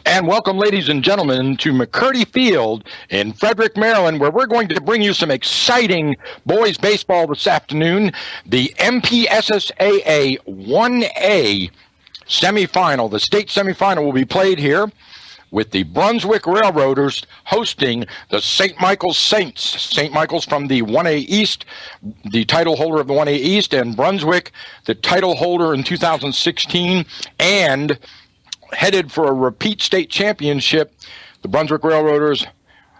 And welcome, ladies and gentlemen, to McCurdy Field in Frederick, Maryland, where we're going to bring you some exciting boys baseball this afternoon. The MPSSAA 1A semifinal, the state semifinal, will be played here with the Brunswick Railroaders hosting the St. Michael's Saints. St. Michael's from the 1A East, the title holder of the 1A East, and Brunswick, the title holder in 2016, and headed for a repeat state championship, the Brunswick Railroaders,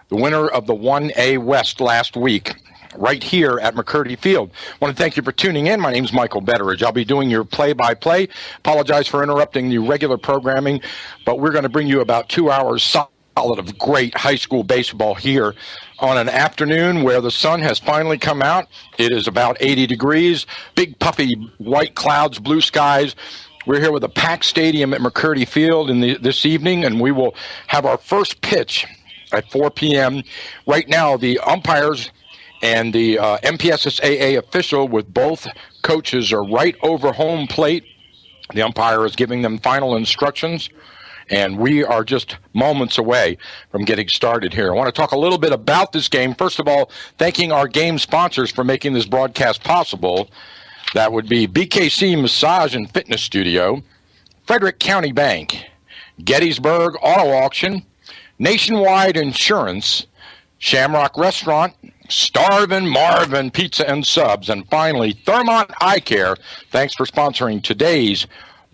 the winner of the 1A West last week, right here at McCurdy Field. I want to thank you for tuning in. My name is Michael Betteridge. I'll be doing your play-by-play. Apologize for interrupting the regular programming, but we're going to bring you about 2 hours solid of great high school baseball here on an afternoon where the sun has finally come out. It is about 80 degrees, big puffy white clouds, blue skies. We're here with a packed stadium at McCurdy Field this evening, and we will have our first pitch at 4 p.m. Right now, the umpires and the MPSSAA official with both coaches are right over home plate. The umpire is giving them final instructions, and we are just moments away from getting started here. I want to talk a little bit about this game. First of all, thanking our game sponsors for making this broadcast possible. That would be BKC Massage and Fitness Studio, Frederick County Bank, Gettysburg Auto Auction, Nationwide Insurance, Shamrock Restaurant, Starvin' Marvin Pizza and Subs, and finally, Thermont Eye Care. Thanks for sponsoring today's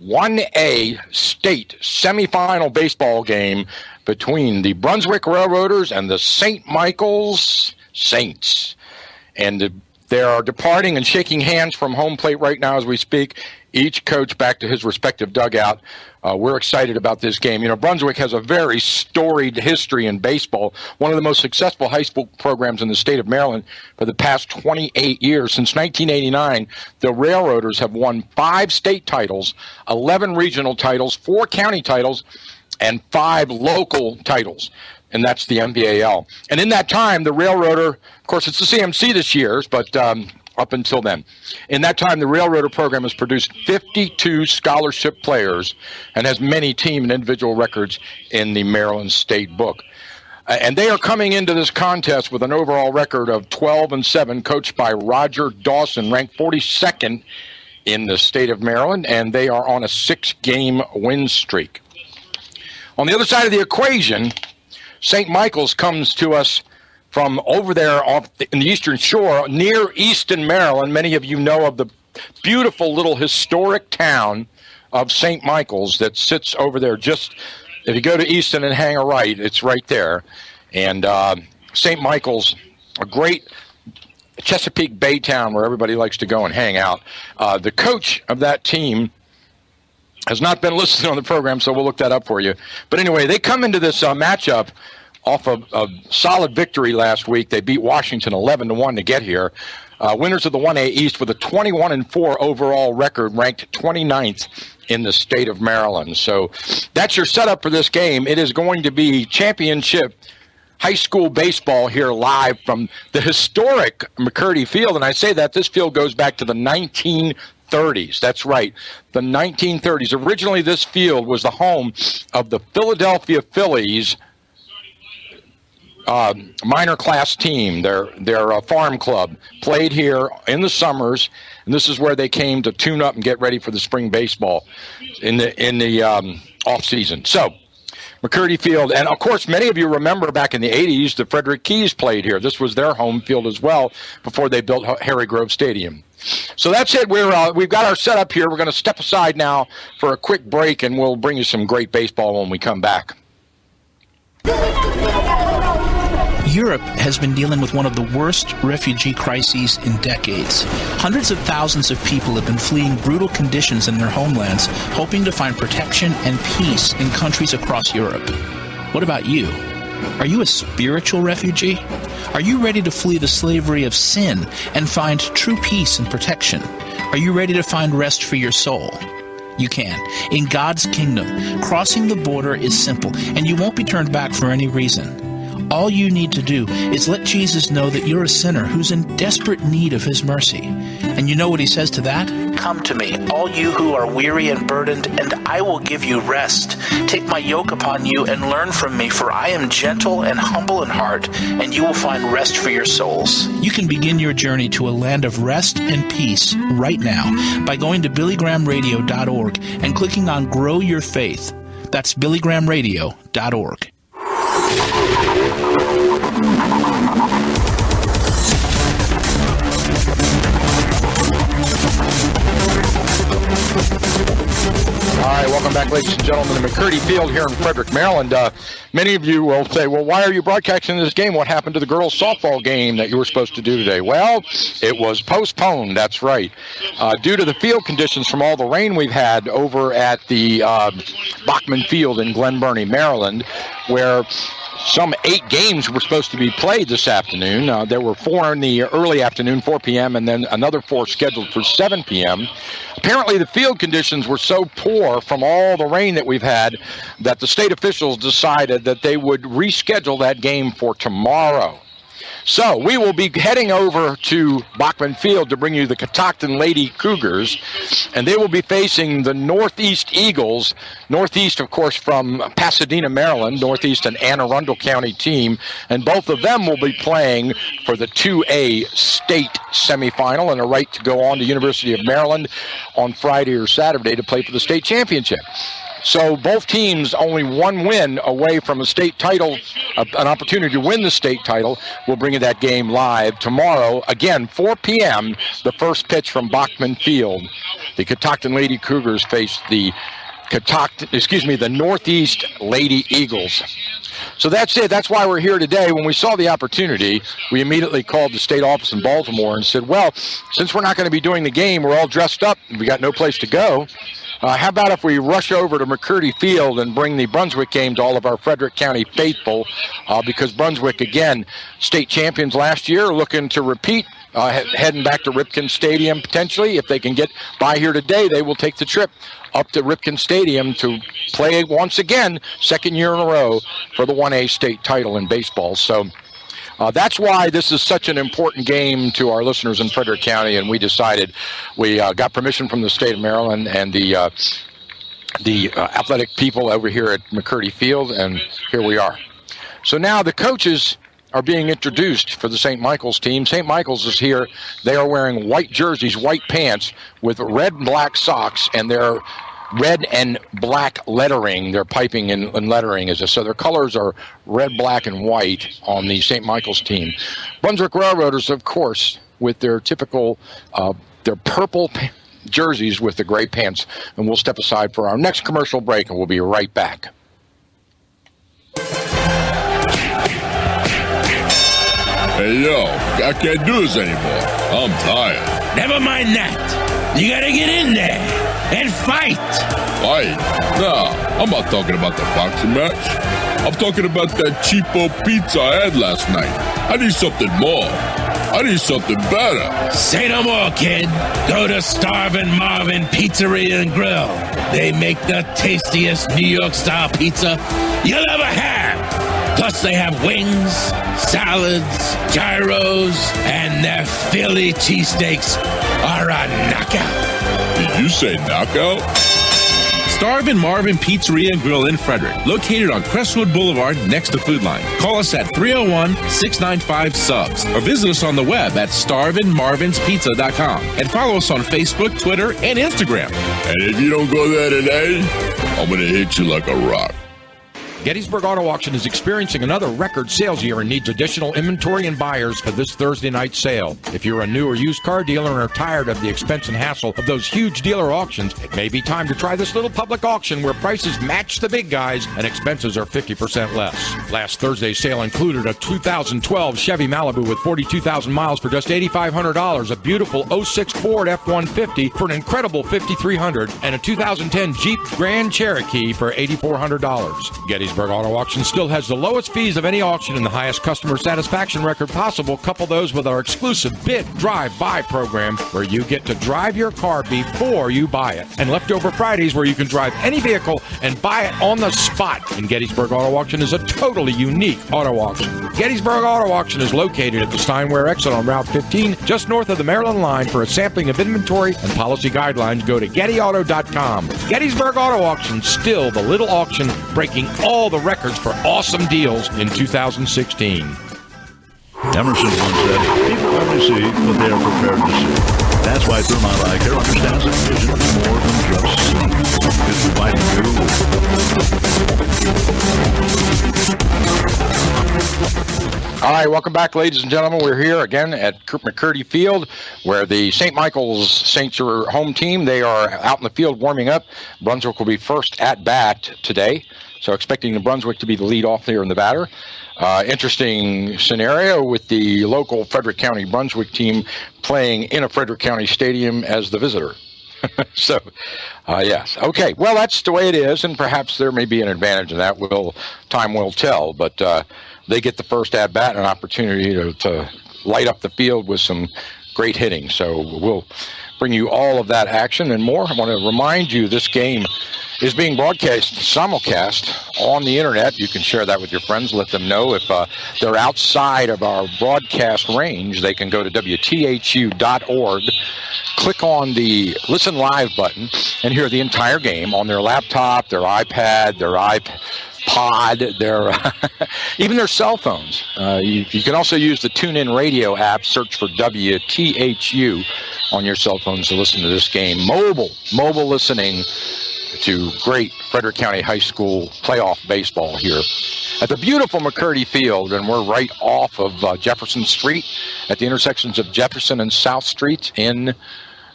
1A state semifinal baseball game between the Brunswick Railroaders and the St. Michael's Saints. And they are departing and shaking hands from home plate right now as we speak, each coach back to his respective dugout. We're excited about this game. You know, Brunswick has a very storied history in baseball, one of the most successful high school programs in the state of Maryland for the past 28 years. Since 1989, the Railroaders have won 5 state titles, 11 regional titles, 4 county titles, and 5 local titles. And that's the MPAL. And in that time, the Railroader, of course, it's the CMC this year, but up until then. In that time, the Railroader program has produced 52 scholarship players and has many team and individual records in the Maryland State Book. And they are coming into this contest with an overall record of 12-7, coached by Roger Dawson, ranked 42nd in the state of Maryland, and they are on a 6-game win streak. On the other side of the equation, St. Michael's comes to us from over there in the Eastern Shore, near Easton, Maryland. Many of you know of the beautiful little historic town of St. Michael's that sits over there. Just if you go to Easton and hang a right, it's right there. And St. Michael's, a great Chesapeake Bay town where everybody likes to go and hang out. The coach of that team has not been listed on the program, so we'll look that up for you. But anyway, they come into this matchup off of a solid victory last week. They beat Washington 11-1 to get here. Winners of the 1A East with a 21-4 overall record, ranked 29th in the state of Maryland. So that's your setup for this game. It is going to be championship high school baseball here live from the historic McCurdy Field. And I say that this field goes back to the 1930s. That's right, the 1930s. Originally, this field was the home of the Philadelphia Phillies minor class team. Their farm club played here in the summers, and this is where they came to tune up and get ready for the spring baseball in the off season. So McCurdy Field, and of course many of you remember back in the 80s the Frederick Keys played here. This was their home field as well before they built Harry Grove Stadium. So that's it. We've got our setup here. We're going to step aside now for a quick break, and we'll bring you some great baseball when we come back. Europe has been dealing with one of the worst refugee crises in decades. Hundreds of thousands of people have been fleeing brutal conditions in their homelands, hoping to find protection and peace in countries across Europe. What about you? Are you a spiritual refugee? Are you ready to flee the slavery of sin and find true peace and protection? Are you ready to find rest for your soul? You can. In God's kingdom, crossing the border is simple, and you won't be turned back for any reason. All you need to do is let Jesus know that you're a sinner who's in desperate need of his mercy. And you know what he says to that? Come to me, all you who are weary and burdened, and I will give you rest. Take my yoke upon you and learn from me, for I am gentle and humble in heart, and you will find rest for your souls. You can begin your journey to a land of rest and peace right now by going to BillyGrahamRadio.org and clicking on Grow Your Faith. That's BillyGrahamRadio.org. All right, welcome back, ladies and gentlemen, to McCurdy Field here in Frederick, Maryland. Many of you will say, well, why are you broadcasting this game? What happened to the girls' softball game that you were supposed to do today? Well, it was postponed, that's right, due to the field conditions from all the rain we've had over at the Bachman Field in Glen Burnie, Maryland, where some 8 games were supposed to be played this afternoon. There were 4 in the early afternoon, 4 p.m., and then another 4 scheduled for 7 p.m. Apparently, the field conditions were so poor from all the rain that we've had that the state officials decided that they would reschedule that game for tomorrow. So we will be heading over to Bachman Field to bring you the Catoctin Lady Cougars, and they will be facing the Northeast Eagles. Northeast, of course, from Pasadena, Maryland, Northeast and Anne Arundel County team, and both of them will be playing for the 2A state semifinal and a right to go on to University of Maryland on Friday or Saturday to play for the state championship. So both teams only one win away from a state title, an opportunity to win the state title. We'll bring you that game live tomorrow. Again, 4 p.m., the first pitch from Bachman Field. The Catoctin Lady Cougars face the Northeast Lady Eagles. So that's it. That's why we're here today. When we saw the opportunity, we immediately called the state office in Baltimore and said, well, since we're not going to be doing the game, we're all dressed up, and we got no place to go. How about if we rush over to McCurdy Field and bring the Brunswick game to all of our Frederick County faithful, because Brunswick, again, state champions last year, looking to repeat, heading back to Ripken Stadium potentially. If they can get by here today, they will take the trip up to Ripken Stadium to play once again, second year in a row, for the 1A state title in baseball. So that's why this is such an important game to our listeners in Frederick County, and we decided we got permission from the state of Maryland and the athletic people over here at McCurdy Field, and here we are. So now the coaches are being introduced for the St. Michael's team. St. Michael's is here. They are wearing white jerseys, white pants with red and black socks, and they're red and black lettering. Their piping and lettering is this. So their colors are red, black, and white on the St. Michael's team. Brunswick Railroaders, of course, with their typical, their purple jerseys with the gray pants. And we'll step aside for our next commercial break, and we'll be right back. Hey, yo, I can't do this anymore. I'm tired. Never mind that. You gotta get in there and fight. Fight? Nah, I'm not talking about the boxing match. I'm talking about that cheapo pizza I had last night. I need something more. I need something better. Say no more, kid. Go to Starvin' Marvin Pizzeria and Grill. They make the tastiest New York-style pizza you'll ever have. Plus, they have wings, salads, gyros, and their Philly cheesesteaks are a knockout. Did you say knockout? Starvin' Marvin Pizzeria and Grill in Frederick, located on Crestwood Boulevard next to Food Line. Call us at 301-695-SUBS or visit us on the web at starvinmarvinspizza.com and follow us on Facebook, Twitter, and Instagram. And if you don't go there today, I'm going to hit you like a rock. Gettysburg Auto Auction is experiencing another record sales year and needs additional inventory and buyers for this Thursday night sale. If you're a new or used car dealer and are tired of the expense and hassle of those huge dealer auctions, it may be time to try this little public auction where prices match the big guys and expenses are 50% less. Last Thursday's sale included a 2012 Chevy Malibu with 42,000 miles for just $8,500, a beautiful 06 Ford F-150 for an incredible $5,300, and a 2010 Jeep Grand Cherokee for $8,400. Gettysburg Gettysburg Auto Auction still has the lowest fees of any auction and the highest customer satisfaction record possible. Couple those with our exclusive Bid Drive Buy program, where you get to drive your car before you buy it. And Leftover Fridays, where you can drive any vehicle and buy it on the spot. And Gettysburg Auto Auction is a totally unique auto auction. Gettysburg Auto Auction is located at the Steinware exit on Route 15, just north of the Maryland line. For a sampling of inventory and policy guidelines, go to gettyauto.com. Gettysburg Auto Auction, still the little auction breaking all the records for awesome deals in 2016. Emerson once said, people only see what they are prepared to see. That's why Thermont Eye Care understands that vision is more than just seeing. It's providing you. All right, welcome back, ladies and gentlemen. We're here again at McCurdy Field, where the St. Michael's Saints are home team. They are out in the field warming up. Brunswick will be first at bat today, so expecting the Brunswick to be the lead off there in the batter. Interesting scenario with the local Frederick County Brunswick team playing in a Frederick County stadium as the visitor. So, yes. Okay, well, that's the way it is, and perhaps there may be an advantage in that. Time will tell, but they get the first at-bat and an opportunity to light up the field with some great hitting. So we'll bring you all of that action and more. I want to remind you this game is being broadcast, simulcast on the internet. You can share that with your friends. Let them know if they're outside of our broadcast range. They can go to WTHU.org, click on the Listen Live button, and hear the entire game on their laptop, their iPad, their iPod, their even their cell phones. You can also use the TuneIn Radio app. Search for WTHU on your cell phones to listen to this game. Mobile listening to great Frederick County High School playoff baseball here at the beautiful McCurdy Field, and we're right off of Jefferson Street at the intersections of Jefferson and South Streets in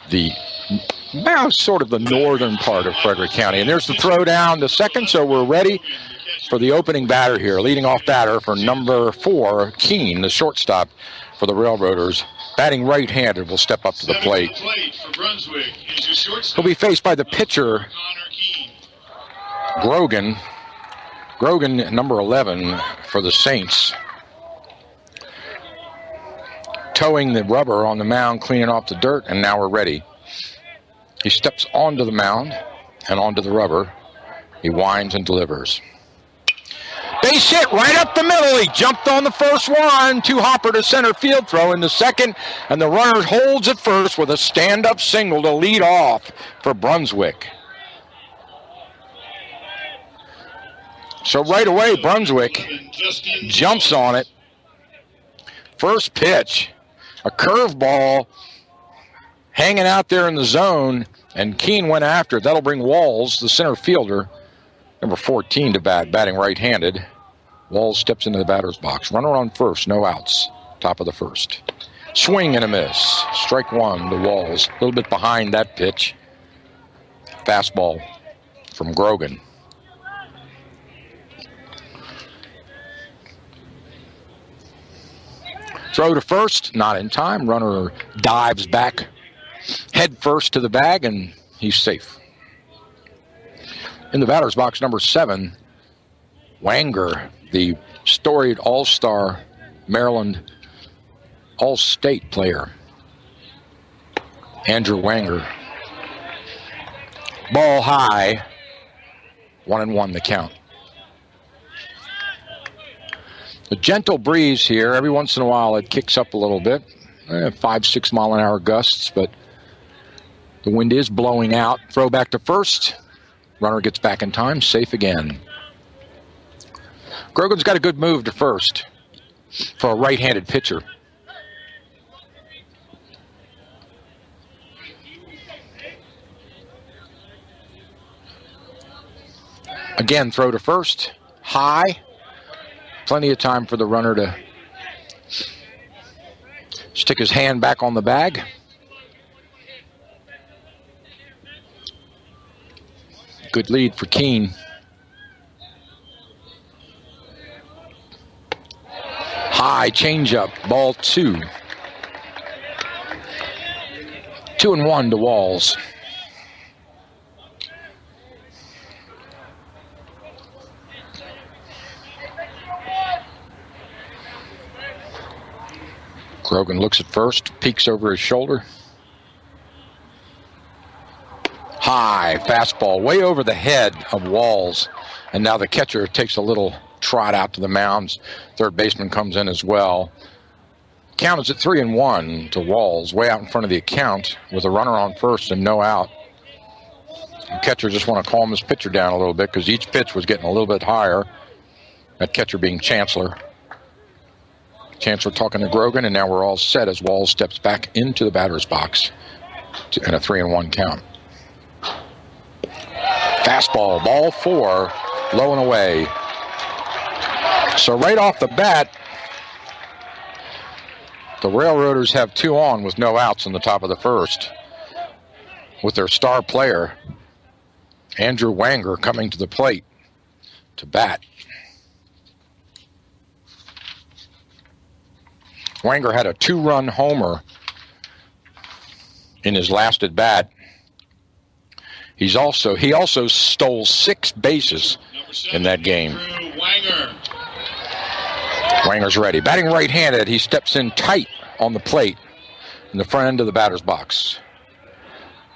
the sort of the northern part of Frederick County. And there's the throw down to second, so we're ready for the opening batter here. Leading off batter for number 4, Keene, the shortstop for the Railroaders. Batting right-handed, will step up to the plate. He'll be faced by the pitcher, Grogan. Grogan, number 11 for the Saints. Towing the rubber on the mound, cleaning off the dirt, and now we're ready. He steps onto the mound and onto the rubber. He winds and delivers. Base hit right up the middle. He jumped on the first one. Two-hopper to center field, throw in the second, and the runner holds at first with a stand-up single to lead off for Brunswick. So right away, Brunswick jumps on it. First pitch, a curveball hanging out there in the zone, and Keene went after it. That'll bring Walls, the center fielder, number 14, to bat, batting right-handed. Walls steps into the batter's box. Runner on first, no outs. Top of the first. Swing and a miss. Strike one to Walls. A little bit behind that pitch. Fastball from Grogan. Throw to first, not in time. Runner dives back head first to the bag, and he's safe. In the batter's box, number 7, Wanger, the storied all-star Maryland all-state player. Andrew Wanger. Ball high, 1-1 the count. A gentle breeze here. Every once in a while it kicks up a little bit. 5-6 mile-an-hour gusts, but the wind is blowing out. Throw back to first. Runner gets back in time, safe again. Grogan's got a good move to first for a right-handed pitcher. Again, throw to first, high. Plenty of time for the runner to stick his hand back on the bag. Good lead for Keene. High changeup, ball 2. 2-1 to Walls. Grogan looks at first, peeks over his shoulder. High fastball way over the head of Walls. And now the catcher takes a little trot out to the mounds. Third baseman comes in as well. Count is at 3-1 to Walls, way out in front of the account with a runner on first and no out. The catcher just want to calm his pitcher down a little bit because each pitch was getting a little bit higher. That catcher being Chancellor. Chancellor talking to Grogan, and now we're all set as Walls steps back into the batter's box in a 3-1 count. Fastball, ball 4, low and away. So right off the bat, the Railroaders have 2 on with no outs in the top of the first, with their star player, Andrew Wanger, coming to the plate to bat. Wanger had a 2-run homer in his last at bat. He also stole 6 bases in that game. Wanger's ready. Batting right-handed, he steps in tight on the plate in the front end of the batter's box.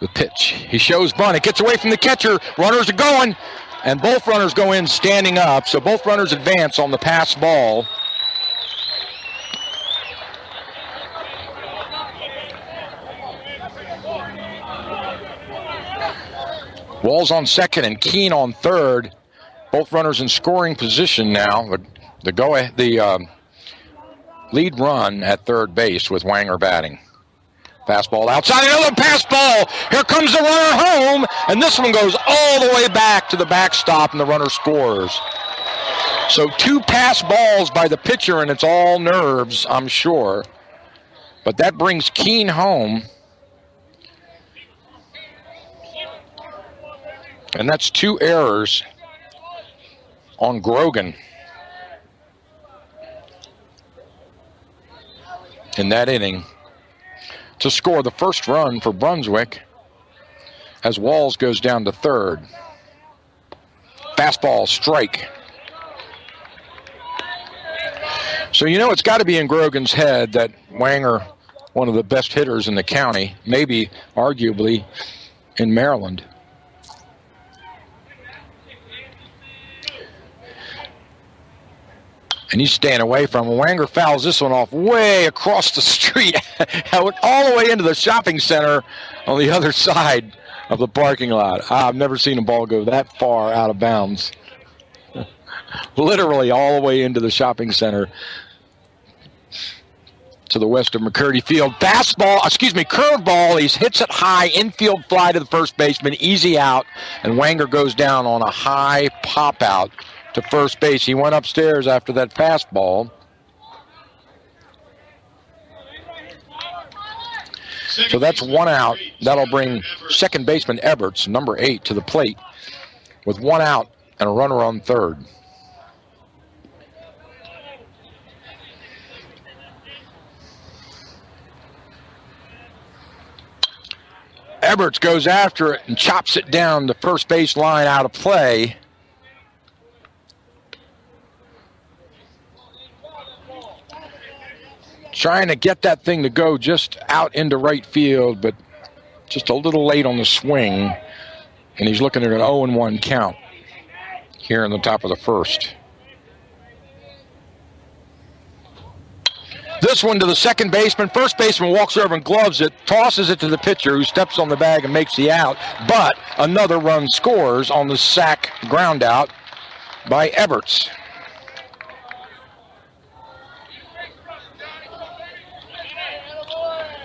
The pitch. He shows bunt. It gets away from the catcher. Runners are going, and both runners go in standing up, so both runners advance on the pass ball. Walls on second and Keene on third. Both runners in scoring position now. The lead run at third base with Wanger batting. Fastball outside, another pass ball. Here comes the runner home, and this one goes all the way back to the backstop, and the runner scores. So 2 pass balls by the pitcher, and it's all nerves, I'm sure. But that brings Keene home. And that's 2 errors on Grogan in that inning to score the first run for Brunswick as Walls goes down to third. Fastball, strike. So you know it's got to be in Grogan's head that Wanger, one of the best hitters in the county, maybe arguably in Maryland. And he's staying away from him. Wanger fouls this one off way across the street, all the way into the shopping center on the other side of the parking lot. I've never seen a ball go that far out of bounds. Literally all the way into the shopping center to the west of McCurdy Field. Curveball. He hits it high, infield fly to the first baseman, easy out, and Wanger goes down on a high pop out to first base. He went upstairs after that fastball. So that's 1 out. That'll bring second baseman Eberts, number 8, to the plate with 1 out and a runner on third. Eberts goes after it and chops it down the first base line out of play. Trying to get that thing to go just out into right field, but just a little late on the swing. And he's looking at an 0-1 count here in the top of the first. This one to the second baseman. First baseman walks over and gloves it, tosses it to the pitcher who steps on the bag and makes the out. But another run scores on the sac ground out by Eberts.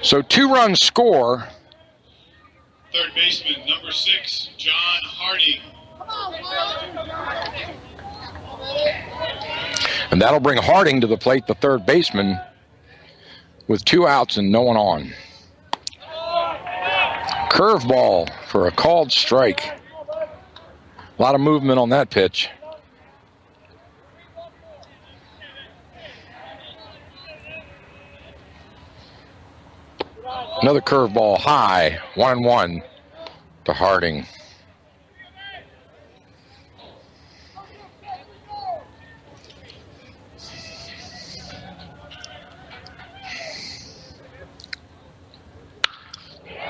So 2 runs score. Third baseman, number 6, John Harding. And that'll bring Harding to the plate, the third baseman, with 2 outs and no one on. Curveball for a called strike. A lot of movement on that pitch. Another curveball high, 1-1 to Harding.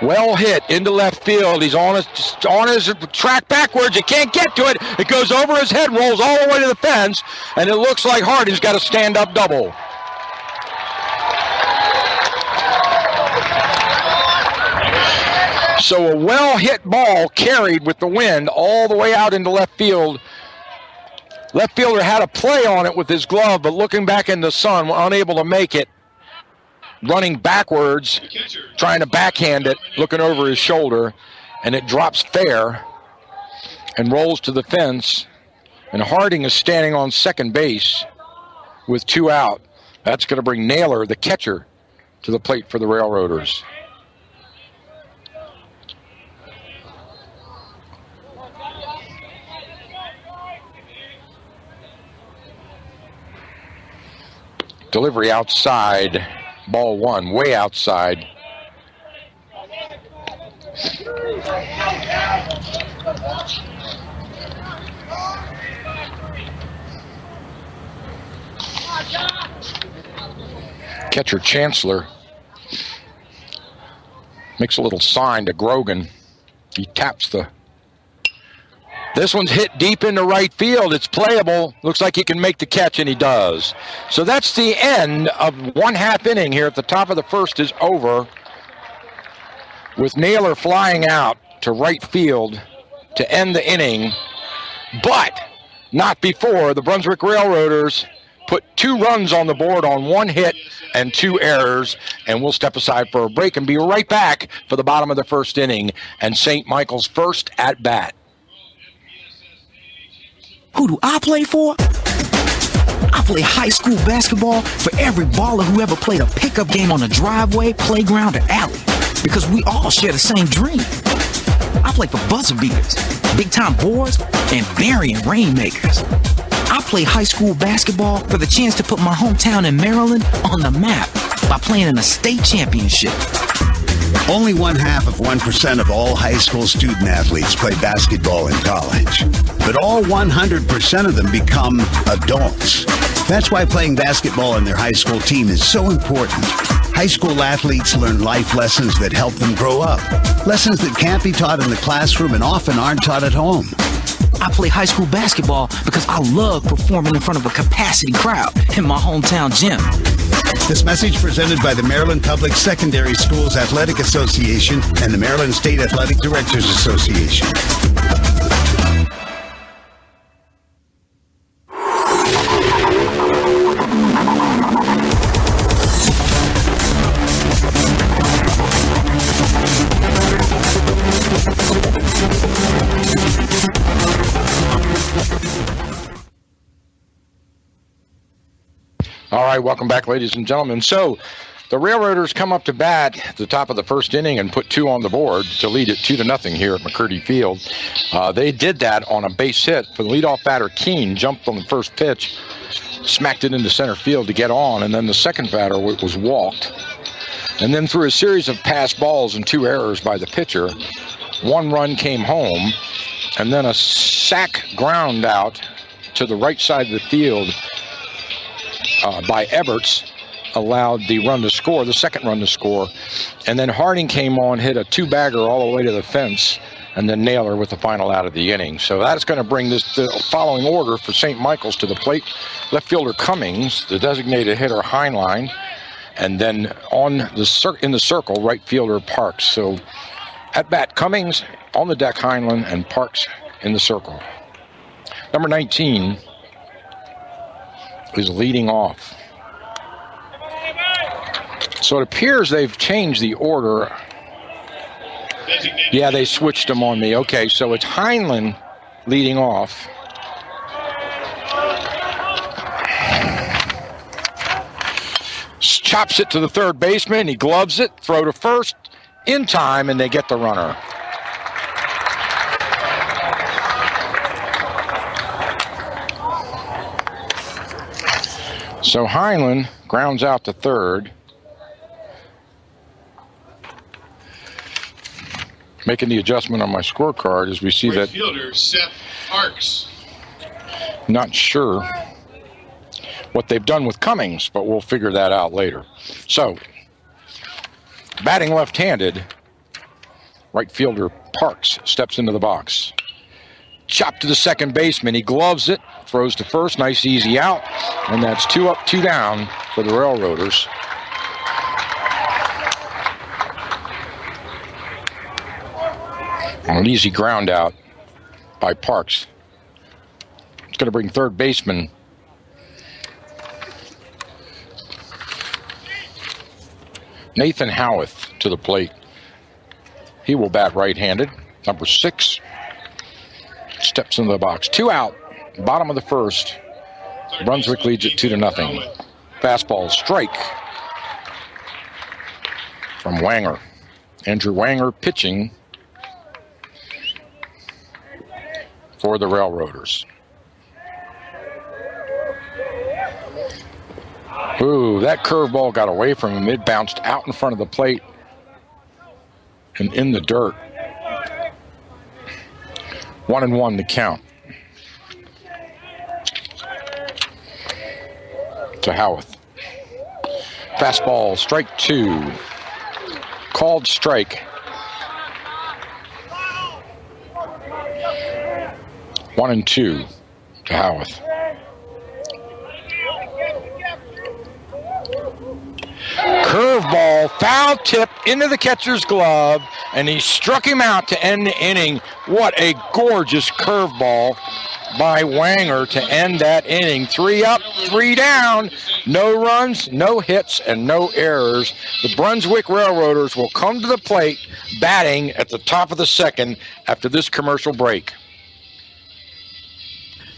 Well hit into left field. He's on his track backwards. He can't get to it. It goes over his head, rolls all the way to the fence, and it looks like Harding's got a stand-up double. So a well-hit ball carried with the wind all the way out into left field. Left fielder had a play on it with his glove, but looking back in the sun, unable to make it. Running backwards, trying to backhand it, looking over his shoulder, and it drops fair and rolls to the fence. And Harding is standing on second base with 2 out. That's going to bring Naylor, the catcher, to the plate for the Railroaders. Delivery outside. Ball 1, way outside. Catcher Chancellor makes a little sign to Grogan. He taps the... This one's hit deep into right field. It's playable. Looks like he can make the catch, and he does. So that's the end of 1/2 inning here. At the top of the first is over, with Naylor flying out to right field to end the inning, but not before the Brunswick Railroaders put 2 runs on the board on 1 hit and 2 errors, and we'll step aside for a break and be right back for the bottom of the first inning and St. Michael's first at bat. Who do I play for? I play high school basketball for every baller who ever played a pickup game on a driveway, playground, or alley. Because we all share the same dream. I play for buzzer beaters, big-time boards, and burying rainmakers. I play high school basketball for the chance to put my hometown in Maryland on the map by playing in a state championship. Only 0.5% of all high school student athletes play basketball in college. But all 100% of them become adults. That's why playing basketball in their high school team is so important. High school athletes learn life lessons that help them grow up. Lessons that can't be taught in the classroom and often aren't taught at home. I play high school basketball because I love performing in front of a capacity crowd in my hometown gym. This message presented by the Maryland Public Secondary Schools Athletic Association and the Maryland State Athletic Directors Association. All right, welcome back, ladies and gentlemen. So the Railroaders come up to bat at the top of the first inning and put 2 on the board to lead it 2-0 here at McCurdy Field. They did that on a base hit for the leadoff batter. Keene jumped on the first pitch, smacked it into center field to get on, and then the second batter was walked. And then through a series of pass balls and 2 errors by the pitcher, 1 run came home, and then a sac ground out to the right side of the field by Everts allowed the run to score, the second run to score. And then Harding came on, hit a 2-bagger all the way to the fence, and then Naylor with the final out of the inning. So that's going to bring the following order for St. Michael's to the plate. Left fielder Cummings, the designated hitter Heinlein, and then in the circle, right fielder Parks. So at bat, Cummings on the deck, Heinlein, and Parks in the circle. Number 19 is leading off. So it appears they've changed the order. Yeah, they switched them on me. Okay, so it's Heinlein leading off. Chops it to the third baseman. He gloves it, throw to first in time, and they get the runner. So Heinlein grounds out to third. Making the adjustment on my scorecard as we see that. Fielder Seth Parks. Not sure what they've done with Cummings, but we'll figure that out later. So, batting left-handed Right fielder Parks steps into the box. Chop to the second baseman. He gloves it, throws to first. Nice easy out. And that's 2 up, 2 down for the Railroaders. An easy ground out by Parks. It's going to bring third baseman Nathan Howarth to the plate. He will bat right-handed. Number 6 steps into the box. 2 out, bottom of the first. Brunswick leads it 2-0. Fastball strike from Wanger. Andrew Wanger pitching for the Railroaders. Ooh, that curveball got away from him. It bounced out in front of the plate and in the dirt. 1-1 the count to Howarth. Fastball, strike 2. Called strike. 1-2 to Howarth. Curveball, foul tip into the catcher's glove, and he struck him out to end the inning. What a gorgeous curveball by Wanger to end that inning. 3 up, 3 down, no runs, no hits, and no errors. The Brunswick Railroaders will come to the plate batting at the top of the second after this commercial break.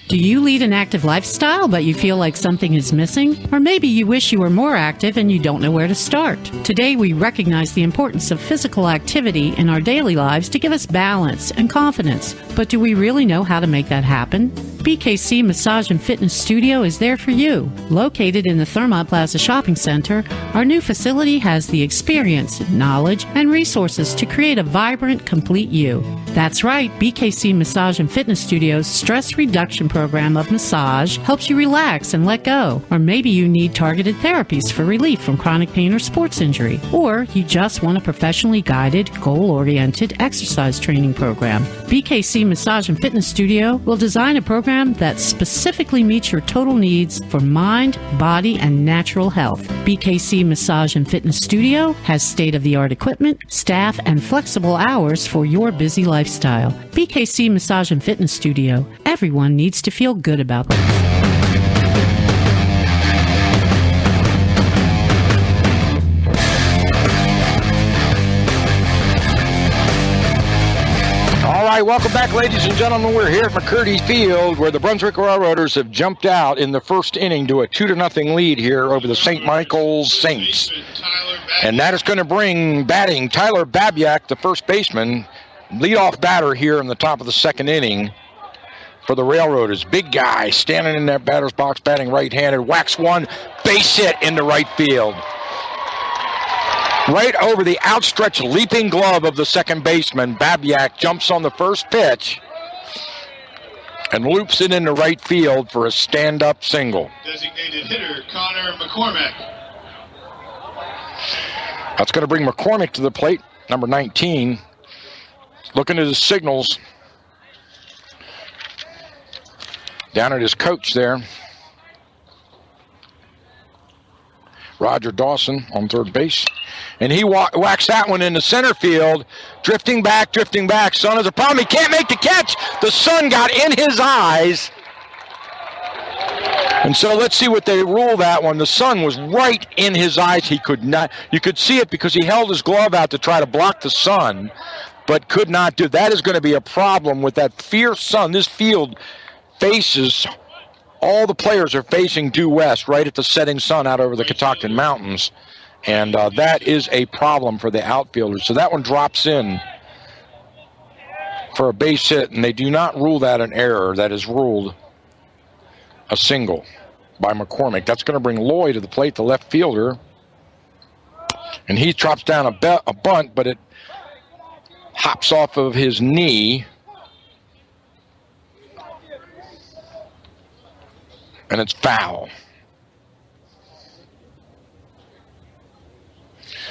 Do you lead an active lifestyle, but you feel like something is missing? Or maybe you wish you were more active and you don't know where to start. Today, we recognize the importance of physical activity in our daily lives to give us balance and confidence. But do we really know how to make that happen? BKC Massage and Fitness Studio is there for you. Located in the Thermont Plaza Shopping Center, our new facility has the experience, knowledge, and resources to create a vibrant, complete you. That's right, BKC Massage and Fitness Studio's stress reduction program of massage helps you relax and let go. Or maybe you need targeted therapies for relief from chronic pain or sports injury. Or you just want a professionally guided, goal-oriented exercise training program. BKC Massage and Fitness Studio will design a program that specifically meets your total needs for mind, body, and natural health. BKC Massage and Fitness Studio has state-of-the-art equipment, staff, and flexible hours for your busy lifestyle. BKC Massage and Fitness Studio. Everyone needs to feel good about this. All right, welcome back, ladies and gentlemen. We're here at McCurdy Field, where the Brunswick Railroaders have jumped out in the first inning to a 2-0 lead here over the St. Michael's Saints. And that is going to bring batting Tyler Babiak, the first baseman, leadoff batter here in the top of the second inning for the Railroaders. Big guy standing in that batter's box, batting right-handed. Whacks one, base hit into right field. Right over the outstretched leaping glove of the second baseman. Babiak jumps on the first pitch and loops it into right field for a stand-up single. Designated hitter Connor McCormick. That's going to bring McCormick to the plate, number 19. Looking at his signals. Down at his coach there. Roger Dawson on third base. And he whacks that one into center field. Drifting back. Sun has a problem. He can't make the catch. The sun got in his eyes. And so let's see what they rule that one. The sun was right in his eyes. He could not. You could see it because he held his glove out to try to block the sun, but could not do. That is going to be a problem with that fierce sun. This field faces, all the players are facing due west, right at the setting sun out over the Catoctin Mountains. And that is a problem for the outfielders. So that one drops in for a base hit, and they do not rule that an error. That is ruled a single by McCormick. That's going to bring Loy to the plate, the left fielder. And he drops down a bunt, but it hops off of his knee. And it's foul.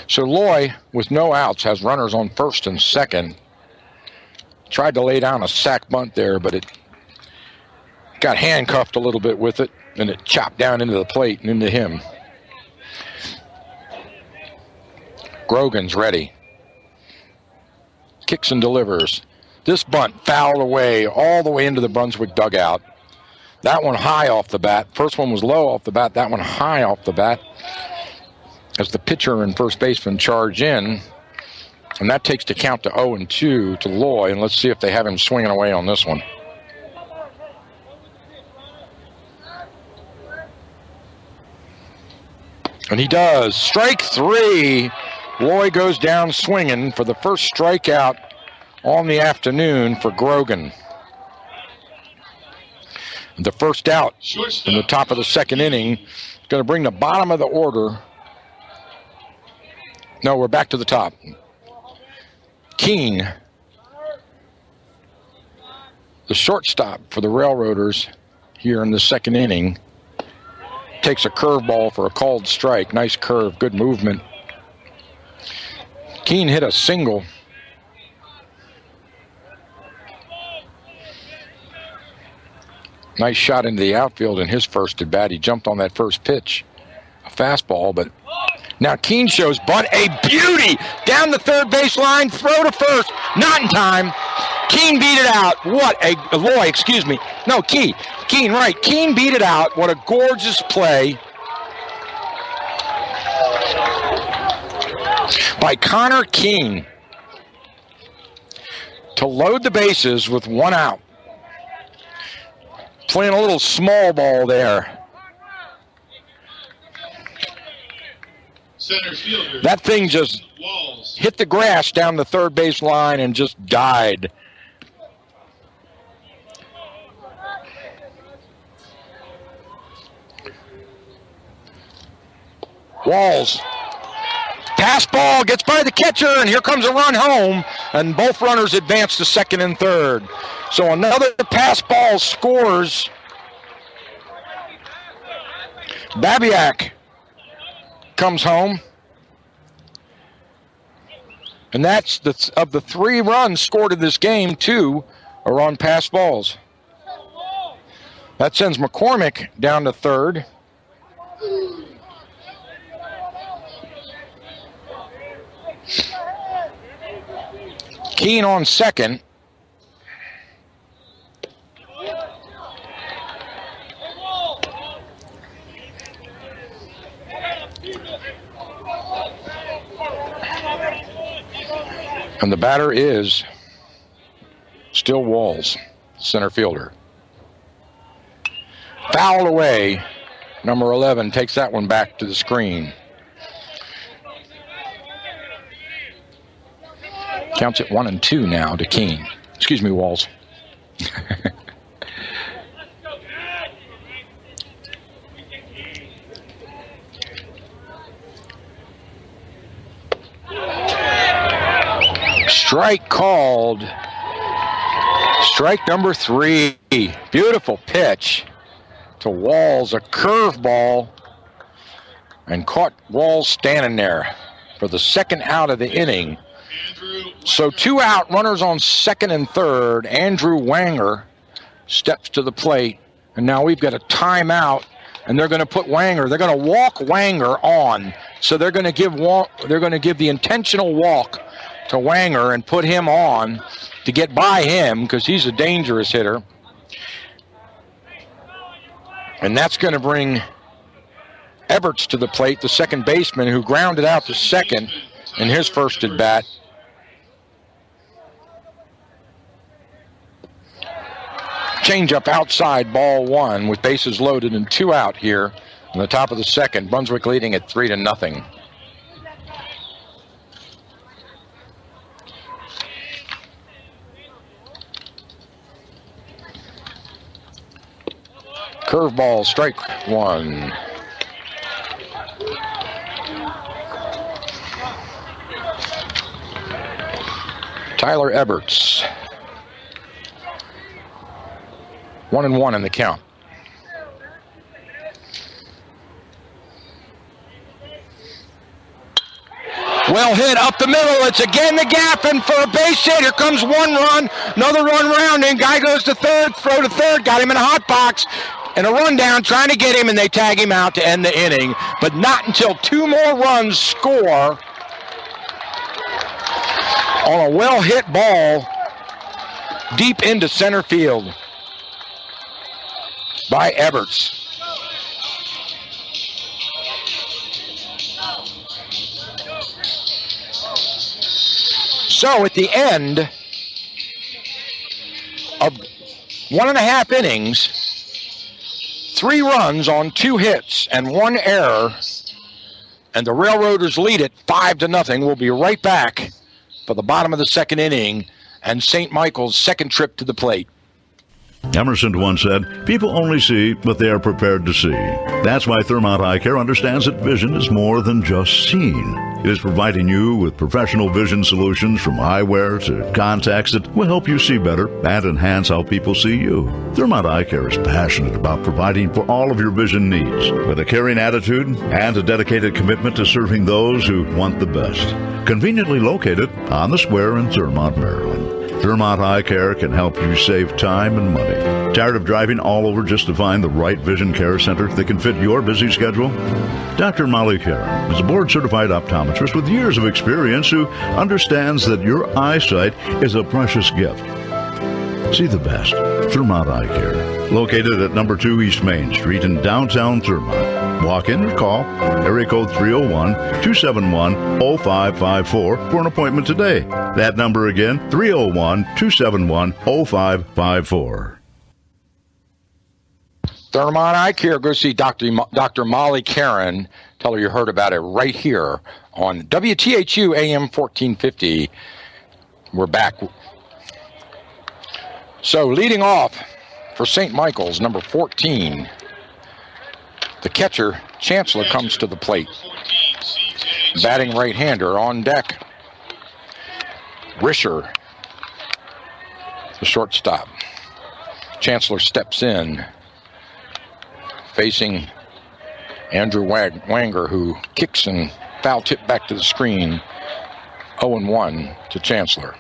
So Loy, with no outs, has runners on first and second. Tried to lay down a sack bunt there, but it got handcuffed a little bit with it, and it chopped down into the plate and into him. Grogan's ready. Kicks and delivers. This bunt fouled away all the way into the Brunswick dugout. That one high off the bat. First one was low off the bat. That one high off the bat as the pitcher and first baseman charge in. And that takes the count to 0-2 to Loy. And let's see if they have him swinging away on this one. And he does. Strike 3. Loy goes down swinging for the first strikeout on the afternoon for Grogan. The first out in the top of the second inning. Going to bring the bottom of the order. No, we're back to the top. Keene, the shortstop for the Railroaders here in the second inning, takes a curveball for a called strike. Nice curve, good movement. Keene hit a single. Nice shot into the outfield in his first at bat. He jumped on that first pitch. A fastball, but now Keene shows bunt. A beauty down the third base line. Throw to first. Not in time. Keene beat it out. What a Loy, excuse me. No, Keene, right. Keene beat it out. What a gorgeous play by Connor Keene to load the bases with one out. Playing a little small ball there. Center fielder. That thing just hit the grass down the third base line and just died. Walls. Pass ball gets by the catcher, and here comes a run home, and both runners advance to second and third. So another pass ball scores. Babiak comes home. And that's of the 3 runs scored in this game, 2 are on pass balls. That sends McCormick down to third. Keene on second. And the batter is still Walls, center fielder. Fouled away. Number 11 takes that one back to the screen. Counts it 1-2 now to Keene. Excuse me, Walls. Strike called. Strike number 3. Beautiful pitch to Walls. A curveball. And caught Walls standing there for the second out of the inning. So 2 out, runners on second and third. Andrew Wanger steps to the plate. And now we've got a timeout. And they're going to put Wanger. They're going to walk Wanger on. So they're going to give the intentional walk to Wanger and put him on to get by him because he's a dangerous hitter. And that's going to bring Everts to the plate, the second baseman who grounded out to second in his first at bat. Changeup outside, ball 1 with bases loaded and 2 out here on the top of the second. Brunswick leading at 3-0. Curveball, strike 1. Tyler Everts. 1-1 in the count. Well hit up the middle. It's again the Gaffin for a base hit. Here comes one run. Another run rounding. Guy goes to third. Throw to third. Got him in a hot box. And a rundown trying to get him, and they tag him out to end the inning. But not until 2 more runs score on a well-hit ball deep into center field by Eberts. So at the end of 1.5 innings, 3 runs on 2 hits and 1 error, and the Railroaders lead it 5-0. We'll be right back for the bottom of the 2nd inning and St. Michael's second trip to the plate. Emerson once said, people only see what they are prepared to see. That's why Thermont Eye Care understands that vision is more than just seeing. It is providing you with professional vision solutions from eyewear to contacts that will help you see better and enhance how people see you. Thermont Eye Care is passionate about providing for all of your vision needs with a caring attitude and a dedicated commitment to serving those who want the best. Conveniently located on the square in Thermont, Maryland. Thermont Eye Care can help you save time and money. Tired of driving all over just to find the right vision care center that can fit your busy schedule? Dr. Molly Karen is a board-certified optometrist with years of experience who understands that your eyesight is a precious gift. See the best. Thermont Eye Care. Located at number 2 East Main Street in downtown Thermont. Walk in or call area code 301-271-0554 for an appointment today. That number again, 301-271-0554. Thermont Eye Care. Go see Dr. Molly Karen. Tell her you heard about it right here on WTHU AM 1450. We're back. So leading off for St. Michael's, number 14. The catcher, Chancellor, comes to the plate. Batting right-hander on deck. Risher, the shortstop. Chancellor steps in, facing Andrew Wanger, who kicks and foul tip back to the screen. 0-1 to Chancellor.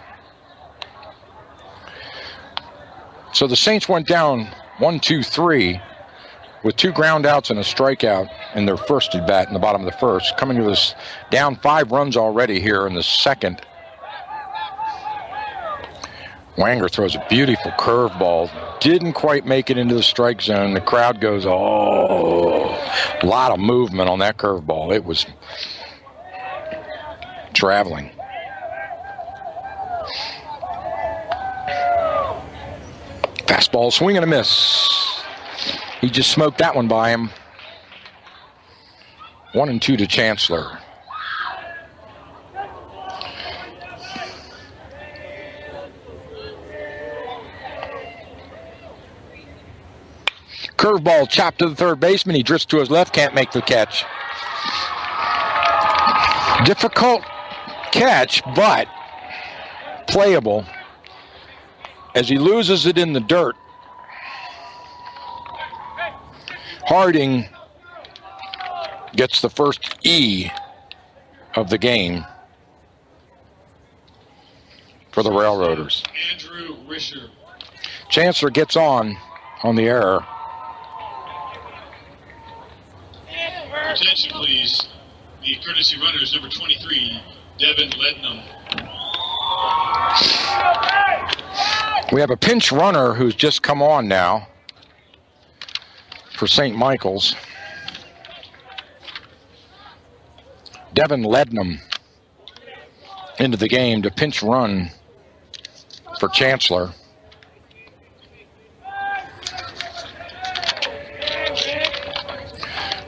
So the Saints went down 1-2-3 with 2 ground outs and a strikeout in their first at bat in the bottom of the first, coming to this down 5 runs already here in the second. Wanger throws a beautiful curveball, didn't quite make it into the strike zone. The crowd goes, oh, a lot of movement on that curveball. It was traveling. Fastball, swing and a miss. He just smoked that one by him. 1-2 to Chancellor. Curveball chopped to the third baseman. He drifts to his left, can't make the catch. Difficult catch, but playable as he loses it in the dirt. Harding gets the first E of the game for the Railroaders. Andrew Risher. Chancellor gets on the error. Attention, please. The courtesy runner is number 23, Devin Lednam. We have a pinch runner who's just come on now for St. Michael's. Devin Lednam into the game to pinch run for Chancellor.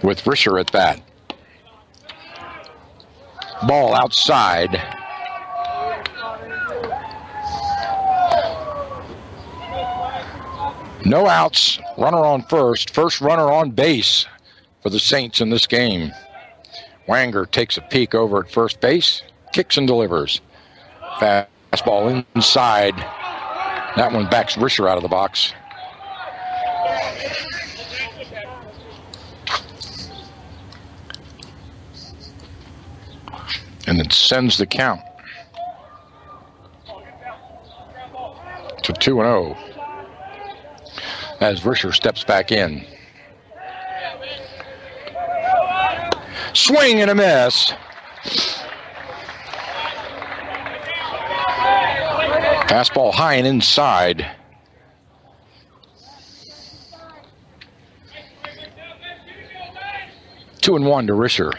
With Risher at bat. Ball outside. No outs, runner on first. First runner on base for the Saints in this game. Wanger takes a peek over at first base, kicks and delivers. Fastball inside. That one backs Risher out of the box. And it sends the count to 2-0 as Risher steps back in. Swing and a miss. Fastball high and inside. Two and one to Risher.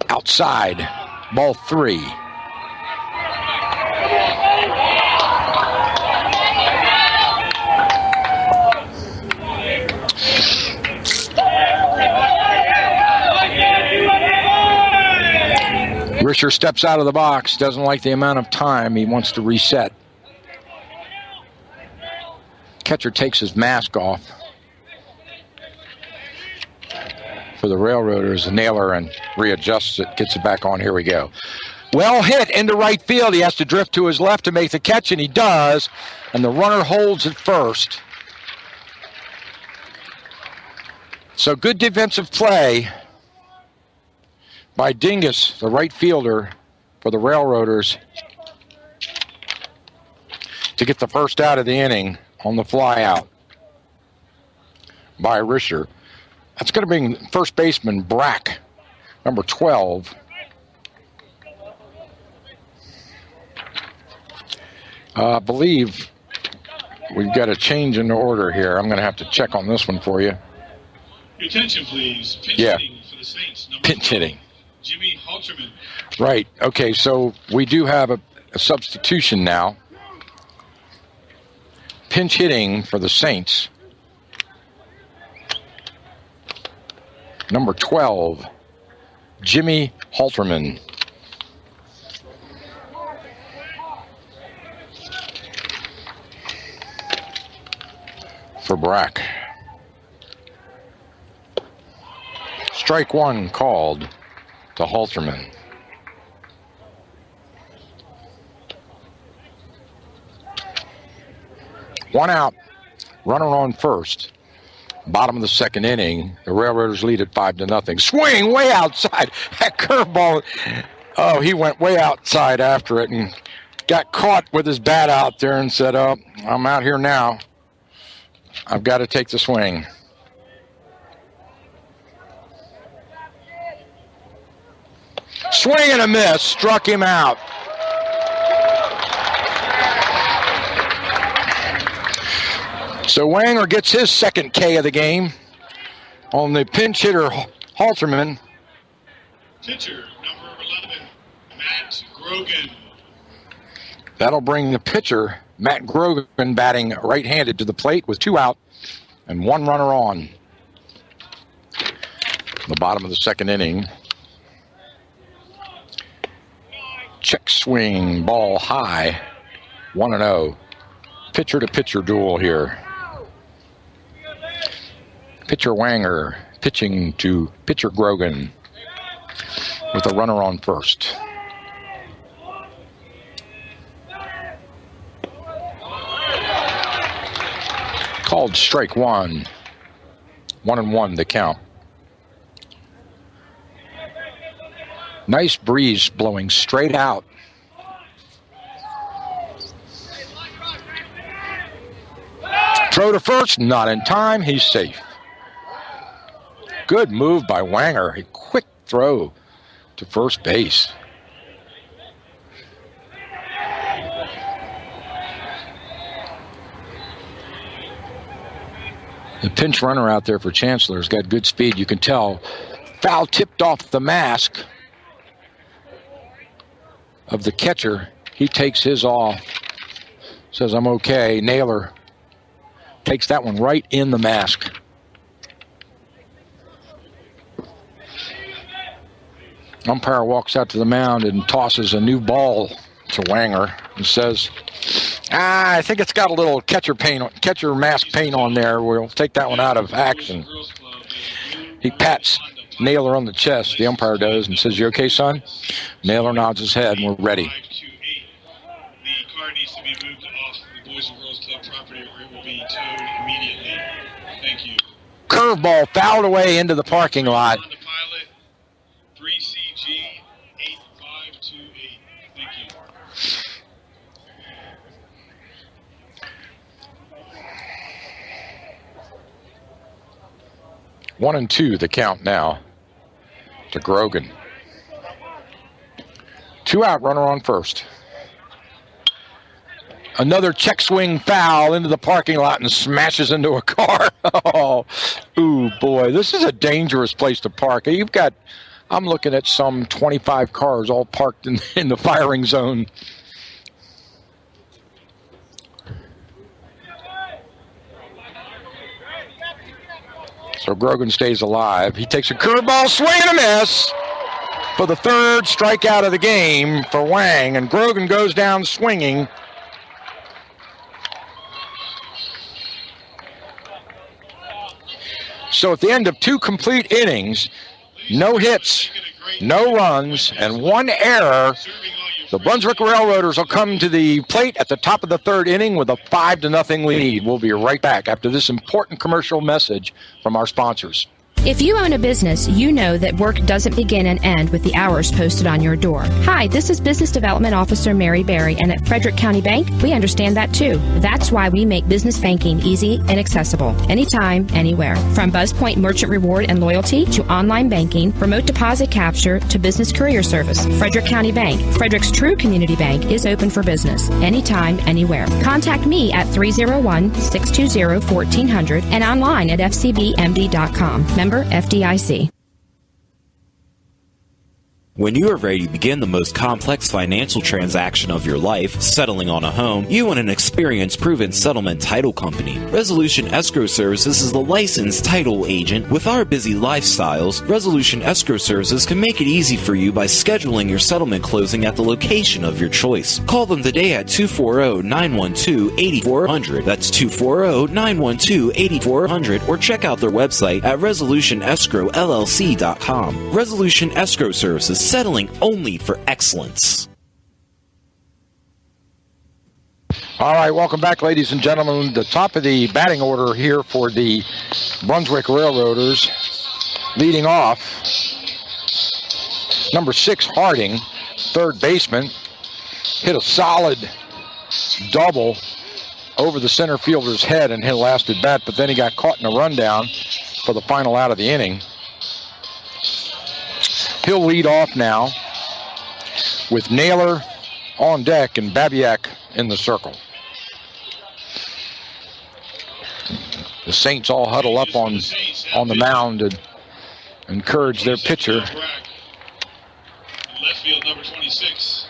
Outside, ball 3. Risher steps out of the box, doesn't like the amount of time. He wants to reset. Catcher takes his mask off. For the Railroaders, Naylor, and readjusts it, gets it back on. Here we go. Well hit into right field. He has to drift to his left to make the catch, and he does. And the runner holds at first. So good defensive play by Dingus, the right fielder for the Railroaders, to get the first out of the inning on the fly out by Risher. That's going to bring first baseman Brack, number 12. I believe we've got a change in the order here. I'm going to have to check on this one for you. Your attention, please. Pinch hitting for the Saints. Pinch hitting. Jimmy Halterman. Right. Okay, so we do have a substitution now. Pinch hitting for the Saints. Number 12, Jimmy Halterman. For Brack. Strike one called to Halterman. One out, runner on first. Bottom of the second inning, the Railroaders lead at 5-0. Swing way outside. That curveball. Oh, he went way outside after it and got caught with his bat out there and said, "Oh, I'm out here now. I've got to take the swing." Swing and a miss, struck him out. So Wanger gets his second K of the game on the pinch hitter Halterman. Pitcher, number 11, Matt Grogan. That'll bring the pitcher, Matt Grogan, batting right-handed to the plate with 2 out and 1 runner on. The bottom of the second inning. Check swing, ball high, 1-0. Pitcher-to-pitcher duel here. Pitcher Wanger pitching to pitcher Grogan with a runner on first. Called strike one. 1-1 the count. Nice breeze blowing straight out. Throw to first, not in time. He's safe. Good move by Wanger. A quick throw to first base. The pinch runner out there for Chancellor's got good speed. You can tell. Foul tipped off the mask of the catcher. He takes his off. Says, "I'm okay." Naylor takes that one right in the mask. Umpire walks out to the mound and tosses a new ball to Wanger and says, "I think it's got a little catcher mask paint on there. We'll take that one out of action." He pats Naylor on the chest, the umpire does, and says, "You okay, son?" Naylor nods his head, and we're ready. The car needs to be moved off the Boys and Girls Club property or it will be towed immediately. Thank you. Curveball fouled away into the parking lot. 1-2 the count now to Grogan. 2 out, runner on first. Another check swing foul into the parking lot and smashes into a car. Oh, ooh, boy, this is a dangerous place to park. I'm looking at some 25 cars all parked in the firing zone. So Grogan stays alive. He takes a curveball, swing and a miss for the third strikeout of the game for Wang, and Grogan goes down swinging. So at the end of 2 complete innings, no hits, no runs, and 1 error, the Brunswick Railroaders will come to the plate at the top of the 3rd inning with a 5-0 lead. We'll be right back after this important commercial message from our sponsors. If you own a business, you know that work doesn't begin and end with the hours posted on your door. Hi, this is Business Development Officer Mary Berry, and at Frederick County Bank, we understand that too. That's why we make business banking easy and accessible, anytime, anywhere. From BuzzPoint Merchant Reward and Loyalty to online banking, remote deposit capture to business courier service, Frederick County Bank, Frederick's true community bank, is open for business, anytime, anywhere. Contact me at 301-620-1400 and online at fcbmd.com. Member FDIC. When you are ready to begin the most complex financial transaction of your life, settling on a home, you want an experienced, proven settlement title company. Resolution Escrow Services is the licensed title agent. With our busy lifestyles, Resolution Escrow Services can make it easy for you by scheduling your settlement closing at the location of your choice. Call them today at 240-912-8400. That's 240-912-8400, or check out their website at resolutionescrowllc.com. Resolution Escrow Services, settling only for excellence. All right, welcome back, ladies and gentlemen. The top of the batting order here for the Brunswick Railroaders. Leading off, number 6, Harding, third baseman, hit a solid double over the center fielder's head and hit a last at bat, but then he got caught in a rundown for the final out of the inning. He'll lead off now with Naylor on deck and Babiak in the circle. The Saints all huddle up on the mound and encourage their pitcher. Left field, number 26.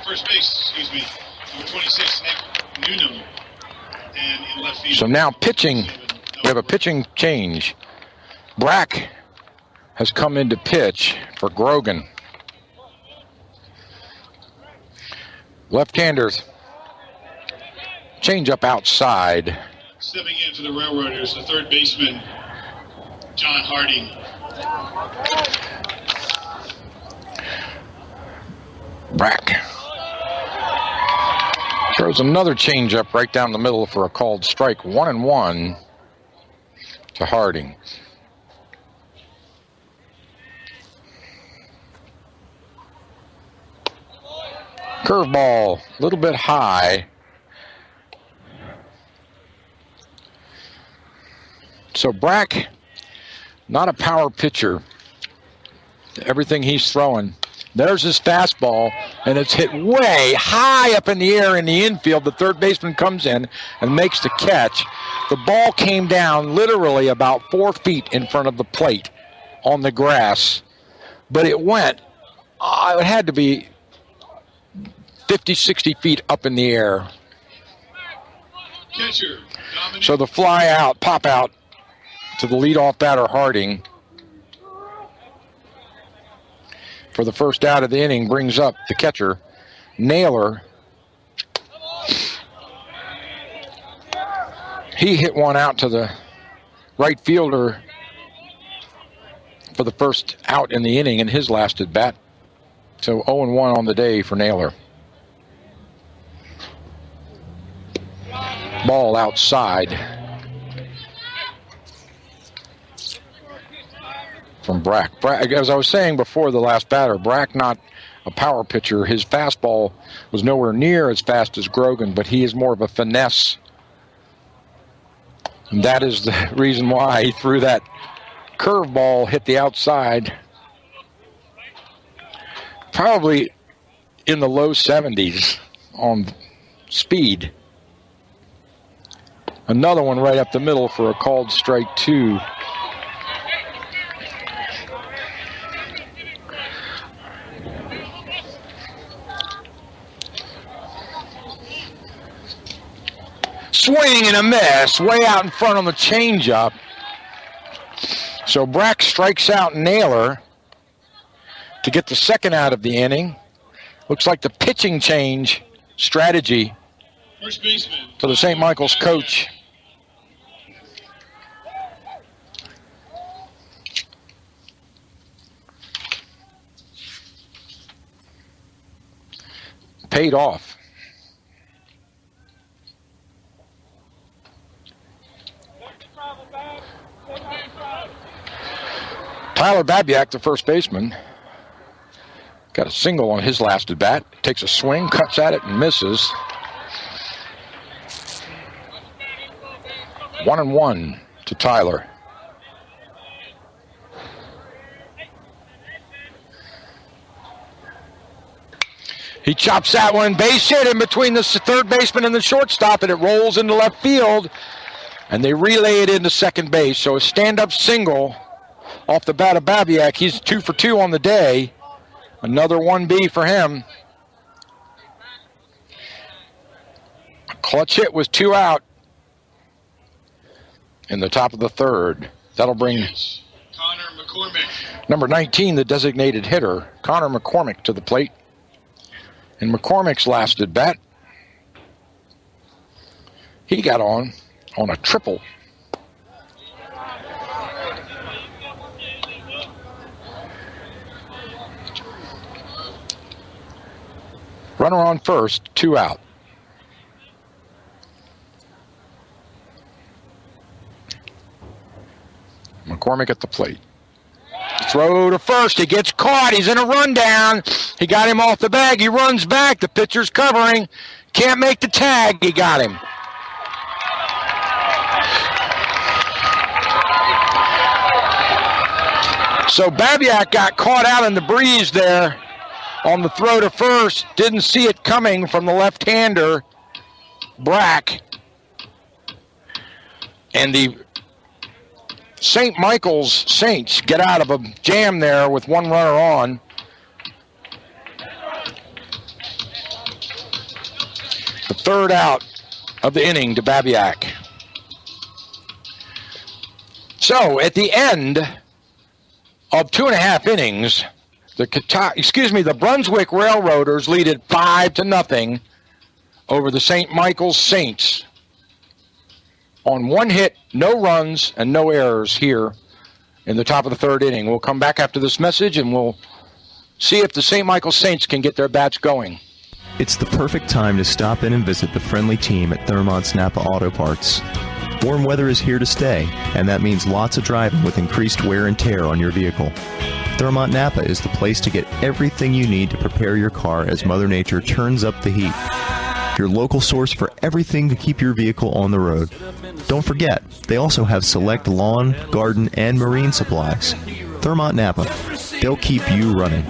First base, number 26, Nick Noonan. And in left field. So now pitching, we have a pitching change. Brack has come in to pitch for Grogan. Left-handers, change up outside. Stepping into the Railroaders, the third baseman, John Harding. Brack throws another change up right down the middle for a called strike. 1-1 to Harding. Curveball, a little bit high. So Brack, not a power pitcher. Everything he's throwing. There's his fastball, and it's hit way high up in the air in the infield. The third baseman comes in and makes the catch. The ball came down literally about 4 feet in front of the plate on the grass, but it went, it had to be 50, 60 feet up in the air. Catcher, so the fly out, pop out to the leadoff batter, Harding, for the first out of the inning, brings up the catcher, Naylor. He hit one out to the right fielder for the first out in the inning in his last at bat. So 0-1 on the day for Naylor. Ball outside from Brack. As I was saying before the last batter, Brack not a power pitcher. His fastball was nowhere near as fast as Grogan, but he is more of a finesse And that is the reason why he threw that curveball, hit the outside. Probably in the low 70s on speed. Another one right up the middle for a called strike 2. Swing and a miss, way out in front on the changeup. So Brack strikes out Naylor to get the second out of the inning. Looks like the pitching change strategy to the St. Michael's coach. Paid off. Tyler Babiak, the first baseman, got a single on his last at bat. Takes a swing, cuts at it, and misses. 1-1 to Tyler. He chops that one, base hit in between the third baseman and the shortstop, and it rolls into left field, and they relay it into second base. So a stand-up single off the bat of Babiak. He's 2 for 2 on the day. Another 1B for him. A clutch hit with 2 out in the top of the third. That'll bring Connor McCormick. number 19, the designated hitter, Connor McCormick, to the plate. And McCormick's last at bat, he got on a triple. Runner on first, 2 out. McCormick at the plate. Throw to first. He gets caught. He's in a rundown. He got him off the bag. He runs back. The pitcher's covering. Can't make the tag. He got him. So Babiak got caught out in the breeze there on the throw to first. Didn't see it coming from the left-hander, Brack. And the St. Michael's Saints get out of a jam there with 1 runner on. The third out of the inning to Babiak. So at the end of 2.5 innings, the Brunswick Railroaders lead it 5-0 over the St. Michael's Saints. On 1 hit, no runs, and no errors here in the top of the third inning. We'll come back after this message, and we'll see if the St. Michael Saints can get their bats going. It's the perfect time to stop in and visit the friendly team at Thermont's Napa Auto Parts. Warm weather is here to stay, and that means lots of driving with increased wear and tear on your vehicle. Thermont Napa is the place to get everything you need to prepare your car as Mother Nature turns up the heat. Your local source for everything to keep your vehicle on the road. Don't forget, they also have select lawn, garden, and marine supplies. Thermont Napa. They'll keep you running.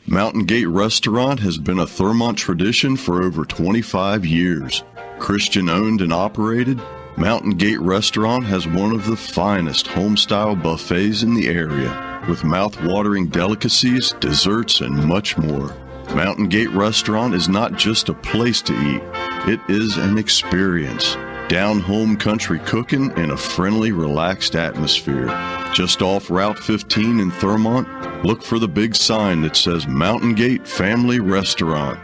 Mountain Gate Restaurant has been a Thermont tradition for over 25 years. Christian owned and operated, Mountain Gate Restaurant has one of the finest home-style buffets in the area, with mouth-watering delicacies, desserts, and much more. Mountain Gate Restaurant is not just a place to eat, it is an experience. Down-home country cooking in a friendly, relaxed atmosphere. Just off Route 15 in Thermont, look for the big sign that says Mountain Gate Family Restaurant.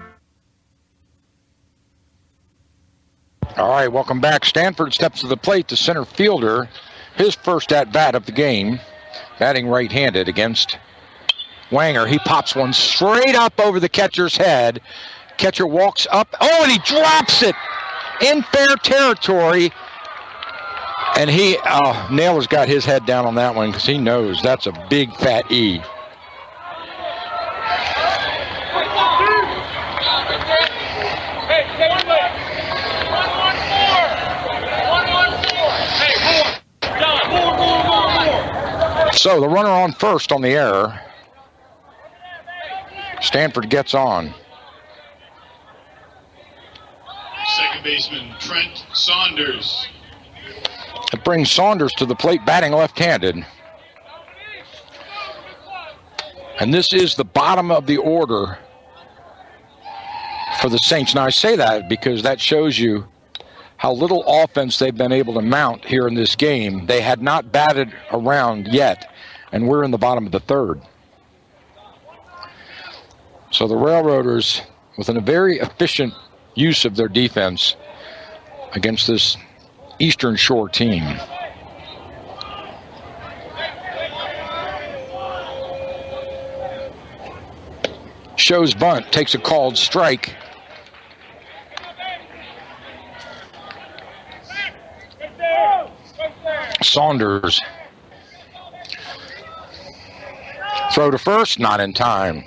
All right, welcome back. Stanford steps to the plate, the center fielder, his first at-bat of the game, batting right-handed against Wanger. He pops one straight up over the catcher's head. Catcher walks up. Oh, and he drops it in fair territory. And Naylor's got his head down on that one because he knows that's a big fat E. So the runner on first on the error. Stanford gets on. Second baseman Trent Saunders. It brings Saunders to the plate, batting left-handed. And this is the bottom of the order for the Saints. Now, I say that because that shows you how little offense they've been able to mount here in this game. They had not batted around yet, and we're in the bottom of the third. So the Railroaders, with a very efficient use of their defense against this Eastern Shore team. Shows bunt, takes a called strike. Saunders. Throw to first, not in time.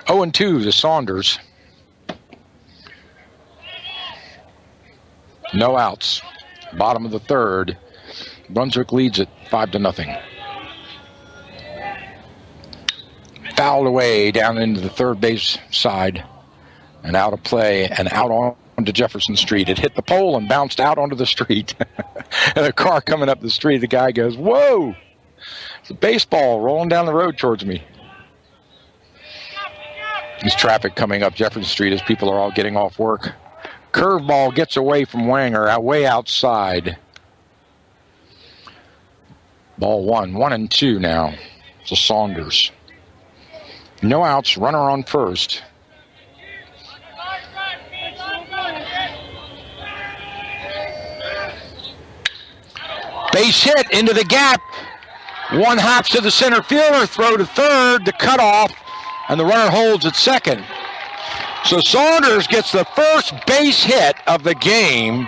0-2 to Saunders. No outs. Bottom of the third. Brunswick leads it 5-0. Fouled away down into the third base side and out of play and out onto Jefferson Street. It hit the pole and bounced out onto the street. And a car coming up the street, the guy goes, "Whoa! It's a baseball rolling down the road towards me." There's traffic coming up Jefferson Street as people are all getting off work. Curveball gets away from Wanger, way outside. Ball 1-2 now to Saunders. No outs, runner on first. Base hit into the gap. One hops to the center fielder, throw to third, the cutoff, and the runner holds at second. So Saunders gets the first base hit of the game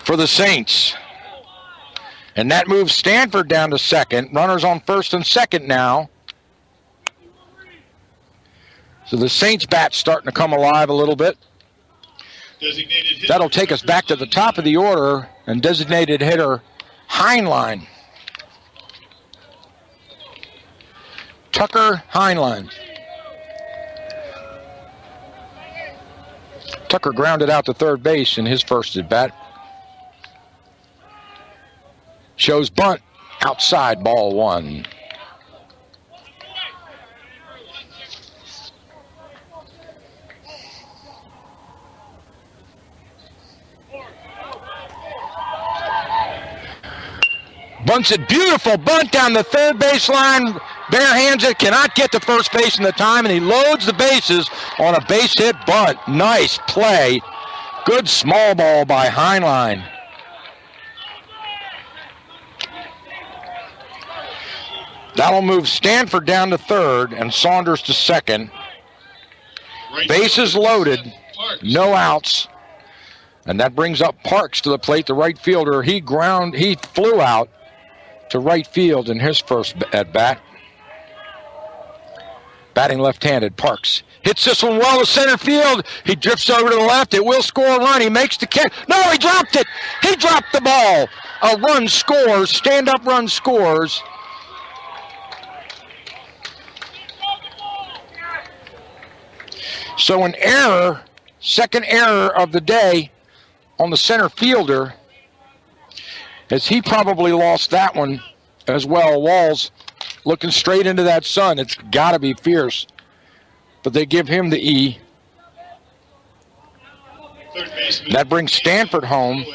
for the Saints. And that moves Stanford down to second. Runners on first and second now. So the Saints bat's starting to come alive a little bit. That'll take us back to the top of the order and designated hitter Heinlein. Tucker Heinlein. Tucker grounded out to third base in his first at bat. Shows bunt outside, ball 1. Bunts it, beautiful bunt down the third baseline. Barehands it, cannot get to first base in the time, and he loads the bases on a base hit bunt. Nice play. Good small ball by Heinlein. That'll move Stanford down to third and Saunders to second. Bases loaded, no outs. And that brings up Parks to the plate, the right fielder. He flew out to right field in his first at bat. Batting left-handed, Parks hits this one well to center field. He drifts over to the left. It will score a run. He makes the catch. No, he dropped it. He dropped the ball. A run scores. Stand-up run scores. So an error, second error of the day on the center fielder, as he probably lost that one as well. Walls looking straight into that sun. It's got to be fierce. But they give him the E. That brings Stanford home.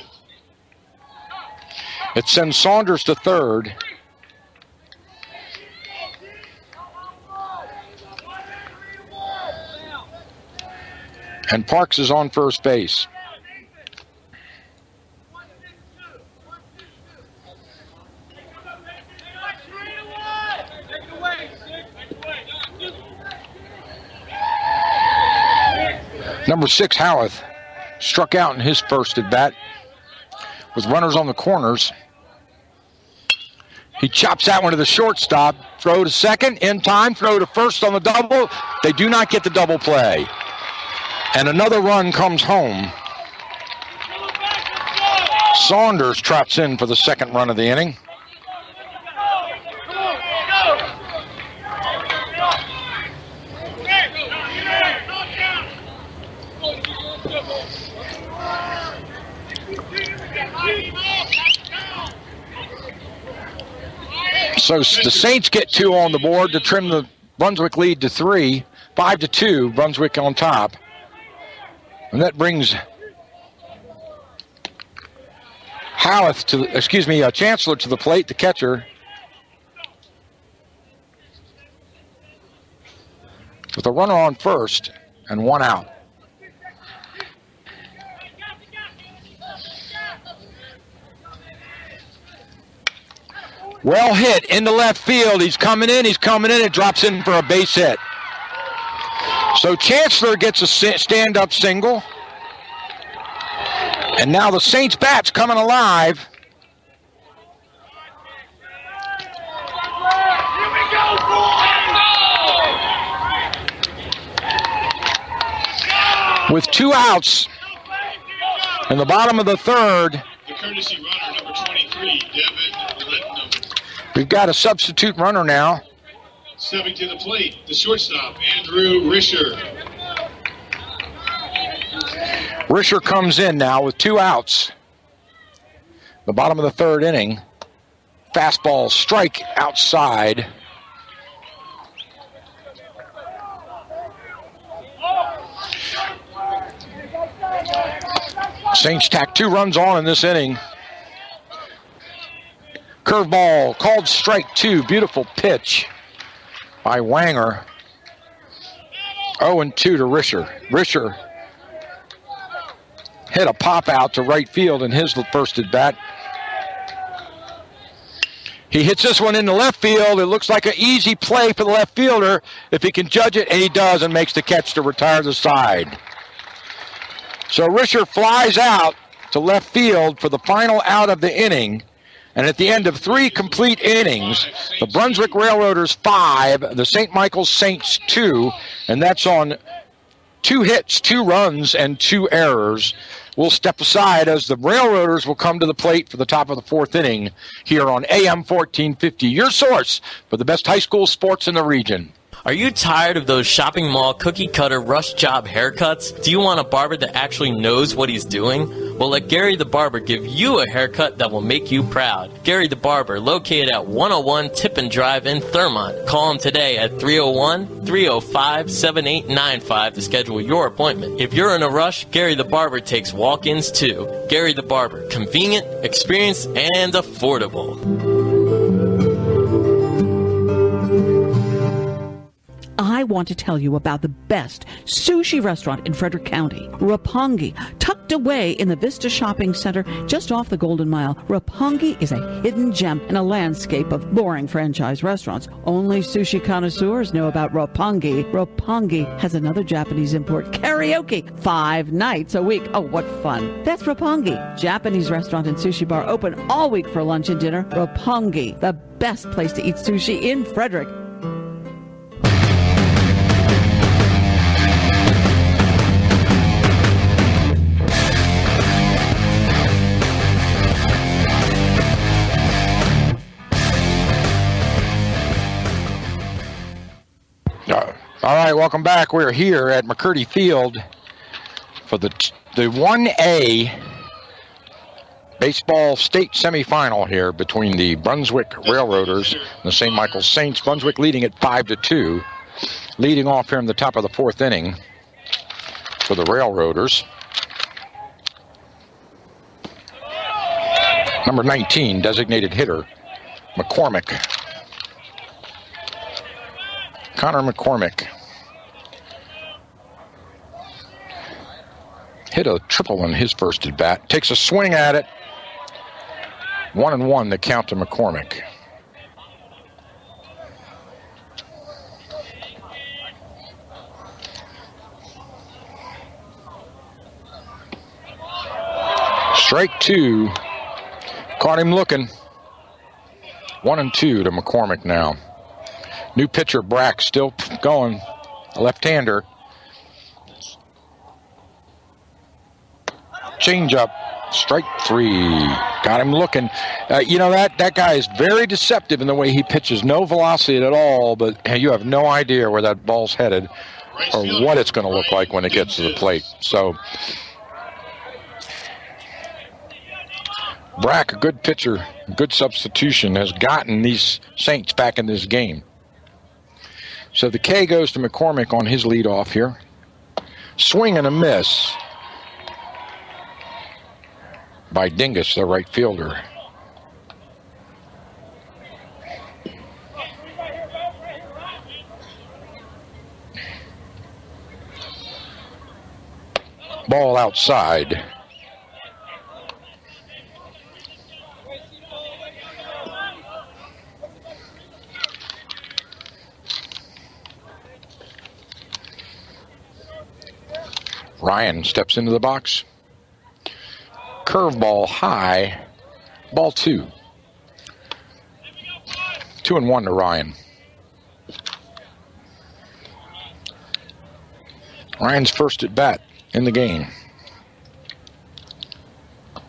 It sends Saunders to third. And Parks is on first base. Number 6, Howarth, struck out in his first at bat with runners on the corners. He chops that one to the shortstop. Throw to second, in time. Throw to first on the double. They do not get the double play. And another run comes home. Saunders trots in for the second run of the inning. So the Saints get 2 on the board to trim the Brunswick lead to 3. 5-2, Brunswick on top. And that brings Chancellor to the plate, the catcher. With a runner on first and 1 out. Well hit into left field. He's coming in. It drops in for a base hit. So Chancellor gets a stand-up single. And now the Saints bat's coming alive. With 2 outs in the bottom of the third. The courtesy runner, number 23, Devin Letnam. We've got a substitute runner now. Stepping to the plate, the shortstop, Andrew Risher. Risher comes in now with 2 outs. The bottom of the third inning. Fastball strike outside. Saints tack 2 runs on in this inning. Curveball called strike 2. Beautiful pitch by Wanger. 0-2 to Risher. Risher hit a pop out to right field in his first at bat. He hits this one into left field. It looks like an easy play for the left fielder if he can judge it, and he does, and makes the catch to retire the side. So Risher flies out to left field for the final out of the inning. And at the end of 3 complete innings, the Brunswick Railroaders 5, the St. Michael's Saints 2, and that's on 2 hits, 2 runs, and 2 errors. We'll step aside as the Railroaders will come to the plate for the top of the 4th inning here on AM 1450, your source for the best high school sports in the region. Are you tired of those shopping mall cookie-cutter rush job haircuts? Do you want a barber that actually knows what he's doing? Well, let Gary the Barber give you a haircut that will make you proud. Gary the Barber, located at 101 Tippin Drive in Thurmont. Call him today at 301-305-7895 to schedule your appointment. If you're in a rush, Gary the Barber takes walk-ins too. Gary the Barber, convenient, experienced, and affordable. I want to tell you about the best sushi restaurant in Frederick County, Roppongi. Tucked away in the Vista Shopping Center just off the Golden Mile, Roppongi is a hidden gem in a landscape of boring franchise restaurants. Only sushi connoisseurs know about Roppongi. Roppongi has another Japanese import, karaoke, 5 nights a week. Oh, what fun. That's Roppongi, Japanese restaurant and sushi bar open all week for lunch and dinner. Roppongi, the best place to eat sushi in Frederick. All right, welcome back. We're here at McCurdy Field for the 1A baseball state semifinal here between the Brunswick Railroaders and the St. Michael's Saints. Brunswick leading at 5-2. Leading off here in the top of the 4th inning for the Railroaders. Number 19, designated hitter, McCormick. Connor McCormick hit a triple in his first at bat. Takes a swing at it. 1-1 the count to McCormick. Strike 2. Caught him looking. 1-2 to McCormick now. New pitcher, Brack, still going. A left-hander. Change-up. Strike 3. Got him looking. That guy is very deceptive in the way he pitches. No velocity at all, but you have no idea where that ball's headed or what it's going to look like when it gets to the plate. So, Brack, a good pitcher, good substitution, has gotten these Saints back in this game. So the K goes to McCormick on his leadoff here. Swing and a miss by Dingus, the right fielder. Ball outside. Ryan steps into the box. Curveball high. Ball 2. 2-1 to Ryan. Ryan's first at bat in the game.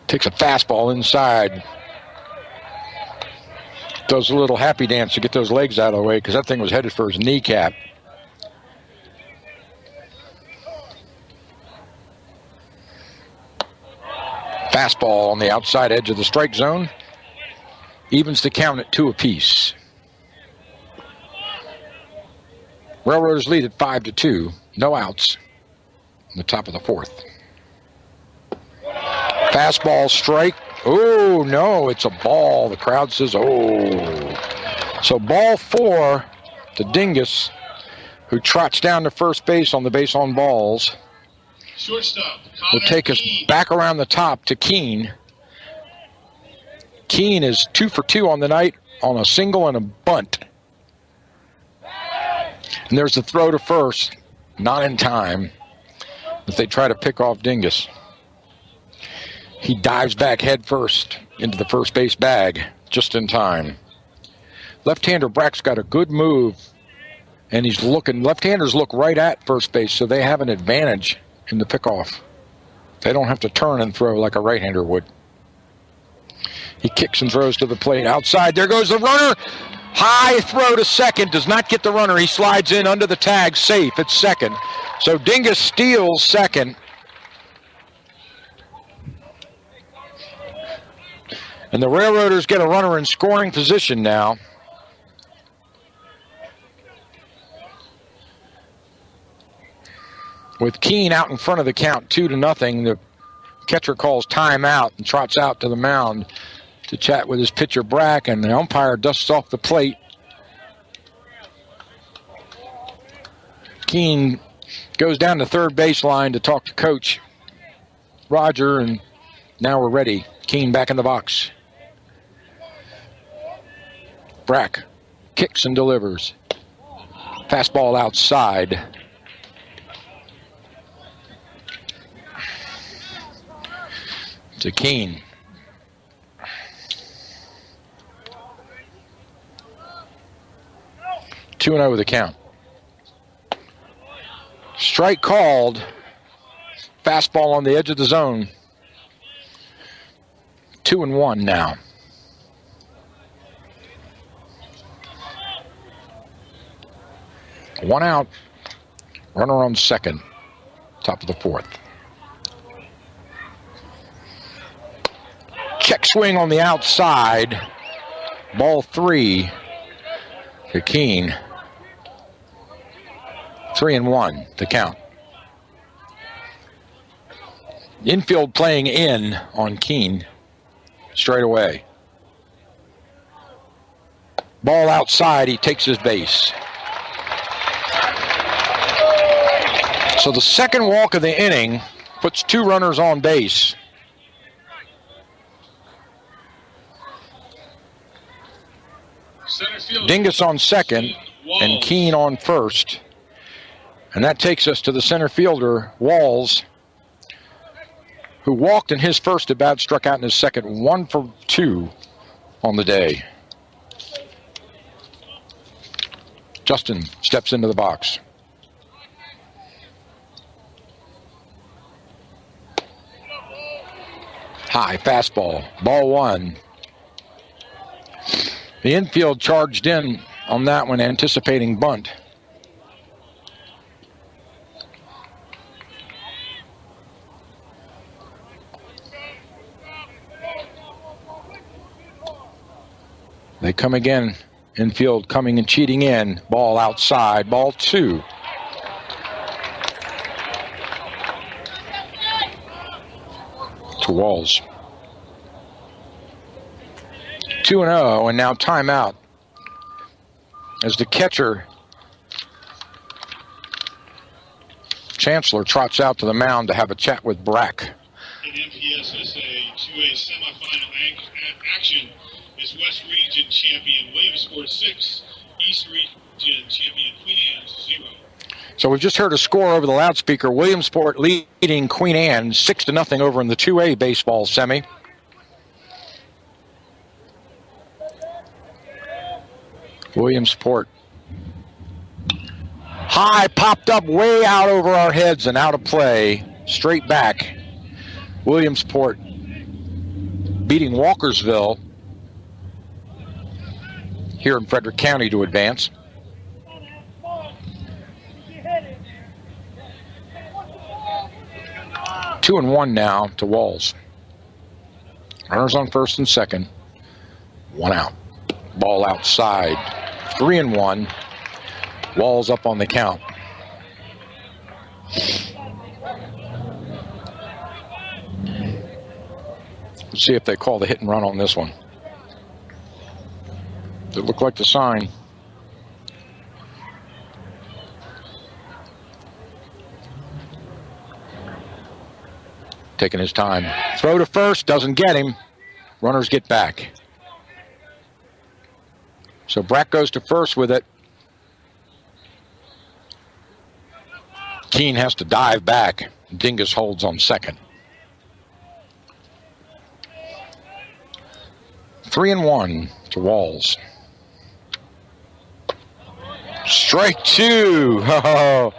Takes a fastball inside. Does a little happy dance to get those legs out of the way because that thing was headed for his kneecap. Fastball on the outside edge of the strike zone. Evens the count at 2 apiece. Railroaders lead at 5-2. No outs in the top of the 4th. Fastball strike. Oh, no, it's a ball. The crowd says, oh. So ball 4 to Dingus, who trots down to first base on the base on balls. Shortstop. Will take us back around the top to Keene. Keene is 2 for 2 on the night on a single and a bunt. And there's the throw to first. Not in time. But they try to pick off Dingus. He dives back head first into the first base bag just in time. Left-hander Brack's got a good move. And he's looking. Left-handers look right at first base, so they have an advantage in the pickoff. They don't have to turn and throw like a right-hander would. He kicks and throws to the plate. Outside, there goes the runner. High throw to second. Does not get the runner. He slides in under the tag. Safe at second. So Dingus steals second. And the Railroaders get a runner in scoring position now. With Keene out in front of the count, 2-0, the catcher calls timeout and trots out to the mound to chat with his pitcher Brack, and the umpire dusts off the plate. Keene goes down to third baseline to talk to Coach Roger, and now we're ready. Keene back in the box. Brack kicks and delivers. Fastball outside. To Keene. Two 2-0 the count. Strike called. Fastball on the edge of the zone. 2-1 now. One out. Runner on second. Top of the 4th. Check swing on the outside. Ball 3 to Keene. 3-1 the count. Infield playing in on Keene straight away. Ball outside, he takes his base. So the second walk of the inning puts 2 runners on base. Dingus on second and Keene on first. And that takes us to the center fielder, Walls, who walked in his first at bat, struck out in his second, 1 for 2 on the day. Justin steps into the box. High fastball. Ball one. The infield charged in on that one, anticipating bunt. They come again. Infield coming and cheating in. Ball outside. Ball two. To Walls. 2-0, and now timeout. As the catcher, Chancellor, trots out to the mound to have a chat with Brack. In MPSSAA 2A semifinal action is West Region champion Williamsport 6, East Region champion Queen Anne's 0. So we've just heard a score over the loudspeaker. Williamsport leading Queen Anne 6-0 over in the 2A baseball semi. Williamsport. High, popped up way out over our heads and out of play. Straight back. Williamsport beating Walkersville here in Frederick County to advance. Two and one now to Walls. Runners on first and second. One out. Ball outside. 3-1. Walls up on the count. Let's see if they call the hit and run on this one. It looked like the sign. Taking his time. Throw to first, doesn't get him. Runners get back. So Brack goes to first with it. Keene has to dive back. Dingus holds on second. 3-1 to Walls. Strike two. Oh,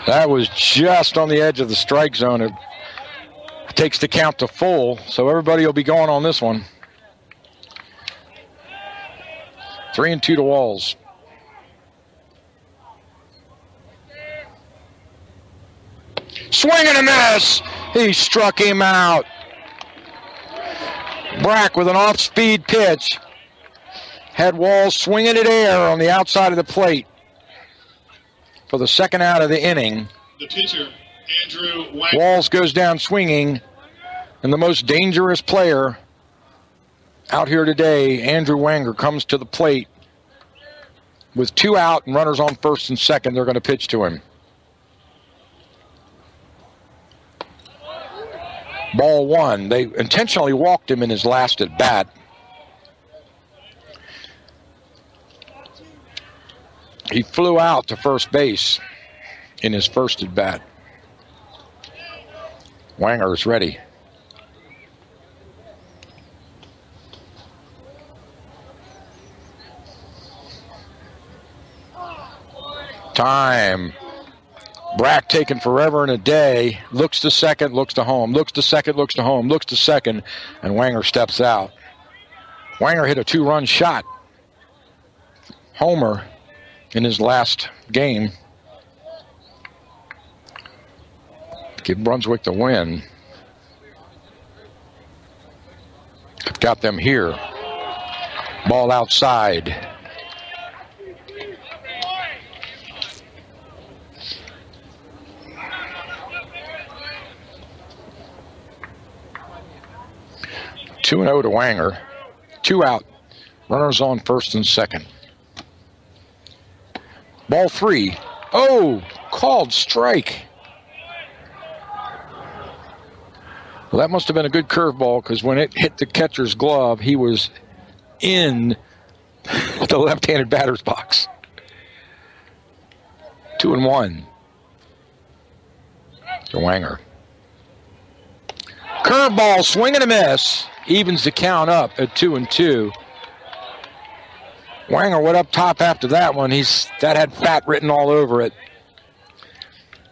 that was just on the edge of the strike zone. It takes the count to full, so everybody will be going on this one. 3-2 to Walls. Swing and a miss. He struck him out. Brack with an off-speed pitch. Had Walls swinging at air on the outside of the plate for the second out of the inning. The pitcher, Andrew Wanger. Walls goes down swinging, and the most dangerous player out here today, Andrew Wanger, comes to the plate with two out and runners on first and second. They're going to pitch to him. Ball one. They intentionally walked him in his last at bat. He flew out to first base in his first at bat. Wanger is ready. Time. Brack taking forever and a day. Looks to second, looks to home. Looks to second, looks to home. Looks to second, and Wanger steps out. Wanger hit a two-run shot. Homer in his last game. Give Brunswick the win. Got them here. Ball outside. Two and 0 to Wanger. Two out. Runners on first and second. Ball three. Oh, called strike. Well, that must have been a good curveball because when it hit the catcher's glove, he was in the left-handed batter's box. 2-1 to Wanger. Curveball, swing and a miss. Evens the count up at 2-2. Wanger went up top after that one. That had fat written all over it.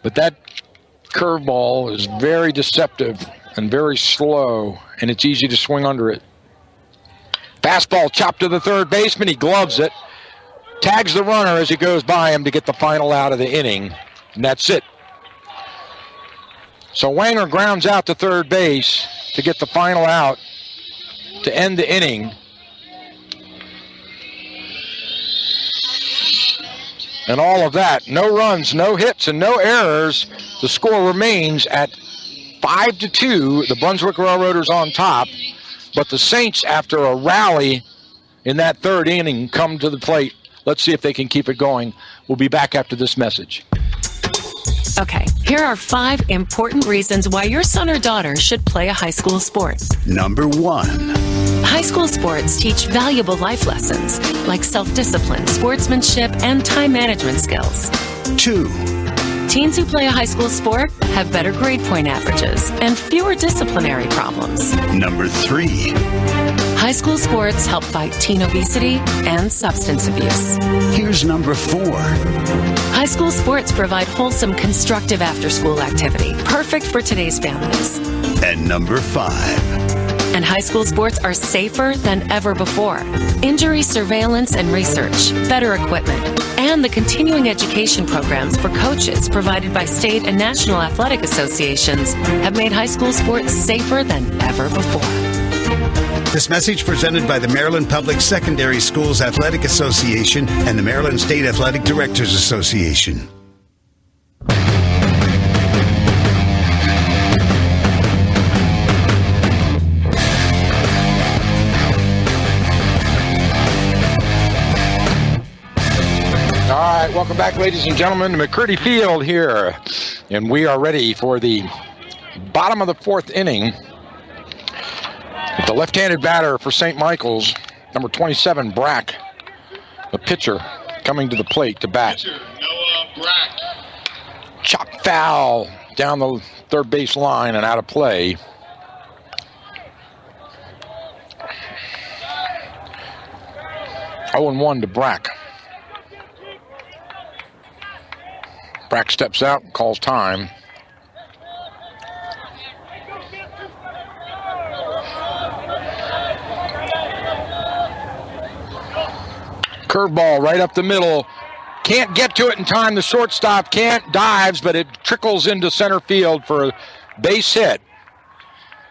But that curveball is very deceptive and very slow, and it's easy to swing under it. Fastball chopped to the third baseman. He gloves it. Tags the runner as he goes by him to get the final out of the inning, and that's it. So Wanger grounds out to third base to get the final out to end the inning. And all of that, no runs, no hits, and no errors. The score remains at 5-2. The Brunswick Railroaders on top. But the Saints, after a rally in that third inning, come to the plate. Let's see if they can keep it going. We'll be back after this message. Okay, here are 5 important reasons why your son or daughter should play a high school sport. Number 1. High school sports teach valuable life lessons like self-discipline, sportsmanship, and time management skills. 2. Teens who play a high school sport have better grade point averages and fewer disciplinary problems. Number 3. High school sports help fight teen obesity and substance abuse. Here's number 4. High school sports provide wholesome, constructive after-school activity, perfect for today's families. And number 5. And high school sports are safer than ever before. Injury surveillance and research, better equipment, and the continuing education programs for coaches provided by state and national athletic associations have made high school sports safer than ever before. This message presented by the Maryland Public Secondary Schools Athletic Association and the Maryland State Athletic Directors Association. All right, welcome back, ladies and gentlemen, to McCurdy Field here. And we are ready for the bottom of the 4th inning. The left-handed batter for St. Michael's, number 27, Brack, the pitcher, coming to the plate to bat. Chop foul down the third base line and out of play. Oh, 0-1 to Brack. Brack steps out, calls time. Curveball right up the middle. Can't get to it in time. The shortstop dives, but it trickles into center field for a base hit.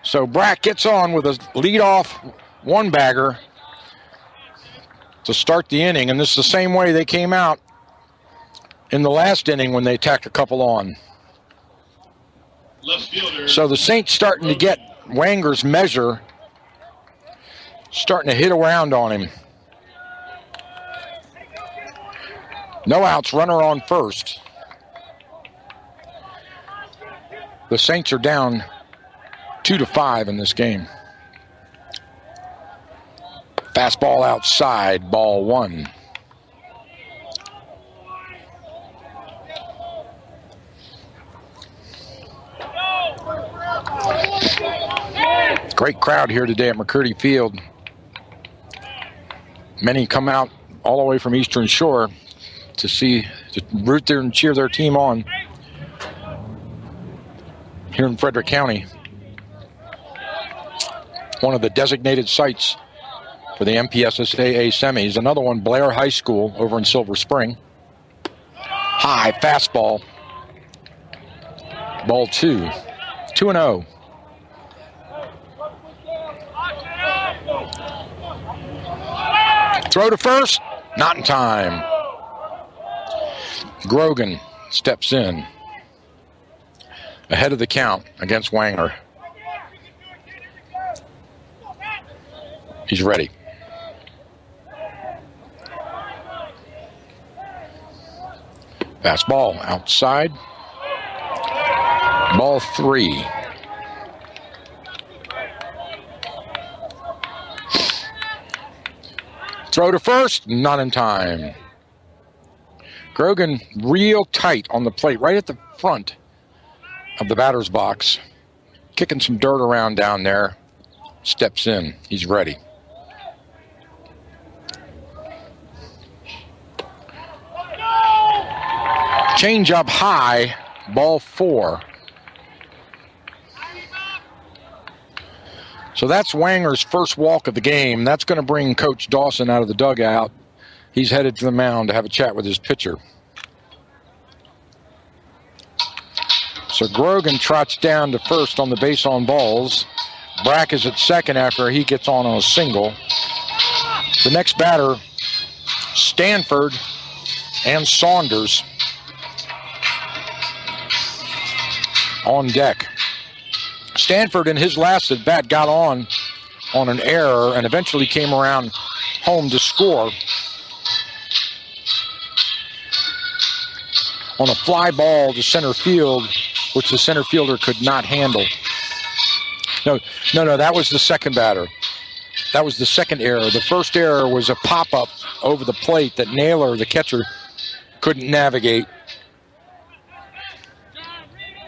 So Brack gets on with a leadoff one-bagger to start the inning, and this is the same way they came out in the last inning when they tacked a couple on. Left fielder. So the Saints starting to get Wanger's measure, starting to hit around on him. No outs, runner on first. The Saints are down 2-5 in this game. Fastball outside, ball 1. Great crowd here today at McCurdy Field. Many come out all the way from Eastern Shore to root there and cheer their team on here in Frederick County. One of the designated sites for the MPSSAA semis. Another one, Blair High School over in Silver Spring. High fastball. Ball 2. 2-0. Throw to first. Not in time. Grogan steps in. Ahead of the count against Wanger. He's ready. Fastball outside. Ball 3. Throw to first, not in time. Grogan real tight on the plate, right at the front of the batter's box. Kicking some dirt around down there. Steps in. He's ready. Change up high. Ball 4. So that's Wanger's first walk of the game. That's going to bring Coach Dawson out of the dugout. He's headed to the mound to have a chat with his pitcher. So Grogan trots down to first on the base on balls. Brack is at second after he gets on a single. The next batter, Stanford and Saunders on deck. Stanford in his last at bat got on an error and eventually came around home to score on a fly ball to center field, which the center fielder could not handle. No, that was the second batter. That was the second error. The first error was a pop-up over the plate that Naylor, the catcher, couldn't navigate.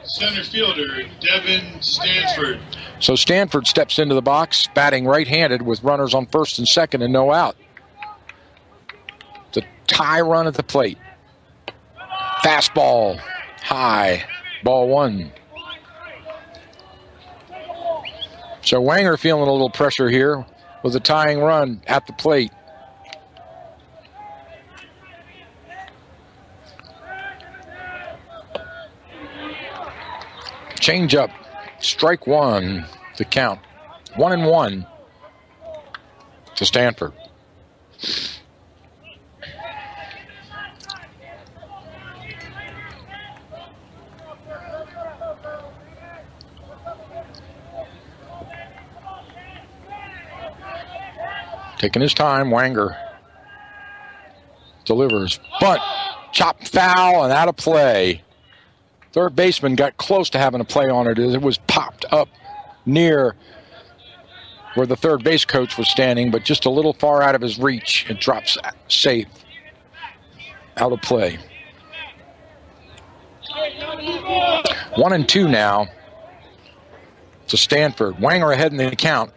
Center fielder, Devin Stanford. So Stanford steps into the box, batting right-handed with runners on first and second and no out. The tie run at the plate. Fastball, high, ball one. So Wanger feeling a little pressure here with a tying run at the plate. Change up, strike one, the count. 1-1 to Stanford. Taking his time, Wanger delivers. Bunt, chopped foul, and out of play. Third baseman got close to having a play on it. It was popped up near where the third base coach was standing, but just a little far out of his reach. It drops safe. Out of play. 1-2 now to Stanford. Wanger ahead in the count.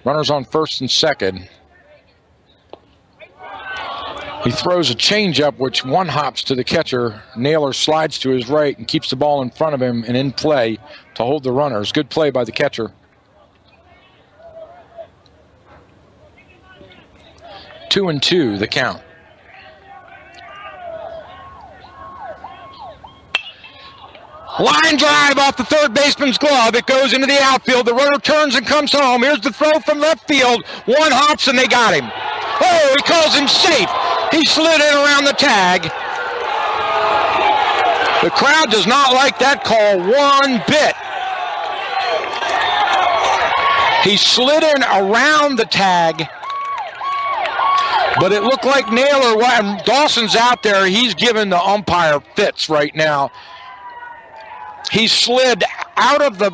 Runners on first and second. He throws a changeup, which one hops to the catcher. Naylor slides to his right and keeps the ball in front of him and in play to hold the runners. Good play by the catcher. 2-2, the count. Line drive off the third baseman's glove. It goes into the outfield. The runner turns and comes home. Here's the throw from left field. One hops and they got him. Oh, he calls him safe. He slid in around the tag. The crowd does not like that call one bit. He slid in around the tag, but it looked like Naylor, and Dawson's out there, he's giving the umpire fits right now. He slid out of the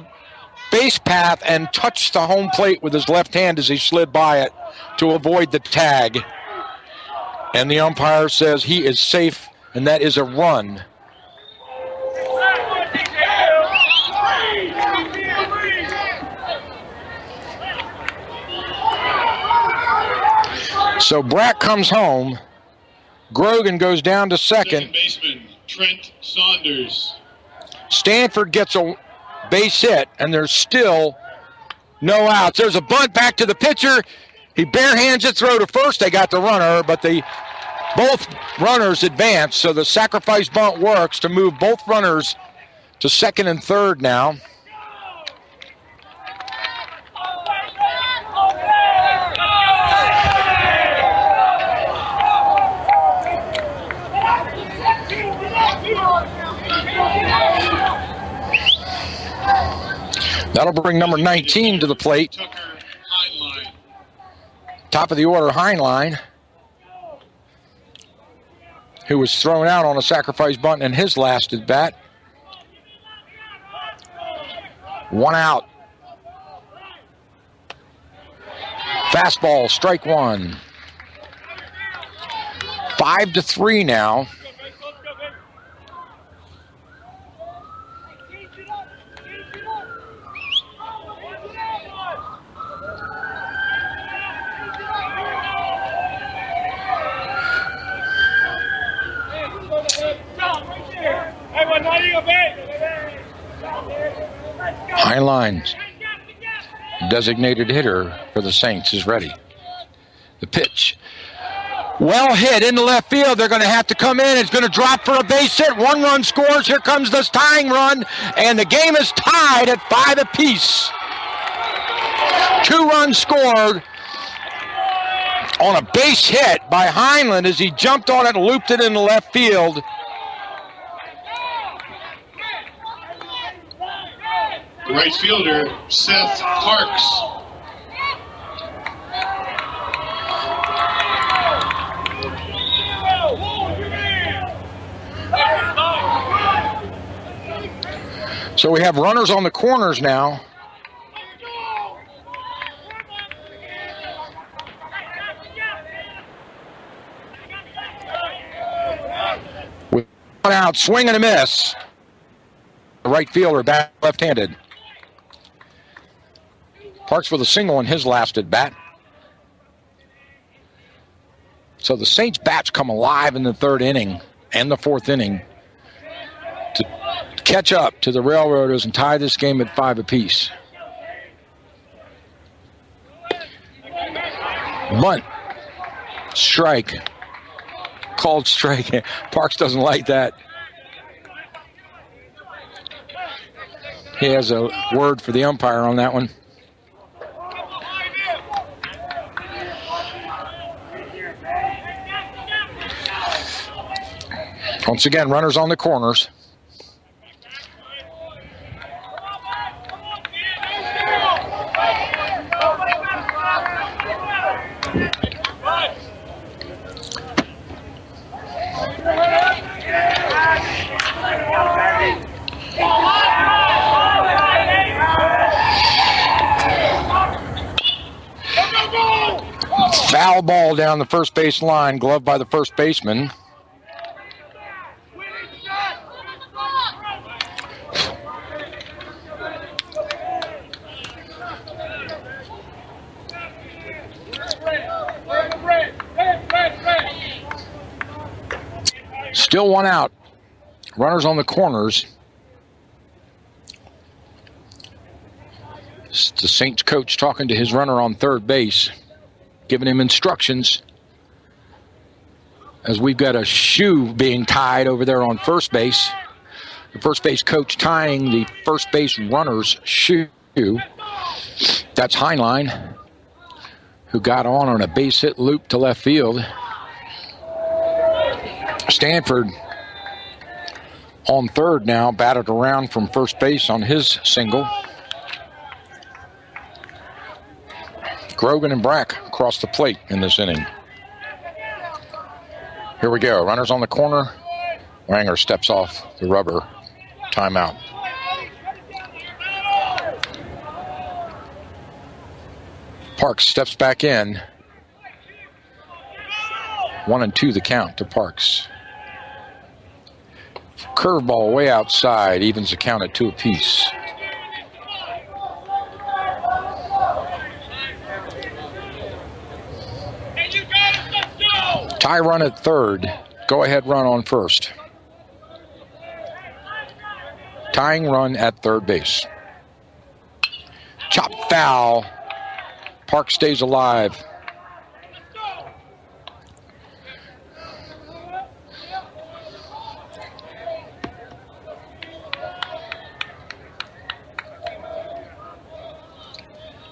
base path and touched the home plate with his left hand as he slid by it to avoid the tag. And the umpire says he is safe, and that is a run. So Brack comes home. Grogan goes down to second. Second baseman, Trent Saunders. Stanford gets a base hit, and there's still no outs. There's a bunt back to the pitcher. He barehands it, throw to first. They got the runner, but both runners advance, so the sacrifice bunt works to move both runners to second and third now. That'll bring number 19 to the plate. Top of the order, Heinlein, who was thrown out on a sacrifice bunt in his last at bat. One out. Fastball, strike one. 5-3 now. Heinlein Designated hitter for the Saints is ready. The pitch. Well hit into left field. They're going to have to come in. It's going to drop for a base hit. 1 run scores. Here comes this tying run. And the game is tied at 5 apiece. 2 runs scored on a base hit by Heinlein as he jumped on it and looped it into left field. The right fielder, Seth Parks. So we have runners on the corners now. With 1 out, swing and a miss. The right fielder back left-handed. Parks with a single in his last at bat. So the Saints bats come alive in the 3rd inning and the 4th inning to catch up to the Railroaders and tie this game at 5 apiece. Bunt. Strike. Called strike. Parks doesn't like that. He has a word for the umpire on that one. Once again, runners on the corners. Foul ball down the first base line, gloved by the first baseman. Still 1 out. Runners on the corners. It's the Saints coach talking to his runner on third base, giving him instructions as we've got a shoe being tied over there on first base. The first base coach tying the first base runner's shoe. That's Heinlein, who got on a base hit loop to left field. Stanford on third now, batted around from first base on his single. Grogan and Brack across the plate in this inning. Here we go. Runners on the corner. Wanger steps off the rubber. Timeout. Parks steps back in. 1-2 the count to Parks. Curveball way outside, evens the count at 2 apiece. Tie run at third. Go ahead run on first. Tying run at third base. Chop foul. Park stays alive.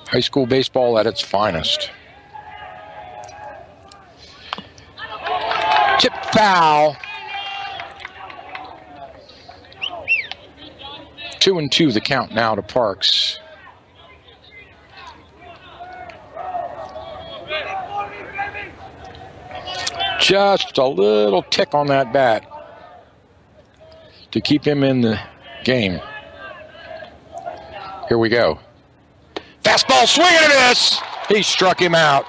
High school baseball at its finest. Tip foul. 2-2 the count now to Parks. Just a little tick on that bat to keep him in the game. Here we go. Fastball swing and a miss. He struck him out.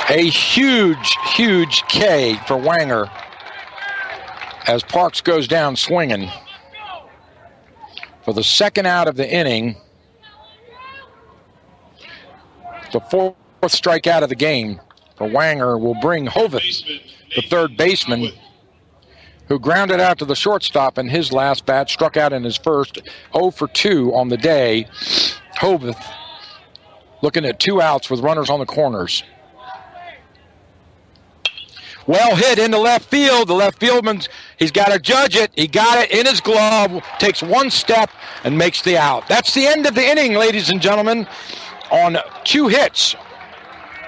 A huge, huge K for Wanger as Parks goes down swinging. For the second out of the inning, the fourth strikeout of the game for Wanger will bring Hoveth, the third baseman, who grounded out to the shortstop in his last bat, struck out in his first, 0 for 2 on the day. Hoveth looking at 2 outs with runners on the corners. Well hit into left field. The left fieldman, he's got to judge it. He got it in his glove, takes 1 step, and makes the out. That's the end of the inning, ladies and gentlemen. On 2 hits,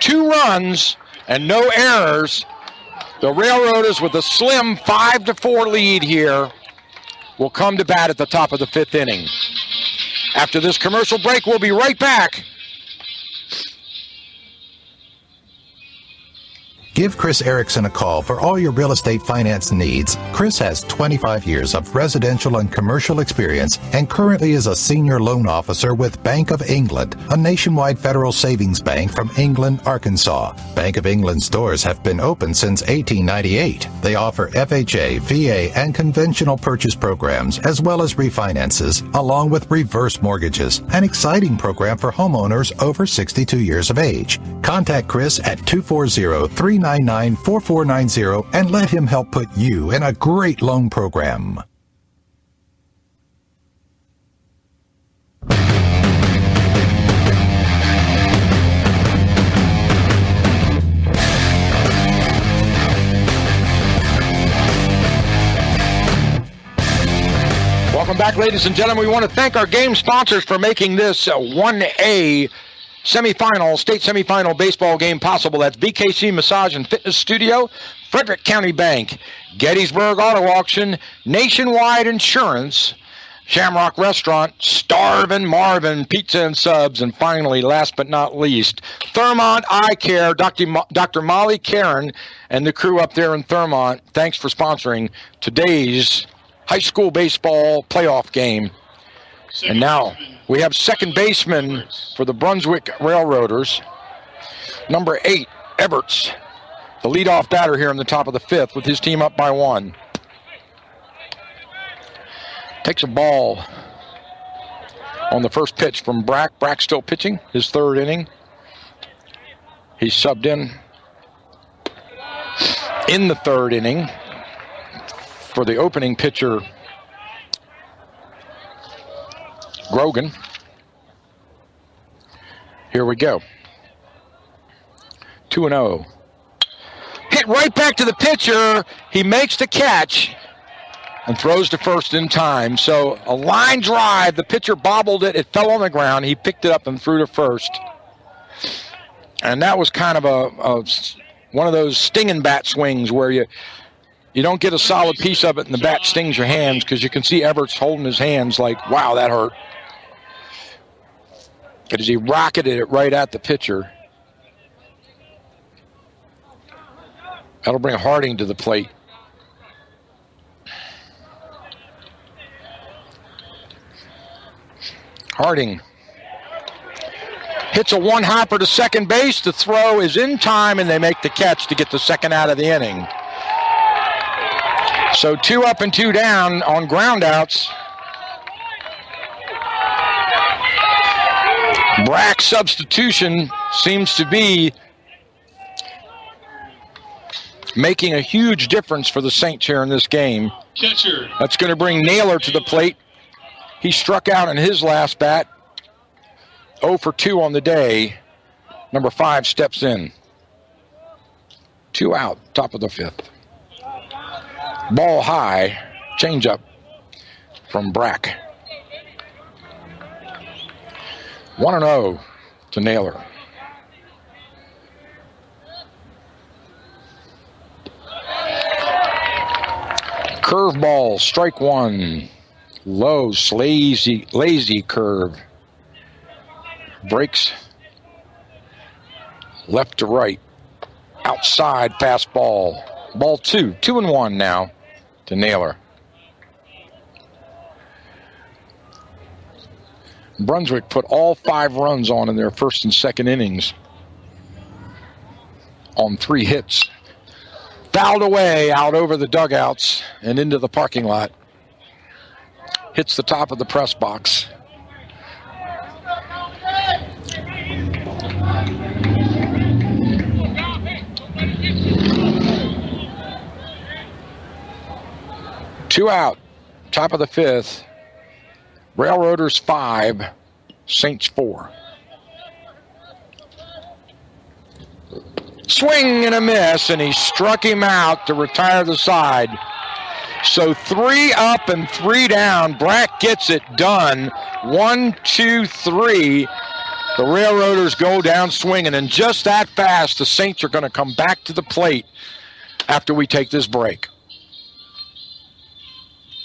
2 runs, and no errors, the Railroaders, with a slim 5-4 lead here, will come to bat at the top of the 5th inning. After this commercial break, we'll be right back. Give Chris Erickson a call for all your real estate finance needs. Chris has 25 years of residential and commercial experience and currently is a senior loan officer with Bank of England, a nationwide federal savings bank from England, Arkansas. Bank of England's doors have been open since 1898. They offer FHA, VA, and conventional purchase programs, as well as refinances, along with reverse mortgages, an exciting program for homeowners over 62 years of age. Contact Chris at 240-399-4490 and let him help put you in a great loan program. Welcome back, ladies and gentlemen. We want to thank our game sponsors for making this 1A state semifinal baseball game possible. That's BKC Massage and Fitness Studio, Frederick County Bank, Gettysburg Auto Auction, Nationwide Insurance, Shamrock Restaurant, Starvin' Marvin Pizza and Subs, and finally, last but not least, Thurmont Eye Care, Dr. Molly Karen and the crew up there in Thurmont. Thanks for sponsoring today's high school baseball playoff game. And now we have second baseman for the Brunswick Railroaders, number 8, Everts, the leadoff batter here in the top of the 5th with his team up by 1. Takes a ball on the first pitch from Brack. Brack still pitching his 3rd inning. He's subbed in the 3rd inning for the opening pitcher, Grogan. Here we go. 2-0. Hit right back to the pitcher. He makes the catch and throws to first in time. So a line drive. The pitcher bobbled it. It fell on the ground. He picked it up and threw to first. And that was kind of one of those stinging bat swings where you don't get a solid piece of it and the bat stings your hands, because you can see Everts holding his hands like, wow, that hurt. But as he rocketed it right at the pitcher. That'll bring Harding to the plate. Harding hits a one-hopper to second base. The throw is in time, and they make the catch to get the second out of the inning. So 2 up and 2 down on groundouts. Brack's substitution seems to be making a huge difference for the Saints here in this game. Catcher. That's going to bring Naylor to the plate. He struck out in his last bat. 0 for 2 on the day. Number 5 steps in. 2 out, top of the 5th. Ball high, changeup from Brack. 1-0 to Naylor. Curveball, strike 1. Low, lazy curve. Breaks left to right. Outside fastball. Ball 2. 2-1 now to Naylor. Brunswick put all 5 runs on in their first and second innings on 3 hits. Fouled away out over the dugouts and into the parking lot. Hits the top of the press box. Two out, top of the 5th. Railroaders 5, Saints 4. Swing and a miss, and he struck him out to retire the side. So 3 up and 3 down. Brack gets it done. 1, 2, 3. The Railroaders go down swinging, and just that fast, the Saints are going to come back to the plate after we take this break.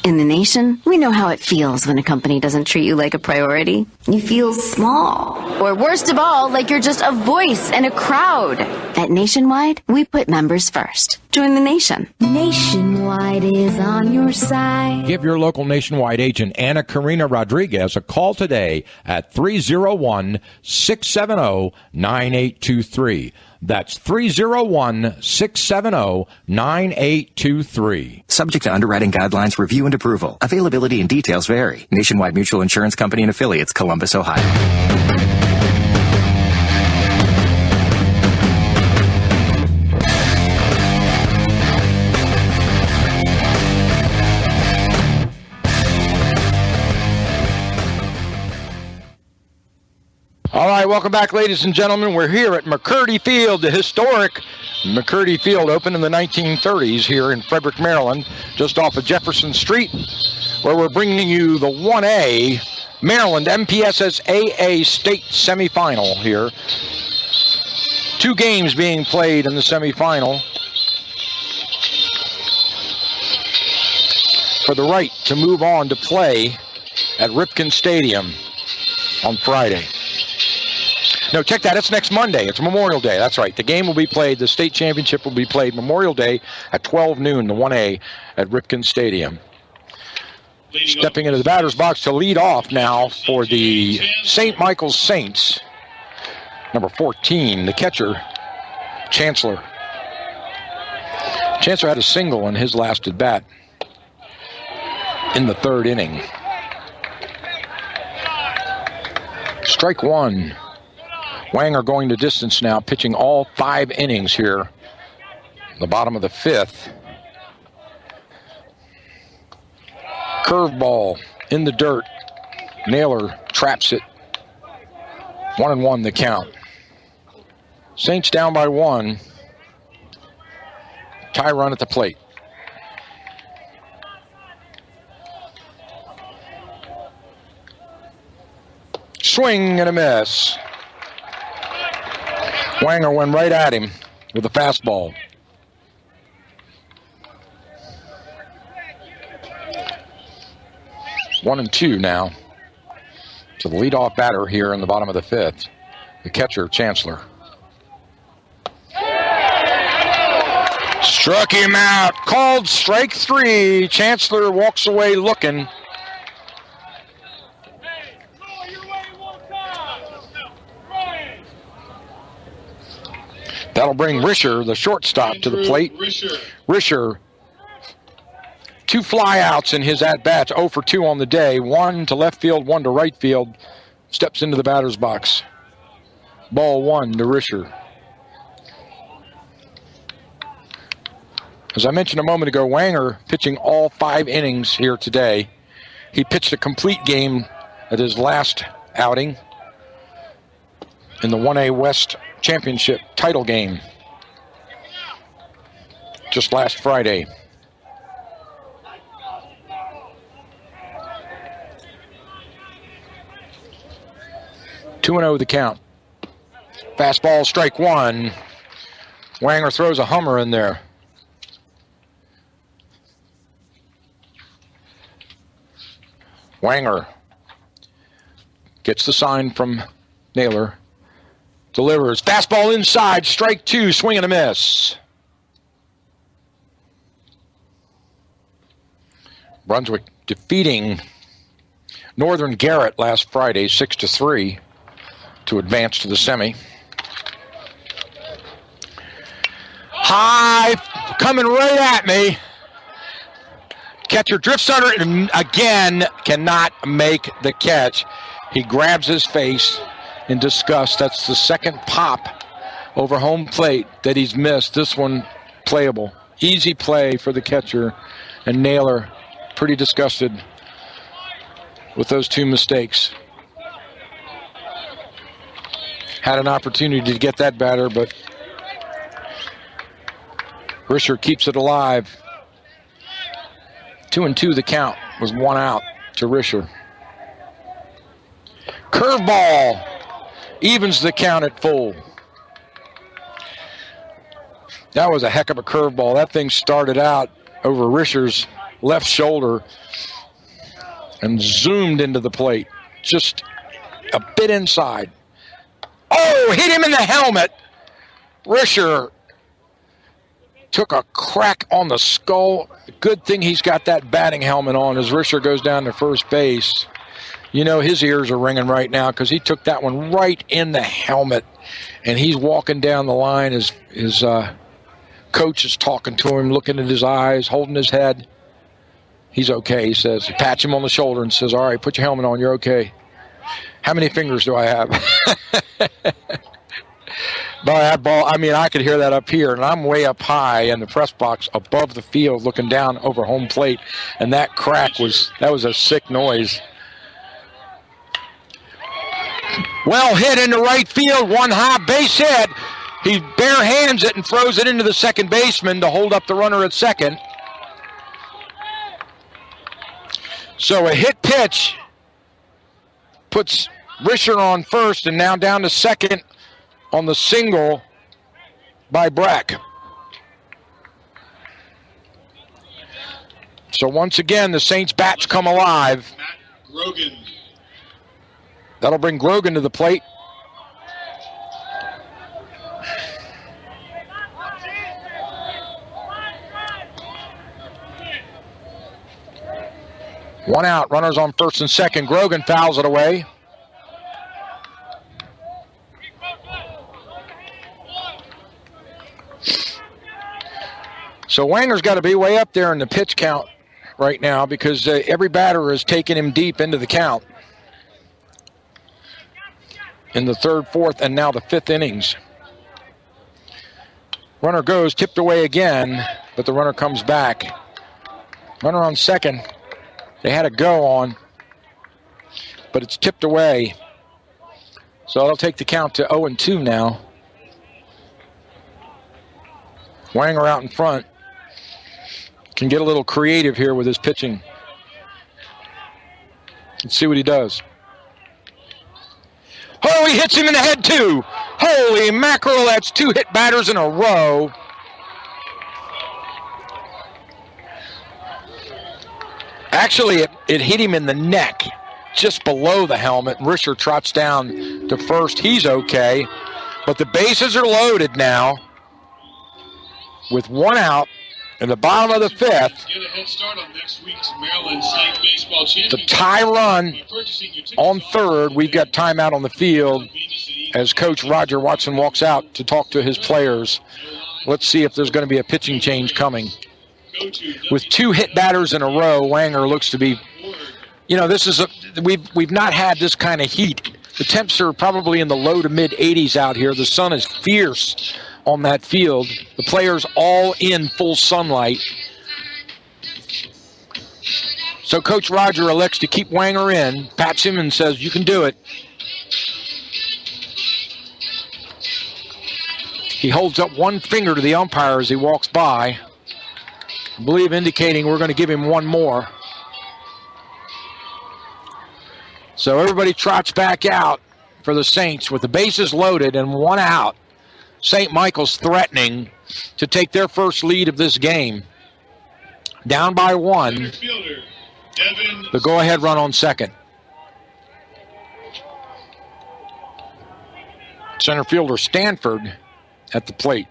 In the nation, we know how it feels when a company doesn't treat you like a priority. You feel small. Or worst of all, like you're just a voice in a crowd. At Nationwide, we put members first. Join the nation. Nationwide is on your side. Give your local Nationwide agent, Anna Karina Rodriguez, a call today at 301-670-9823. That's 301-670-9823. Subject to underwriting guidelines, review, and approval. Availability and details vary. Nationwide Mutual Insurance Company and Affiliates, Columbus, Ohio. All right, welcome back, ladies and gentlemen. We're here at McCurdy Field, the historic McCurdy Field, opened in the 1930s here in Frederick, Maryland, just off of Jefferson Street, where we're bringing you the 1A Maryland MPSSAA state semifinal here. 2 games being played in the semifinal for the right to move on to play at Ripken Stadium on Friday. No, check that. It's next Monday. It's Memorial Day. That's right. The game will be played, the state championship will be played Memorial Day at 12 noon, the 1A at Ripken Stadium. Stepping into the batter's box to lead off now for the St. Michael's Saints, number 14, the catcher, Chancellor. Chancellor had a single in his last at bat in the 3rd inning. Strike 1. Wanger going to distance now, pitching all 5 innings here. The bottom of the 5th. Curveball in the dirt. Naylor traps it. 1-1 the count. Saints down by 1. Tie run at the plate. Swing and a miss. Wanger went right at him with a fastball. One and 2 now. So the leadoff batter here in the bottom of the 5th, the catcher, Chancellor. Struck him out. Called strike 3. Chancellor walks away looking. That'll bring Risher, the shortstop, to the plate. Risher, 2 flyouts in his at-bats, 0 for 2 on the day. 1 to left field, 1 to right field. Steps into the batter's box. Ball 1 to Risher. As I mentioned a moment ago, Wanger pitching all 5 innings here today. He pitched a complete game at his last outing in the 1A West Championship title game just last Friday. Two 2-0 the count. Fastball, strike 1. Wanger throws a hummer in there. Wanger gets the sign from Naylor. Delivers. Fastball inside. Strike 2. Swing and a miss. Brunswick defeating Northern Garrett last Friday 6-3 to advance to the semi. High, coming right at me. Catcher drifts under it and again cannot make the catch. He grabs his face in disgust. That's the second pop over home plate that he's missed. This one playable. Easy play for the catcher, and Naylor pretty disgusted with those 2 mistakes. Had an opportunity to get that batter, but Risher keeps it alive. 2-2 the count with 1 out to Risher. Curveball evens the count at full. That was a heck of a curveball. That thing started out over Risher's left shoulder and zoomed into the plate. Just a bit inside. Oh, hit him in the helmet. Risher took a crack on the skull. Good thing he's got that batting helmet on as Risher goes down to first base. You know his ears are ringing right now because he took that one right in the helmet. And he's walking down the line. His coach is talking to him, looking at his eyes, holding his head. He's okay, he says. He pats him on the shoulder and says, all right, put your helmet on, you're okay. How many fingers do I have? But that ball, I mean, I could hear that up here, and I'm way up high in the press box above the field looking down over home plate, and that crack was a sick noise. Well hit into right field, one high base hit. He bare hands it and throws it into the second baseman to hold up the runner at second. So a hit pitch puts Risher on first and now down to second on the single by Brack. So once again, the Saints bats come alive. Grogan. That'll bring Grogan to the plate. One out, runners on first and second. Grogan fouls it away. So Wanger's got to be way up there in the pitch count right now because every batter is taking him deep into the count. In the third, fourth, and now the fifth innings. Runner goes, tipped away again, but the runner comes back. Runner on second. They had a go on, but it's tipped away. So it'll take the count to 0-2 now. Wanger out in front. Can get a little creative here with his pitching. Let's see what he does. Oh, he hits him in the head too. Holy mackerel, that's 2 hit batters in a row. Actually, it hit him in the neck, just below the helmet. Risher trots down to first. He's okay. But the bases are loaded now with 1 out in the bottom of the fifth. Get a head start on next week's Maryland State Baseball Championship. The tie run on third. We've got timeout on the field as Coach Roger Watson walks out to talk to his players. Let's see if there's going to be a pitching change coming. With 2 hit batters in a row, Wanger looks to be, this is we've not had this kind of heat. The temps are probably in the low to mid 80s out here. The sun is fierce on that field. The players all in full sunlight. So Coach Roger elects to keep Wanger in, pats him and says, you can do it. He holds up one finger to the umpire as he walks by, I believe indicating we're going to give him one more. So everybody trots back out for the Saints with the bases loaded and 1 out. St. Michael's threatening to take their first lead of this game. Down by 1. The go-ahead run on second. Center fielder Stanford at the plate.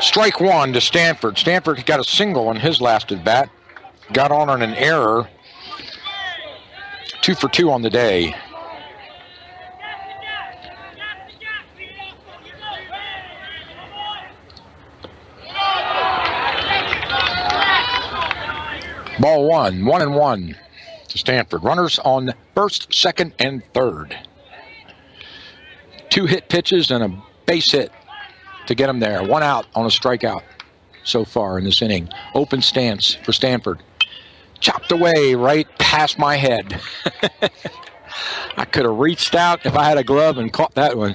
Strike 1 to Stanford. Stanford got a single on his last at bat. Got on an error. 2 for 2 on the day. Ball 1, 1-1 to Stanford. Runners on first, second, and third. 2 hit pitches and a base hit to get him there. 1 out on a strikeout so far in this inning. Open stance for Stanford. Chopped away right past my head. I could have reached out if I had a glove and caught that one.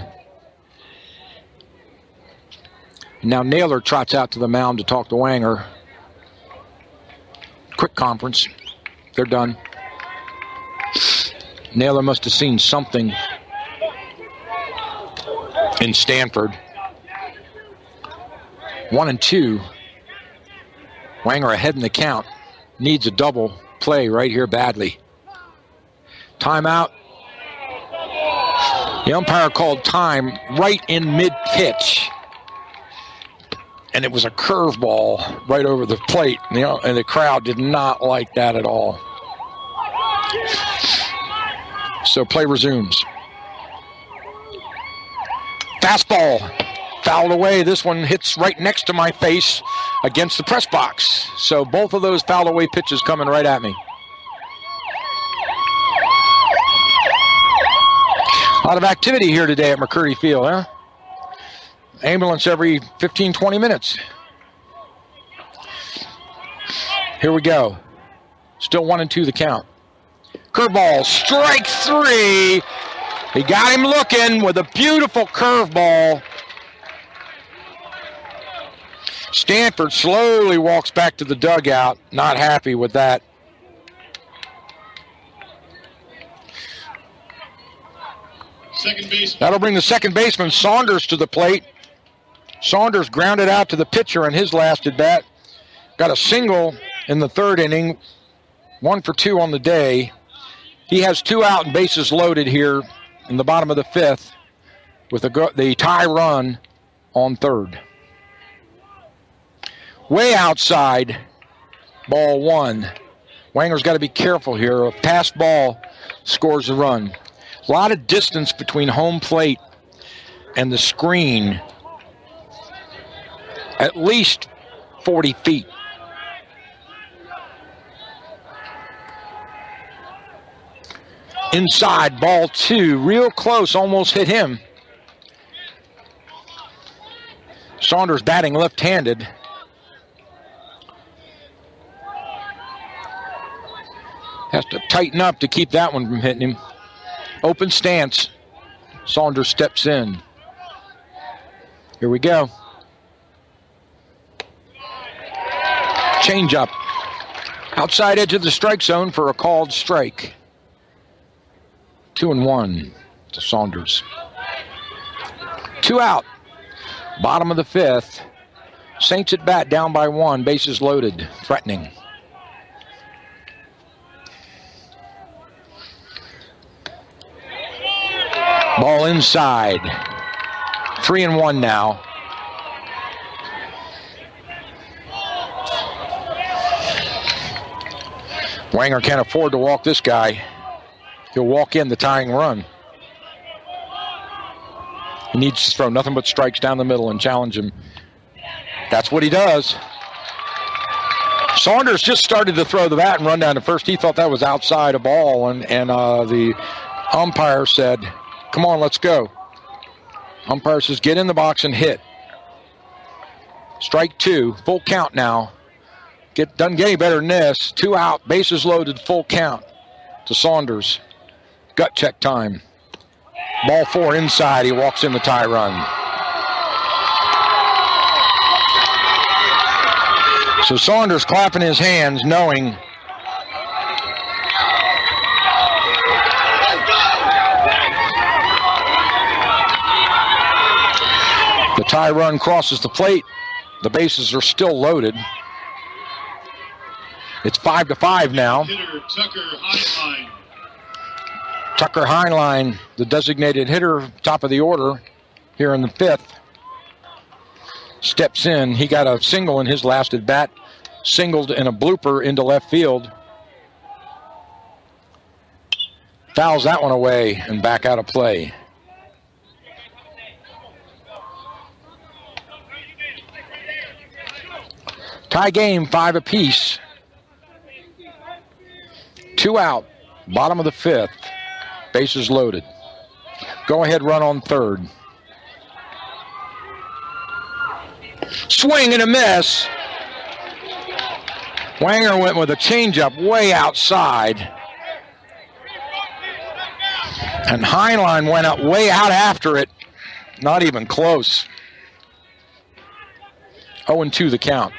Now Naylor trots out to the mound to talk to Wanger. Quick conference. They're done. Naylor must have seen something in Stanford. 1-2. Wanger ahead in the count. Needs a double play right here badly. Timeout. The umpire called time right in mid-pitch. And it was a curveball right over the plate. And the crowd did not like that at all. So play resumes. Fastball. Fouled away. This one hits right next to my face against the press box. So both of those fouled away pitches coming right at me. A lot of activity here today at McCurdy Field, huh? Ambulance every 15, 20 minutes. Here we go. Still 1-2 the count. Curveball, strike 3. He got him looking with a beautiful curveball. Stanford slowly walks back to the dugout, not happy with that. Second base. That'll bring the second baseman Saunders to the plate. Saunders grounded out to the pitcher in his last at bat. Got a single in the third inning. 1 for 2 on the day. He has 2 out and bases loaded here in the bottom of the 5th with the tie run on third. Way outside, ball 1. Wanger's got to be careful here. A pass ball scores a run. A lot of distance between home plate and the screen. At least 40 feet. Inside, ball 2, real close, almost hit him. Saunders batting left-handed. Has to tighten up to keep that one from hitting him. Open stance. Saunders steps in. Here we go. Change up. Outside edge of the strike zone for a called strike. 2-1 to Saunders. 2 out. Bottom of the 5th. Saints at bat down by 1. Bases loaded. Threatening. Ball inside. 3-1 now. Wanger can't afford to walk this guy. He'll walk in the tying run. He needs to throw nothing but strikes down the middle and challenge him. That's what he does. Saunders just started to throw the bat and run down to first. He thought that was outside a ball, and the umpire said, "Come on, let's go." Umpire says, "Get in the box and hit." Strike 2, full count now. Doesn't get any better than this. 2 out, bases loaded, full count to Saunders. Gut check time. Ball 4 inside, he walks in the tie run. So Saunders clapping his hands, knowing the tie run crosses the plate. The bases are still loaded. It's 5-5 now. Hitter Tucker Heinlein. Tucker Heinlein, the designated hitter, top of the order here in the 5th. Steps in. He got a single in his last at bat. Singled in a blooper into left field. Fouls that one away and back out of play. Tie game, 5 apiece. 2 out, bottom of the 5th. Bases loaded. Go ahead run on third. Swing and a miss. Wanger went with a changeup way outside. And Heinlein went up way out after it. Not even close. 0-2 the count.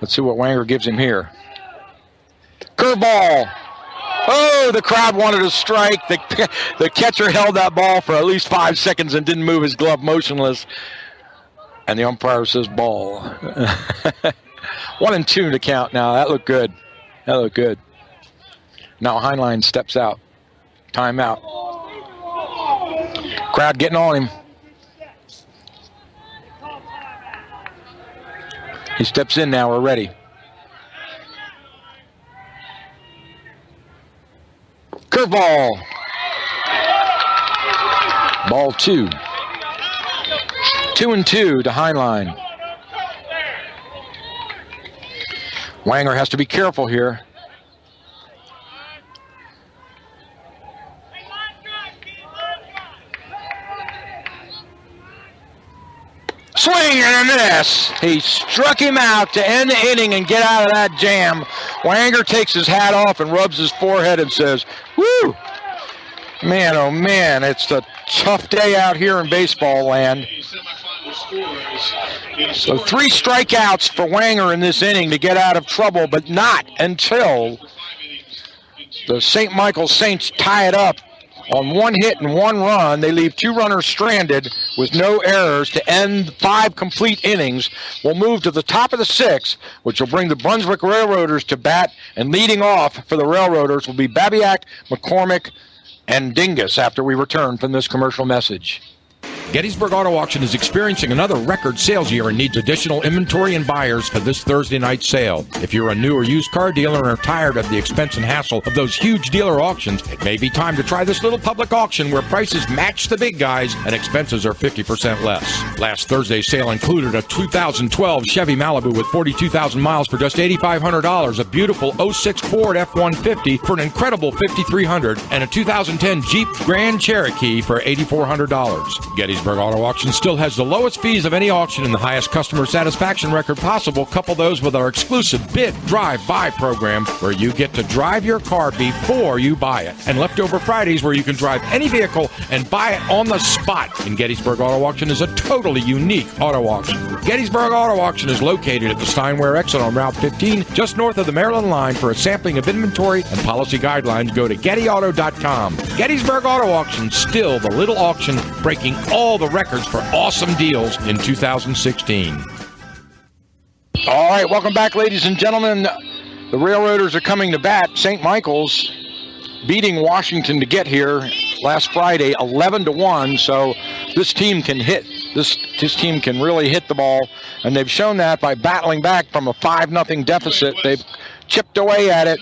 Let's see what Wanger gives him here. Curveball. Oh, the crowd wanted a strike. The catcher held that ball for at least 5 seconds and didn't move his glove motionless. And the umpire says ball. 1-2 to count now. That looked good. That looked good. Now Heinlein steps out. Timeout. Crowd getting on him. He steps in now. We're ready. Curveball. Ball 2. 2-2 to Heinlein. Wanger has to be careful here. Swing and a miss. He struck him out to end the inning and get out of that jam. Wanger takes his hat off and rubs his forehead and says, woo! Man, oh man, it's a tough day out here in baseball land. So 3 strikeouts for Wanger in this inning to get out of trouble, but not until the St. Michael's Saints tie it up on 1 hit and 1 run. They leave 2 runners stranded with no errors to end 5 complete innings. We'll move to the top of the 6th, which will bring the Brunswick Railroaders to bat, and leading off for the Railroaders will be Babiak, McCormick, and Dingus after we return from this commercial message. Gettysburg Auto Auction is experiencing another record sales year and needs additional inventory and buyers for this Thursday night sale. If you're a new or used car dealer and are tired of the expense and hassle of those huge dealer auctions, it may be time to try this little public auction where prices match the big guys and expenses are 50% less. Last Thursday's sale included a 2012 Chevy Malibu with 42,000 miles for just $8,500, a beautiful 06 Ford F-150 for an incredible $5,300, and a 2010 Jeep Grand Cherokee for $8,400. Gettysburg Auto Auction still has the lowest fees of any auction and the highest customer satisfaction record possible. Couple those with our exclusive bid drive-by program where you get to drive your car before you buy it. And Leftover Fridays where you can drive any vehicle and buy it on the spot. And Gettysburg Auto Auction is a totally unique auto auction. Gettysburg Auto Auction is located at the Steinware exit on Route 15, just north of the Maryland line. For a sampling of inventory and policy guidelines, go to gettyauto.com. Gettysburg Auto Auction, still the little auction breaking all the records for awesome deals in 2016. All right, welcome back, ladies and gentlemen. The Railroaders are coming to bat. St. Michael's beating Washington to get here last Friday, 11-1. So this team can hit. This team can really hit the ball, and they've shown that by battling back from a 5-0 deficit. They've chipped away at it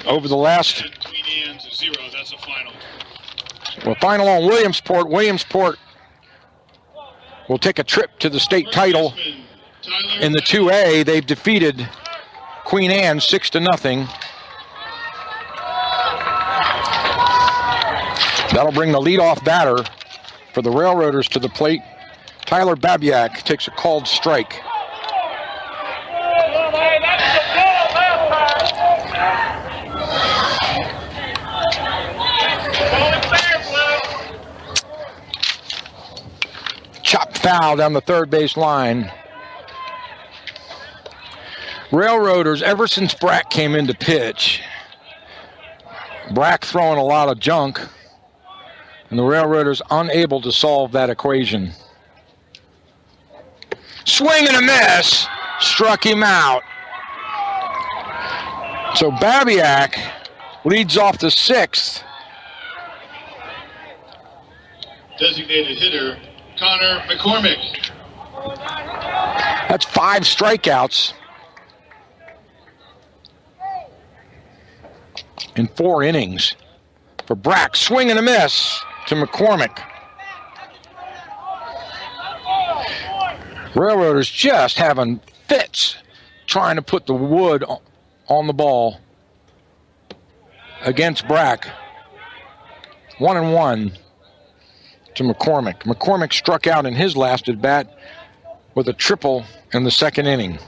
over the last. That's a final. Well, final on Williamsport. Williamsport will take a trip to the state title in the 2A. They've defeated Queen Anne 6-0. That'll bring the leadoff batter for the Railroaders to the plate. Tyler Babiak takes a called strike. Chopped foul down the third base line. Railroaders, ever since Brack came in to pitch, Brack throwing a lot of junk, and the Railroaders unable to solve that equation. Swing and a miss, struck him out. So Babiak leads off the 6th. Designated hitter, Connor McCormick. That's 5 strikeouts in 4 innings for Brack. Swing and a miss to McCormick. Railroaders just having fits trying to put the wood on the ball against Brack. 1-1 to McCormick. McCormick struck out in his last at bat with a triple in the 2nd inning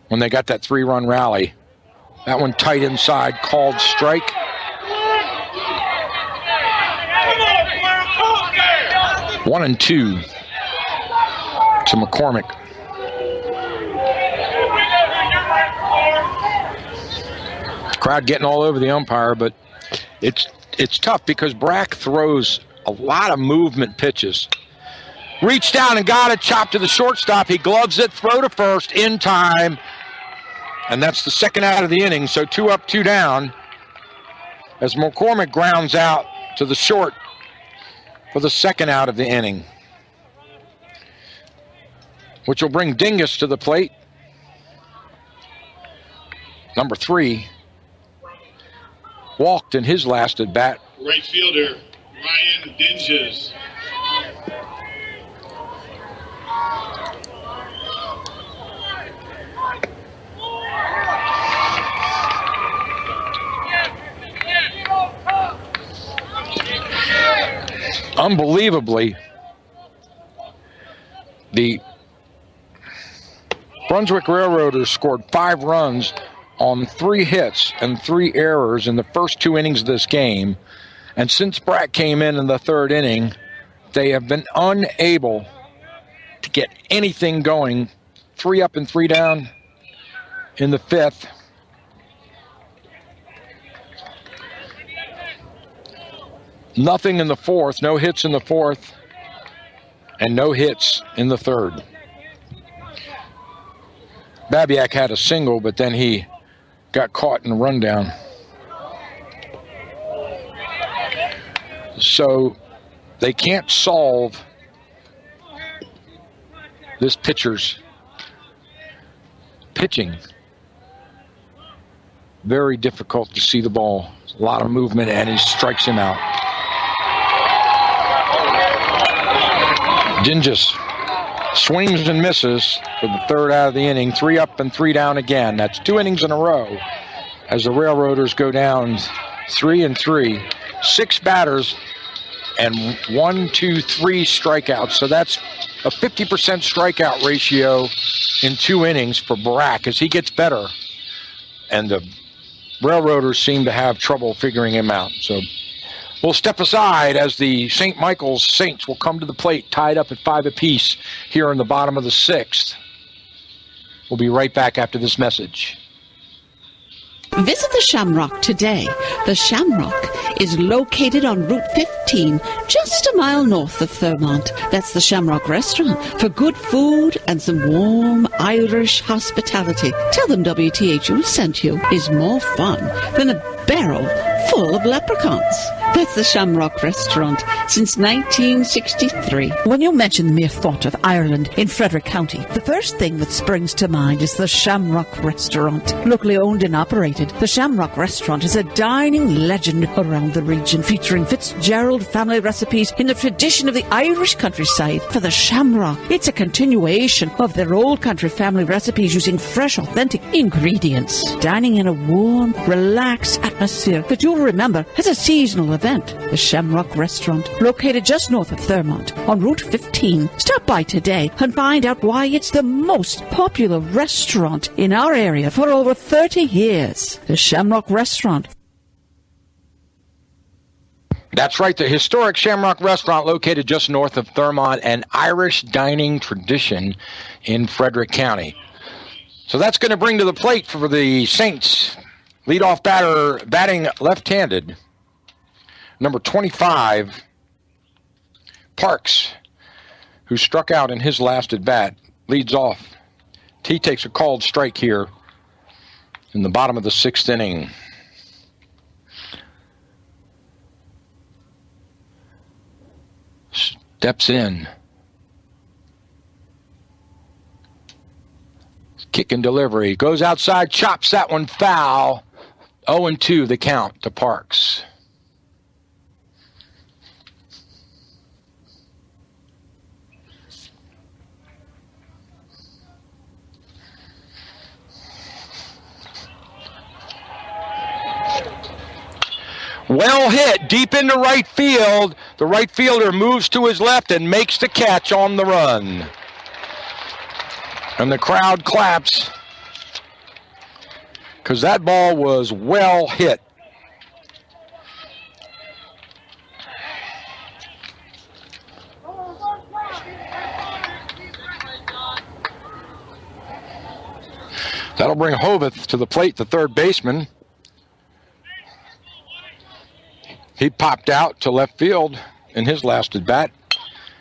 when they got that 3-run rally. That one tight inside, called strike. One and 2 to McCormick. Crowd getting all over the umpire, but it's tough because Brack throws a lot of movement pitches. Reached down and got it, chopped to the shortstop. He gloves it, throw to first in time. And that's the second out of the inning, so 2 up, 2 down. As McCormick grounds out to the short for the second out of the inning, which will bring Dingus to the plate. Number 3 walked in his last at bat. Right fielder, Ryan Dinges. Unbelievably, the Brunswick Railroaders scored 5 runs on 3 hits and 3 errors in the first 2 innings of this game. And since Brack came in the 3rd inning, they have been unable to get anything going. 3 up and 3 down in the 5th. Nothing in the 4th, no hits in the 4th, and no hits in the 3rd. Babiak had a single, but then he got caught in a rundown. So they can't solve this pitcher's pitching. Very difficult to see the ball. A lot of movement, and he strikes him out. Dingus swings and misses for the 3rd out of the inning. 3 up and 3 down again. That's 2 innings in a row as the Railroaders go down 3 and 3. 6 batters and 1, 2, 3 strikeouts. So that's a 50% strikeout ratio in 2 innings for Brack as he gets better. And the Railroaders seem to have trouble figuring him out. So we'll step aside as the St. Michael's Saints will come to the plate, tied up at 5 apiece here in the bottom of the 6th. We'll be right back after this message. Visit the Shamrock today. The Shamrock is located on Route 15, just a mile north of Thurmont. That's the Shamrock Restaurant for good food and some warm Irish hospitality. Tell them WTHU sent you. Is more fun than a barrel full of leprechauns. That's the Shamrock Restaurant since 1963. When you mention the mere thought of Ireland in Frederick County, the first thing that springs to mind is the Shamrock Restaurant. Locally owned and operated, the Shamrock Restaurant is a dining legend around the region, featuring Fitzgerald family recipes in the tradition of the Irish countryside. For the Shamrock, it's a continuation of their old country family recipes using fresh, authentic ingredients. Dining in a warm, relaxed atmosphere that you'll remember as a seasonal event. The Shamrock Restaurant, located just north of Thurmont on Route 15. Stop by today and find out why it's the most popular restaurant in our area for over 30 years. The Shamrock Restaurant. That's right, the historic Shamrock Restaurant located just north of Thurmont, an Irish dining tradition in Frederick County. So that's going to bring to the plate for the Saints. Leadoff batter batting left-handed. Number 25, Parks, who struck out in his last at-bat, leads off. He takes a called strike here in the bottom of the 6th inning. Steps in. Kick and delivery. Goes outside, chops that one foul. 0-2 the count to Parks. Well hit, deep into right field. The right fielder moves to his left and makes the catch on the run. And the crowd claps because that ball was well hit. That'll bring Hoveth to the plate, the third baseman. He popped out to left field in his last at bat.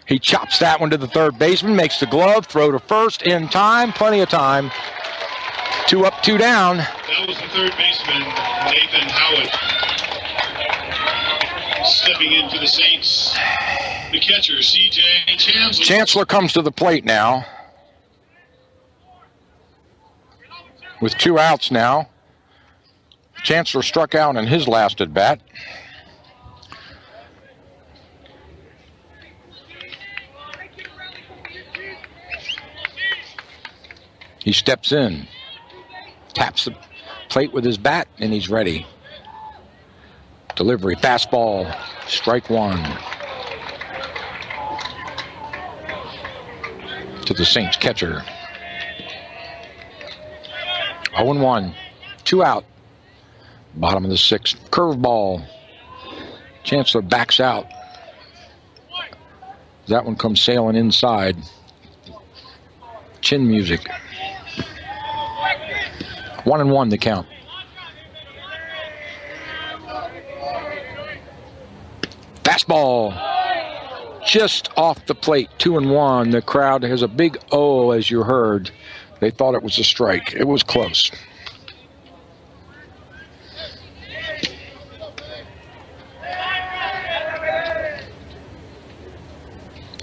He chops that one to the third baseman, makes the glove, throw to first in time, plenty of time. 2 up, 2 down. That was the third baseman, Nathan Howard. Stepping in for the Saints, the catcher, C.J. Chancellor. Chancellor comes to the plate now. With 2 outs now. Chancellor struck out in his last at bat. He steps in, taps the plate with his bat, and he's ready. Delivery, fastball, strike 1. To the Saints catcher. 0-1, 2 out. Bottom of the 6th, curveball. Chancellor backs out. That one comes sailing inside. Chin music. 1-1 the count. Fastball just off the plate, 2-1. The crowd has a big O, as you heard. They thought it was a strike. It was close.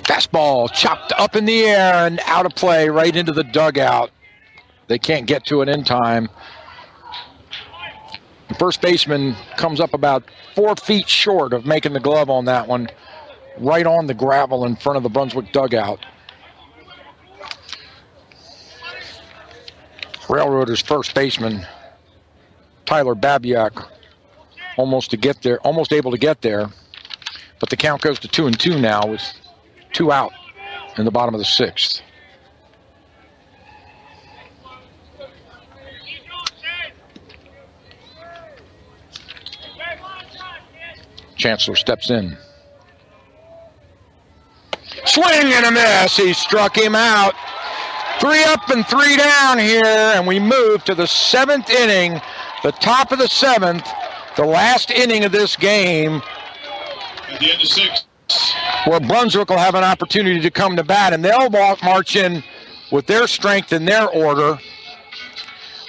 Fastball chopped up in the air and out of play, right into the dugout. They can't get to it in time. The first baseman comes up about 4 feet short of making the glove on that one, right on the gravel in front of the Brunswick dugout. Railroaders first baseman Tyler Babiak almost able to get there, but the count goes to 2-2 now with 2 out in the bottom of the 6th. Chancellor steps in. Swing and a miss. He struck him out. 3 up and 3 down here, and we move to the 7th inning, the top of the 7th, the last inning of this game. At the end of 6. Where Brunswick will have an opportunity to come to bat, and they'll march in with their strength and their order.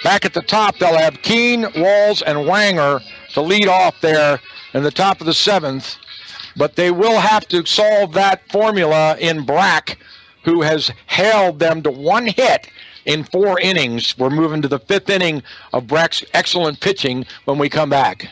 Back at the top, they'll have Keene, Walls, and Wanger to lead off there in the top of the 7th. But they will have to solve that formula in Brack, who has held them to 1 hit in 4 innings. We're moving to the 5th inning of Brack's excellent pitching when we come back.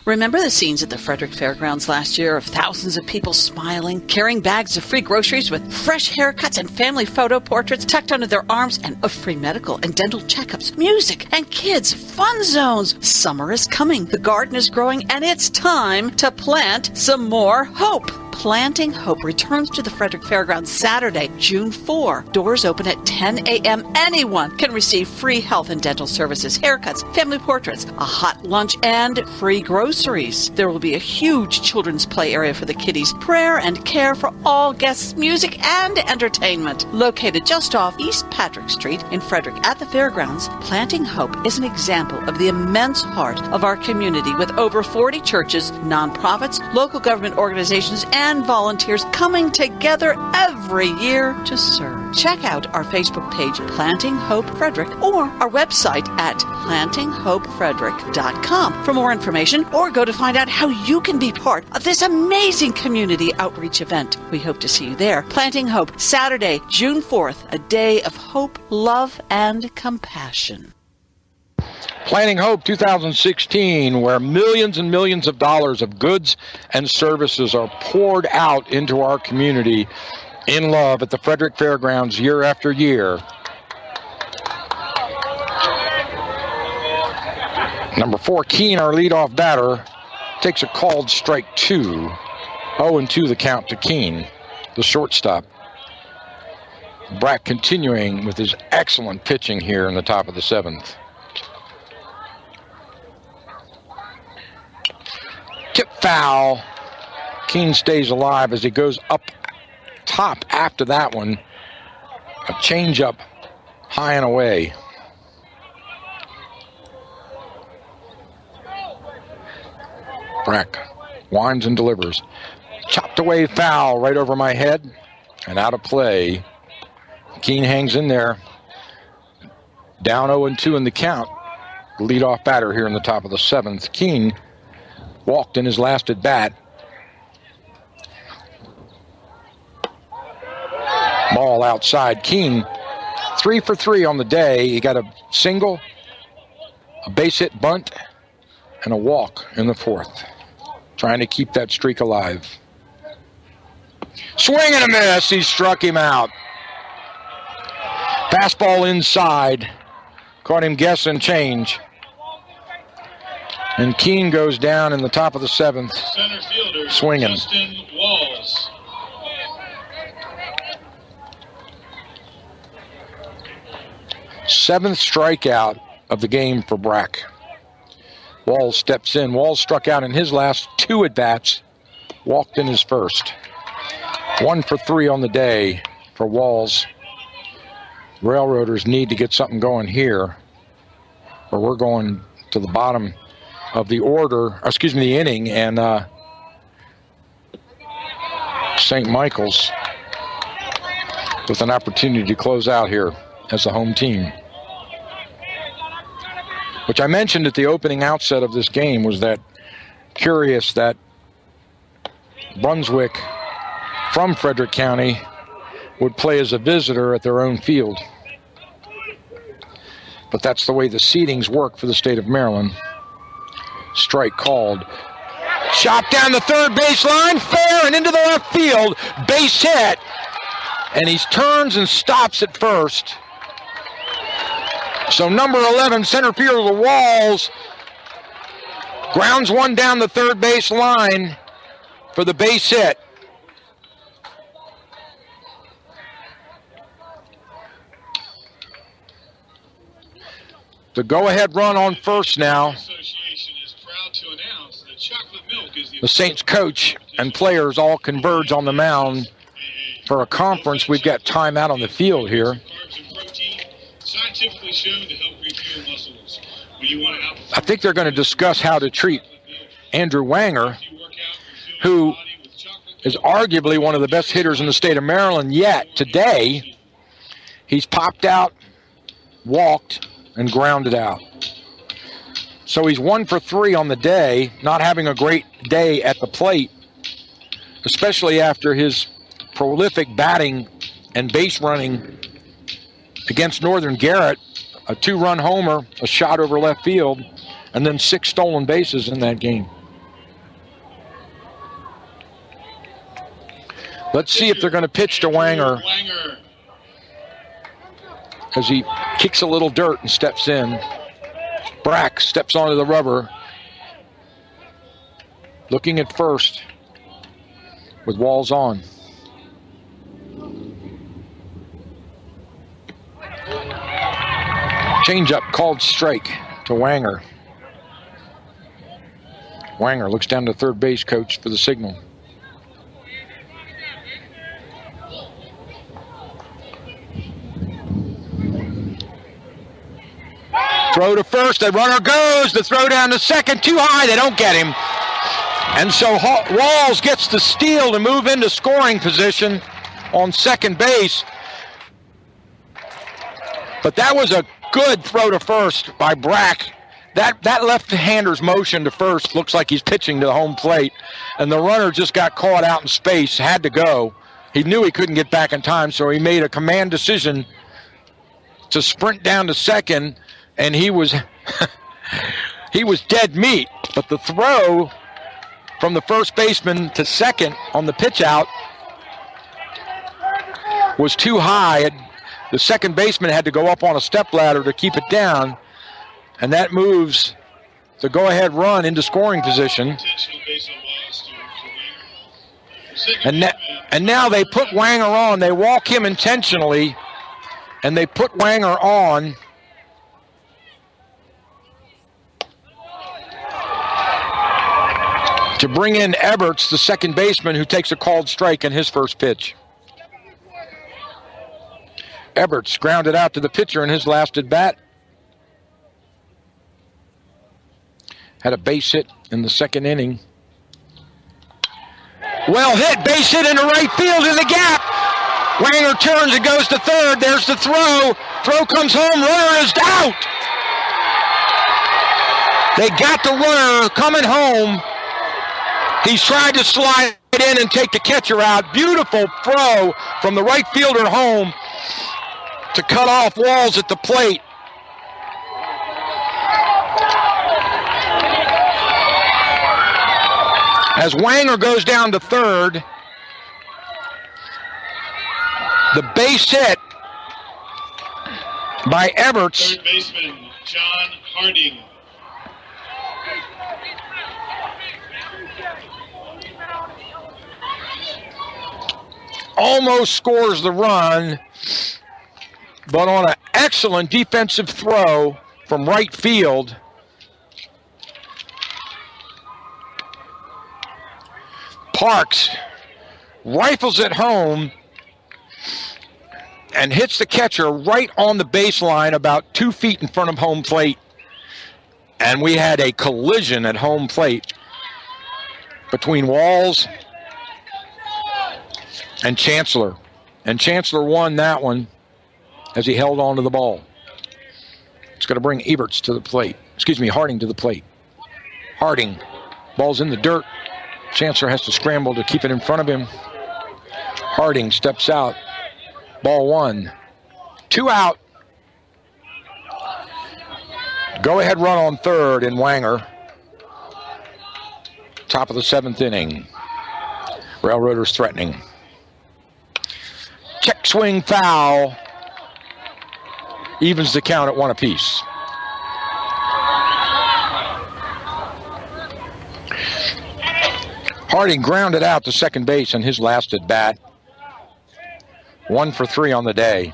Remember the scenes at the Frederick Fairgrounds last year of thousands of people smiling, carrying bags of free groceries with fresh haircuts and family photo portraits tucked under their arms, and of free medical and dental checkups, music, and kids' fun zones? Summer is coming, the garden is growing, and it's time to plant some more hope. Planting Hope returns to the Frederick Fairgrounds Saturday, June 4. Doors open at 10 a.m. Anyone can receive free health and dental services, haircuts, family portraits, a hot lunch, and free groceries. There will be a huge children's play area for the kiddies, prayer and care for all guests, music, and entertainment. Located just off East Patrick Street in Frederick at the Fairgrounds, Planting Hope is an example of the immense heart of our community, with over 40 churches, nonprofits, local government organizations, and volunteers coming together every year to serve. Check out our Facebook page, Planting Hope Frederick, or our website at plantinghopefrederick.com for more information, or go to find out how you can be part of this amazing community outreach event. We hope to see you there. Planting Hope, Saturday, June 4th, a day of hope, love, and compassion. Planting Hope 2016, where millions and millions of dollars of goods and services are poured out into our community in love at the Frederick Fairgrounds year after year. Number 4, Keene, our leadoff batter, takes a called strike 2. 0-2 the count to Keene, the shortstop. Brack continuing with his excellent pitching here in the top of the 7th. Tip foul. Keene stays alive as he goes up top after that one. A changeup high and away. Brack winds and delivers. Chopped away foul right over my head and out of play. Keene hangs in there. Down 0-2 in the count. Leadoff batter here in the top of the 7th. Keene walked in his last at bat. Ball outside. Keene 3 for 3 on the day. He got a single, a base hit bunt, and a walk in the 4th. Trying to keep that streak alive. Swing and a miss. He struck him out. Fastball inside. Caught him guessing change. And Keene goes down in the top of the 7th. Center fielder, swinging. Justin Walls. Seventh strikeout of the game for Brack. Walls steps in. Walls struck out in his last 2 at-bats. Walked in his first. 1 for 3 on the day for Walls. Railroaders need to get something going here, or we're going to the bottom of the the inning, and St. Michael's with an opportunity to close out here as the home team. Which I mentioned at the opening outset of this game was that curious that Brunswick from Frederick County would play as a visitor at their own field. But that's the way the seedings work for the state of Maryland. Strike called. Shot down the third baseline, fair and into the left field. Base hit. And he turns and stops at first. So number 11, center fielder Walls, grounds one down the third base line for the base hit. The go-ahead run on first now. The Saints coach and players all converge on the mound for a conference. We've got time out on the field here. Scientifically shown to help refuel muscles. I think they're going to discuss how to treat Andrew Wanger, who is arguably one of the best hitters in the state of Maryland yet. Today, he's popped out, walked, and grounded out. So he's 1 for 3 on the day, not having a great day at the plate, especially after his prolific batting and base running against Northern Garrett, a 2-run homer, a shot over left field, and then 6 stolen bases in that game. Let's see if they're going to pitch to Wanger as he kicks a little dirt and steps in. Brack steps onto the rubber, looking at first with Walls on. Changeup called strike to Wanger. Wanger looks down to third base coach for the signal. Throw to first, the runner goes, the throw down to second, too high, they don't get him. And so Walls gets the steal to move into scoring position on second base. But that was a good throw to first by Brack. That left-hander's motion to first looks like he's pitching to the home plate, and the runner just got caught out in space, had to go. He knew he couldn't get back in time, so he made a command decision to sprint down to second, and he was he was dead meat. But the throw from the first baseman to second on the pitch out was too high. The second baseman had to go up on a stepladder to keep it down, and that moves the go-ahead run into scoring position. And now they put Wanger on. They walk him intentionally, and they put Wanger on. To bring in Eberts, the second baseman, who takes a called strike in his first pitch. Eberts grounded out to the pitcher in his last at bat. Had a base hit in the second inning. Well hit, base hit into right field in the gap. Wanger turns and goes to third. There's the throw. Throw comes home. Runner is out. They got the runner coming home. He's tried to slide in and take the catcher out. Beautiful throw from the right fielder home to cut off Walls at the plate. As Wanger goes down to third, the base hit by Eberts. Third baseman John Harding. Almost scores the run, but on an excellent defensive throw from right field, Parks rifles it home and hits the catcher right on the baseline about 2 feet in front of home plate. And we had a collision at home plate between Walls and Chancellor. And Chancellor won that one as he held on to the ball. It's going to bring Eberts to the plate. Harding to the plate. Harding, ball's in the dirt. Chancellor has to scramble to keep it in front of him. Harding steps out. Ball one. 2 out. Go-ahead run on third in Wanger. Top of the 7th inning. Railroaders threatening. Check swing foul. Evens the count at 1 apiece. Harding grounded out to second base in his last at bat. 1 for 3 on the day.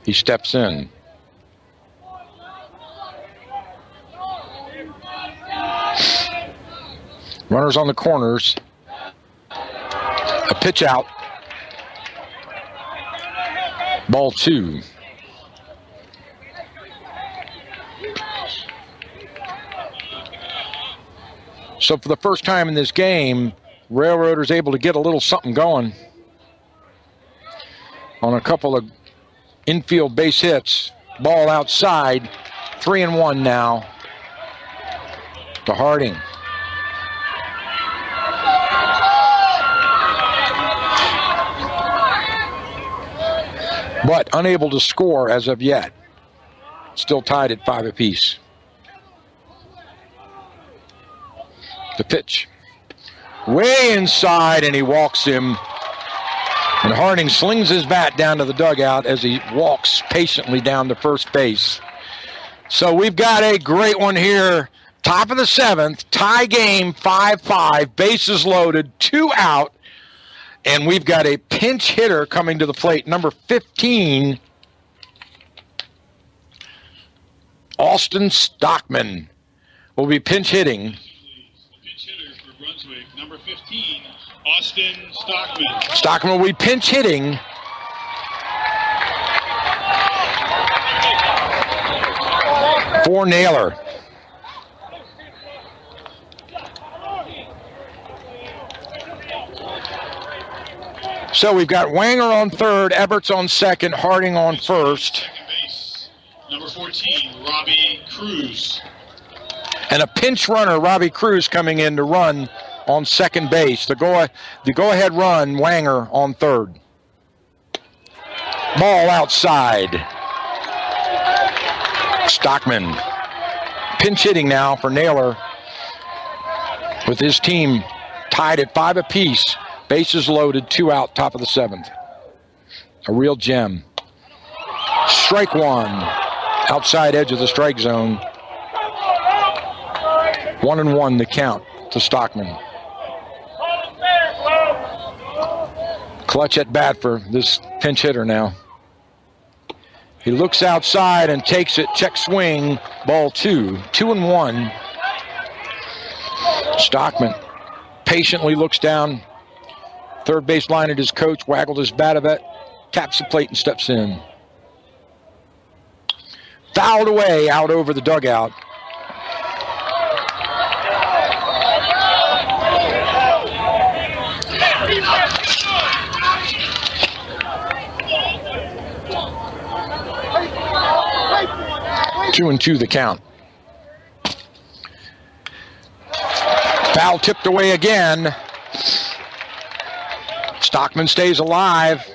He steps in. Runners on the corners. A pitch out. Ball 2. So for the first time in this game, Railroaders able to get a little something going on a couple of infield base hits. Ball outside. 3-1 now to Harding. But unable to score as of yet. Still tied at 5 apiece. The pitch. Way inside, and he walks him. And Harding slings his bat down to the dugout as he walks patiently down to first base. So we've got a great one here. Top of the 7th, tie game, 5-5, bases loaded, 2 out. And we've got a pinch hitter coming to the plate, number 15, Austin Stockman will be pinch hitting. The pinch hitter for Brunswick, number 15, Austin Stockman. Stockman will be pinch hitting. For Naylor. So we've got Wanger on third, Eberts on second, Harding on first. Second base, number 14, Robbie Cruz. And a pinch runner, Robbie Cruz, coming in to run on second base. The go-ahead run, Wanger on third. Ball outside. Stockman pinch hitting now for Naylor with his team tied at 5 apiece. Bases loaded, 2 out, top of the 7th. A real gem. Strike 1, outside edge of the strike zone. 1-1 the count to Stockman. Clutch at bat for this pinch hitter now. He looks outside and takes it, check swing, ball 2, 2-1. Stockman patiently looks down. Third base line at his coach, waggled his bat a bit, taps the plate and steps in. Fouled away out over the dugout. Two and two the count. Foul tipped away again. Stockman stays alive.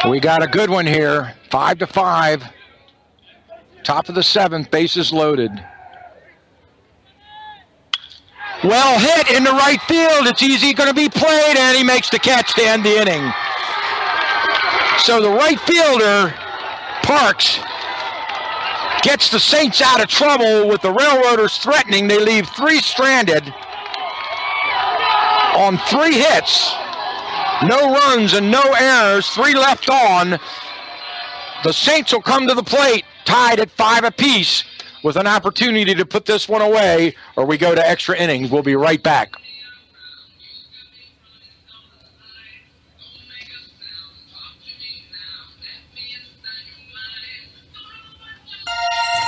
We got a good one here. 5-5. Top of the seventh, bases loaded. Well hit in the right field. It's easy going to be played, and he makes the catch to end the inning. So the right fielder, Parks, gets the Saints out of trouble with the Railroaders threatening. They leave three stranded on 3 hits. No runs and no errors, 3 left on. The Saints will come to the plate, tied at 5 apiece, with an opportunity to put this one away, or we go to extra innings. We'll be right back.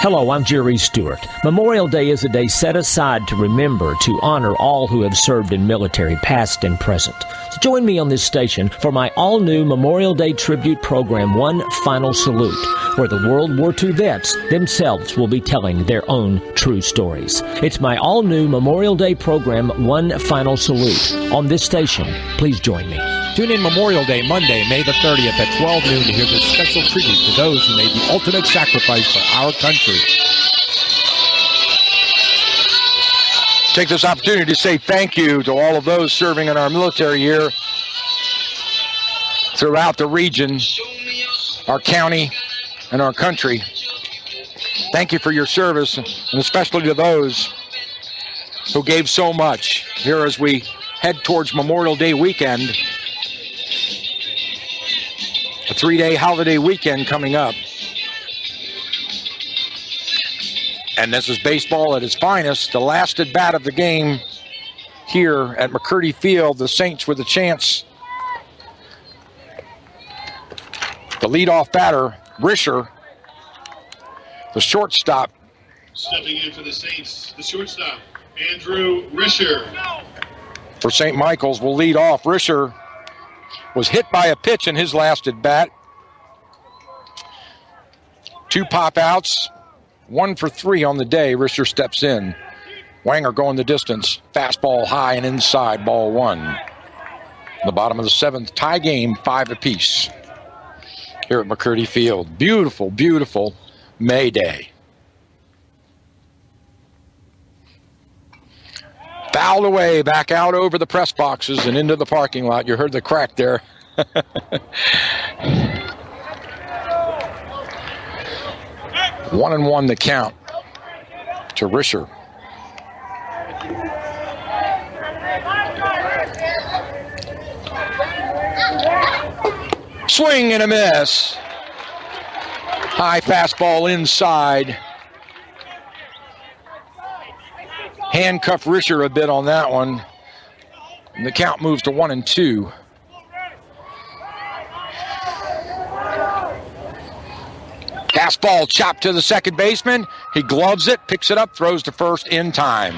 Hello, I'm Jerry Stewart. Memorial Day is a day set aside to remember, to honor all who have served in military, past and present. So join me on this station for my all-new Memorial Day tribute program, One Final Salute, where the World War II vets themselves will be telling their own true stories. It's my all-new Memorial Day program, One Final Salute. On this station, please join me. Tune in Memorial Day, Monday, May the 30th at 12 noon to hear this special tribute to those who made the ultimate sacrifice for our country. Take this opportunity to say thank you to all of those serving in our military here throughout the region, our county, and our country. Thank you for your service, and especially to those who gave so much here as we head towards Memorial Day weekend. A 3-day holiday weekend coming up. And this is baseball at its finest. The last at bat of the game here at McCurdy Field. The Saints with a chance. The leadoff batter, Risher. The shortstop. Stepping in for the Saints, the shortstop, Andrew Risher. For St. Michael's will lead off. Risher was hit by a pitch in his last at bat. 2 pop outs, 1 for 3 on the day. Risher steps in. Wanger going the distance. Fastball high and inside, ball 1. The bottom of the 7th, tie game, 5 apiece here at McCurdy Field. Beautiful, beautiful May Day. Fouled away, back out over the press boxes and into the parking lot. You heard the crack there. 1-1 the count to Risher. Swing and a miss. High fastball inside. Handcuff Risher a bit on that one. And the count moves to 1-2. Fastball chopped to the second baseman. He gloves it, picks it up, throws to first in time.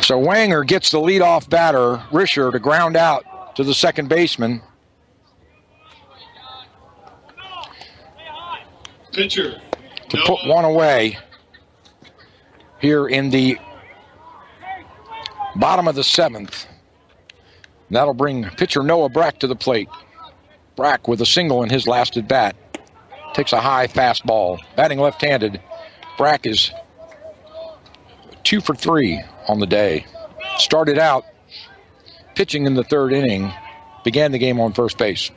So Wanger gets the leadoff batter, Risher, to ground out to the second baseman. Pitcher. To put one away here in the bottom of the 7th. That'll bring pitcher Noah Brack to the plate. Brack with a single in his last at bat. Takes a high fastball. Batting left-handed. Brack is 2 for 3 on the day. Started out pitching in the 3rd inning. Began the game on first base.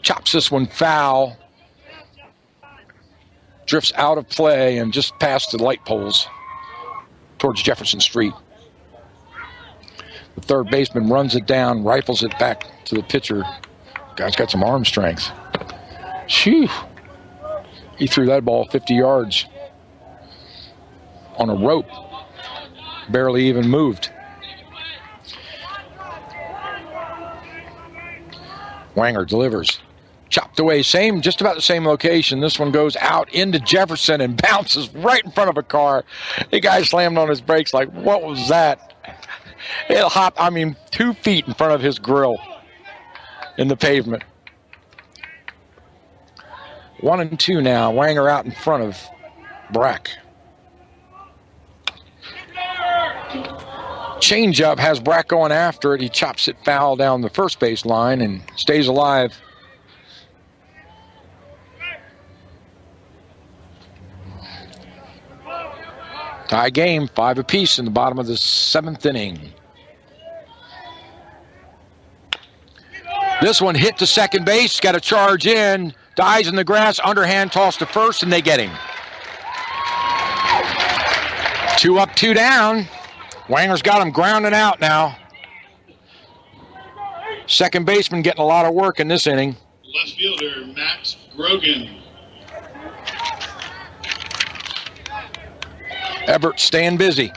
Chops this one foul. Drifts out of play and just past the light poles towards Jefferson Street. The third baseman runs it down, rifles it back to the pitcher. Guy's got some arm strength. Phew. He threw that ball 50 yards on a rope. barely even moved. Wanger delivers. Chopped away, just about the same location. This one goes out into Jefferson and bounces right in front of a car. The guy slammed on his brakes like, what was that? It hopped, 2 feet in front of his grill in the pavement. 1-2 now. Wanger out in front of Brack. Changeup has Brack going after it. He chops it foul down the first base line and stays alive. Tie game, 5 apiece in the bottom of the 7th inning. This one hit to second base, got a charge in, dies in the grass, underhand toss to first, and they get him. 2 up, 2 down. Wanger's got him grounding out now. Second baseman getting a lot of work in this inning. Left fielder, Matt Grogan. Everett staying busy.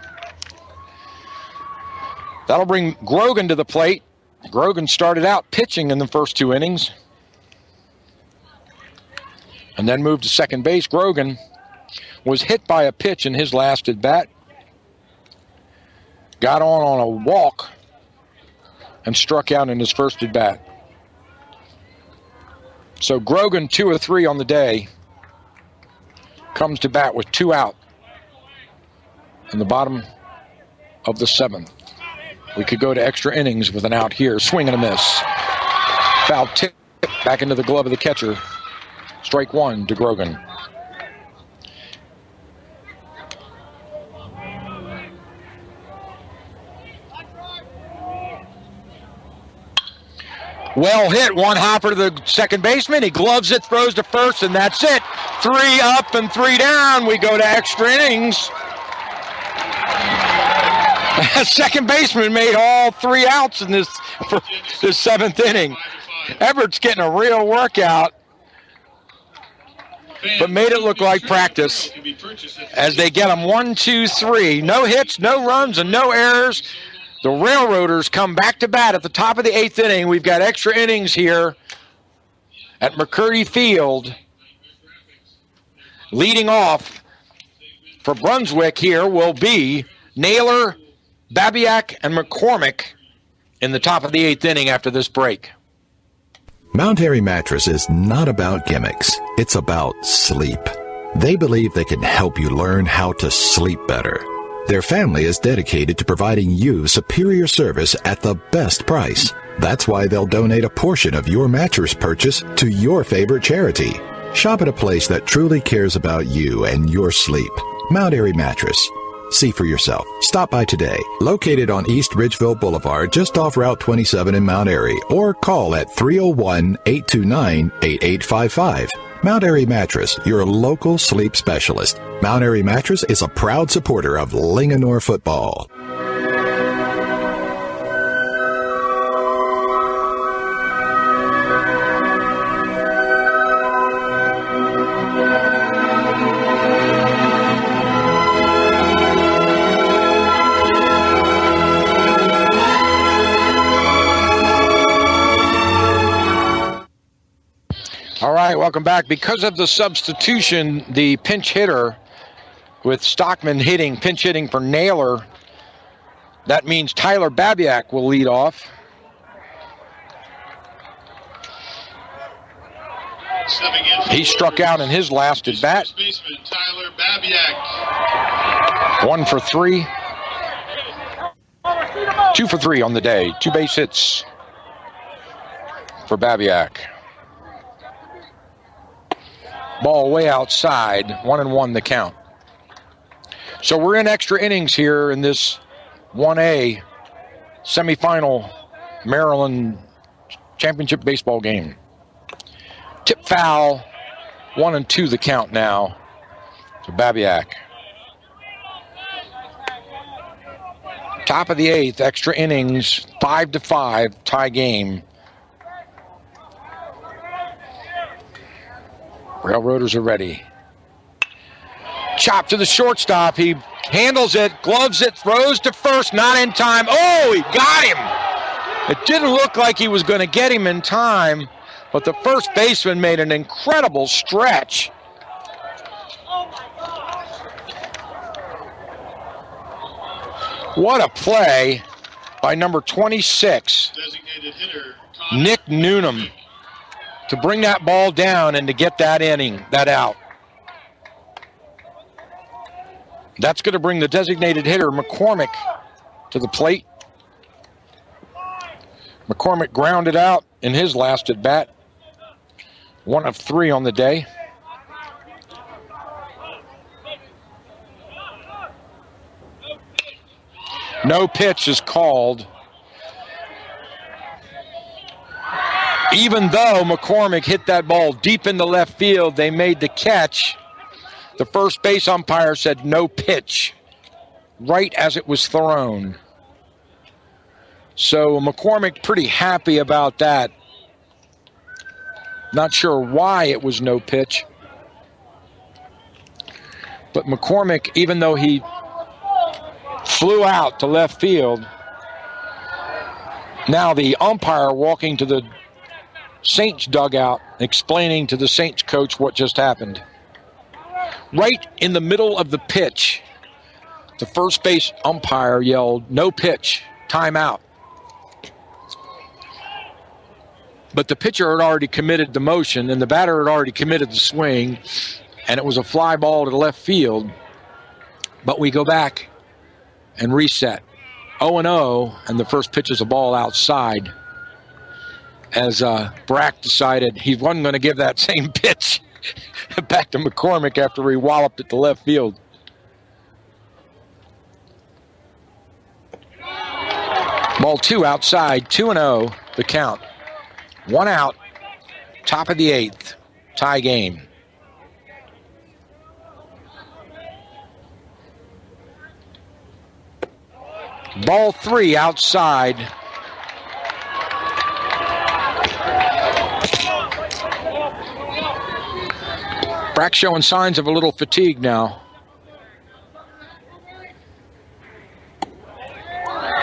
That'll bring Grogan to the plate. Grogan started out pitching in the first 2 innings and then moved to second base. Grogan was hit by a pitch in his last at bat. Got on a walk and struck out in his first at bat. So Grogan, 2 of 3 on the day, comes to bat with 2 out in the bottom of the 7th. We could go to extra innings with an out here. Swing and a miss. Foul tip back into the glove of the catcher. Strike 1 to Grogan. Well hit, one hopper to the second baseman. He gloves it, throws to first, and that's it. 3 up and 3 down. We go to extra innings. Second baseman made all 3 outs in this 7th inning. Everett's getting a real workout, but made it look like practice as they get him 1, 2, 3. No hits, no runs, and no errors. The Railroaders come back to bat at the top of the 8th inning. We've got extra innings here at McCurdy Field. Leading off for Brunswick here will be Naylor, Babiak, and McCormick in the top of the 8th inning after this break. Mount Airy Mattress is not about gimmicks. It's about sleep. They believe they can help you learn how to sleep better. Their family is dedicated to providing you superior service at the best price. That's why they'll donate a portion of your mattress purchase to your favorite charity. Shop at a place that truly cares about you and your sleep. Mount Airy Mattress. See for yourself. Stop by today. Located on East Ridgeville Boulevard, just off Route 27 in Mount Airy, or call at 301-829-8855. Mount Airy Mattress, your local sleep specialist. Mount Airy Mattress is a proud supporter of Linganore football. All right, welcome back. Because of the substitution, the pinch hitter with Stockman pinch hitting for Naylor, that means Tyler Babiak will lead off. He struck out in his last at bat. Tyler Babiak. 1 for 3. 2 for 3 on the day. 2 base hits for Babiak. Ball way outside, 1-1 the count. So we're in extra innings here in this 1A semifinal Maryland championship baseball game. Tip foul, 1-2 the count now to Babiak. Top of the 8th, extra innings, 5-5 tie game. Railroaders are ready. chop to the shortstop. He handles it, gloves it, throws to first, not in time. Oh, he got him. It didn't look like he was going to get him in time, but the first baseman made an incredible stretch. What a play by number 26, Designated hitter, Nick Newnham, to bring that ball down and to get that inning, that out. That's going to bring the designated hitter, McCormick, to the plate. McCormick grounded out in his last at bat. 1 of 3 on the day. No pitch is called. Even though McCormick hit that ball deep in the left field, they made the catch. The first base umpire said no pitch, right as it was thrown. So McCormick pretty happy about that. Not sure why it was no pitch. But McCormick, even though he flew out to left field, now the umpire walking to the Saints dugout, explaining to the Saints coach what just happened. Right in the middle of the pitch, the first base umpire yelled, "No pitch, timeout." But the pitcher had already committed the motion, and the batter had already committed the swing, and it was a fly ball to left field. But we go back and reset. 0-0, and the first pitch is a ball outside, as Brack decided he wasn't going to give that same pitch back to McCormick after he walloped it to left field. Ball 2 outside, 2-0, the count. 1 out, top of the 8th, tie game. Ball 3 outside. Brack showing signs of a little fatigue now.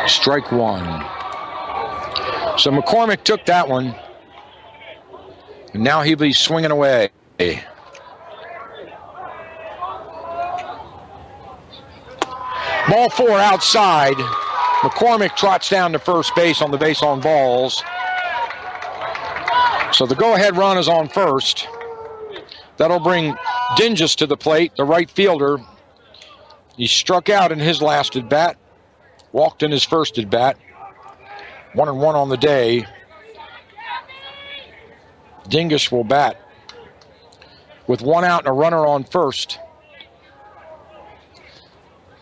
Strike 1. So McCormick took that one. And now he'll be swinging away. Ball 4 outside. McCormick trots down to first base on the base on balls. So the go-ahead run is on first. That'll bring Dingus to the plate, the right fielder. He struck out in his last at bat, walked in his first at bat. 1-1 on the day. Dingus will bat with 1 out and a runner on first.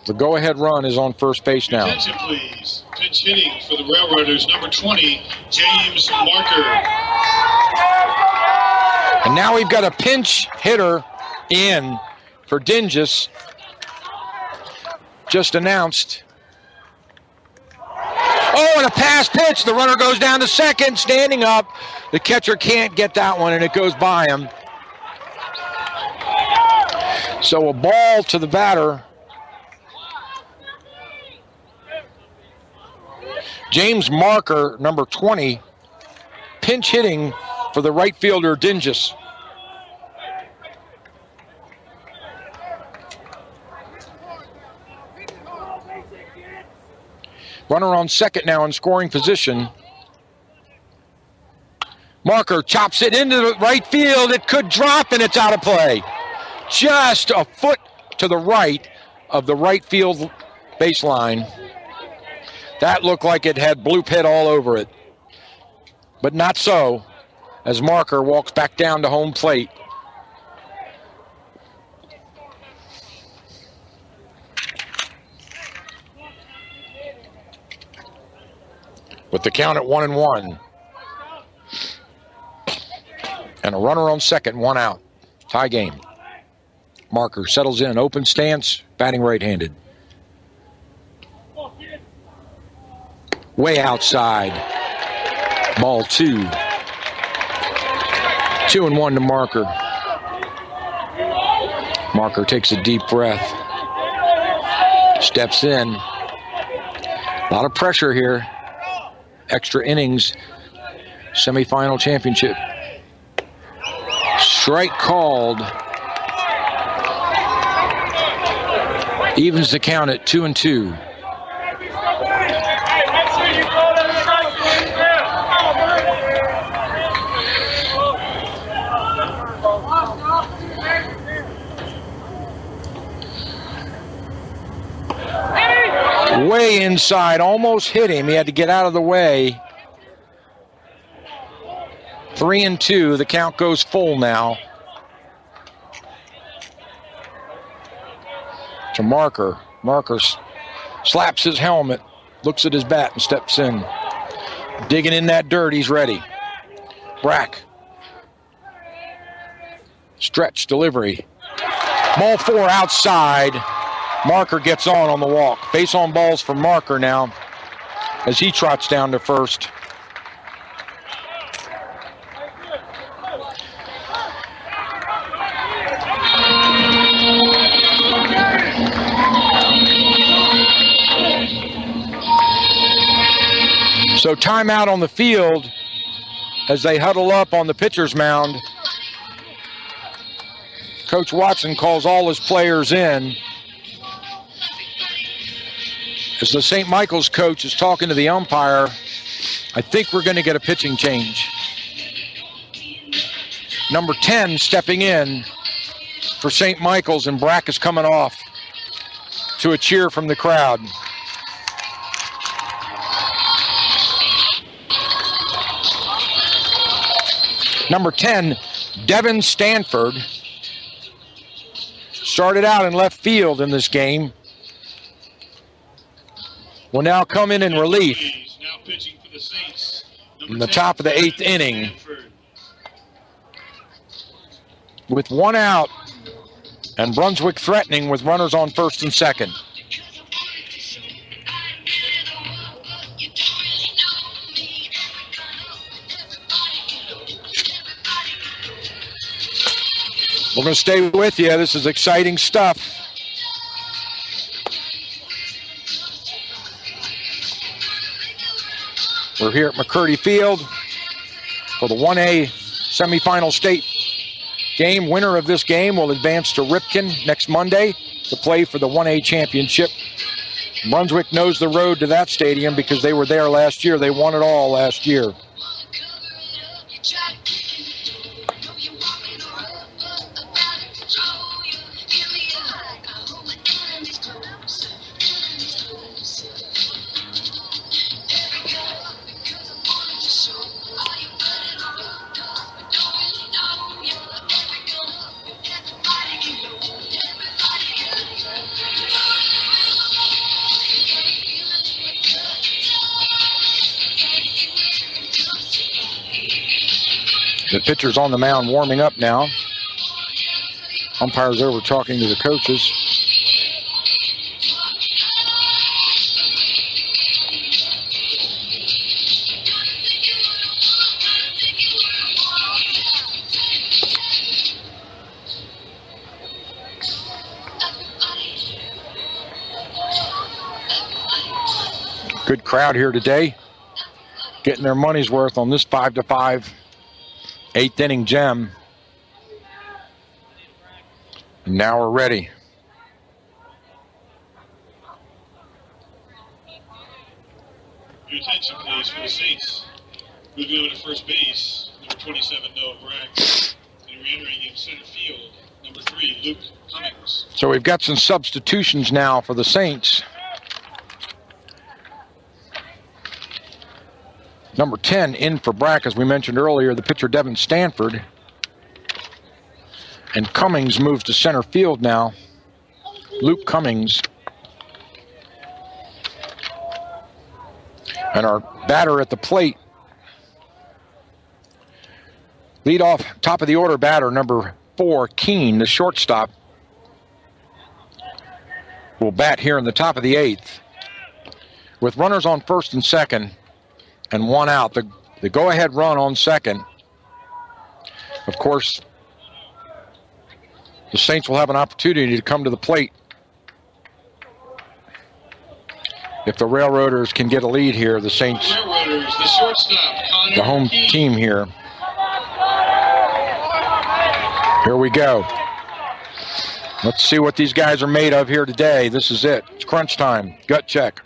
The go-ahead run is on first base now. Attention, please. Pinch hitting for the Railroaders, number 20, James Marker. And now we've got a pinch hitter in for Dingus. Just announced. Oh, and a pass pitch. The runner goes down to second, standing up. The catcher can't get that one, and it goes by him. So a ball to the batter. James Marker, number 20, pinch hitting for the right fielder, Dingus. Runner on second now in scoring position. Marker chops it into the right field. It could drop, and it's out of play. Just a foot to the right of the right field baseline. That looked like it had blue pit all over it. But not so, as Marker walks back down to home plate. With the count at 1-1. And a runner on second, 1 out. Tie game. Marker settles in, open stance, batting right-handed. Way outside. Ball 2. 2-1 to Marker. Marker takes a deep breath. Steps in. A lot of pressure here. Extra innings. Semifinal championship. Strike called. Evens the count at 2-2. Way inside, almost hit him. He had to get out of the way. 3-2. The count goes full now. To Marker. Marker slaps his helmet, looks at his bat, and steps in. Digging in that dirt, he's ready. Brack. Stretch delivery. Ball 4 outside. Marker gets on the walk. Base on balls for Marker now as he trots down to first. So timeout on the field as they huddle up on the pitcher's mound. Coach Watson calls all his players in. As the St. Michael's coach is talking to the umpire, I think we're going to get a pitching change. Number 10 stepping in for St. Michael's, and Brack is coming off to a cheer from the crowd. Number 10, Devin Stanford, started out in left field in this game. Will now come in relief in the top of the 8th inning. With 1 out and Brunswick threatening with runners on first and second. We're going to stay with you. This is exciting stuff. We're here at McCurdy Field for the 1A semifinal state game. Winner of this game will advance to Ripken next Monday to play for the 1A championship. Brunswick knows the road to that stadium because they were there last year. They won it all last year. The pitcher's on the mound warming up now. Umpire's over talking to the coaches. Good crowd here today, getting their money's worth on this 5-5 8th inning gem. And now we're ready. Your attention, please, for the Saints. Moving over to first base, number 27, Noah Brack. And re-entering in center field, number 3, Luke Cummings. So we've got some substitutions now for the Saints. Number 10 in for Brack, as we mentioned earlier, the pitcher Devin Stanford. And Cummings moves to center field now. Luke Cummings. And our batter at the plate. Lead off, top of the order batter, number 4, Keene, the shortstop. Will bat here in the top of the 8th. With runners on first and second. And 1 out. The go-ahead run on second, of course, The Saints will have an opportunity to come to the plate if the Railroaders can get a lead here. The Saints, Railroaders, the shortstop, Connor the home Keene. team here. Here we go. Let's see what these guys are made of here today. This is it. It's crunch time. Gut check.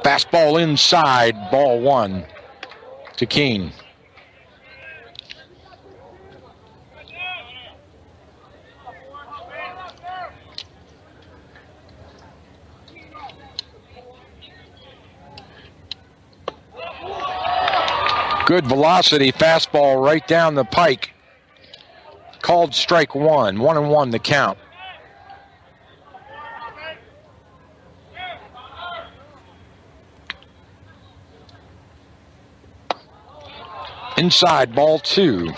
Fastball inside, ball one to Keene. Good velocity fastball right down the pike. Called strike one. 1-1 the count. Inside, ball two.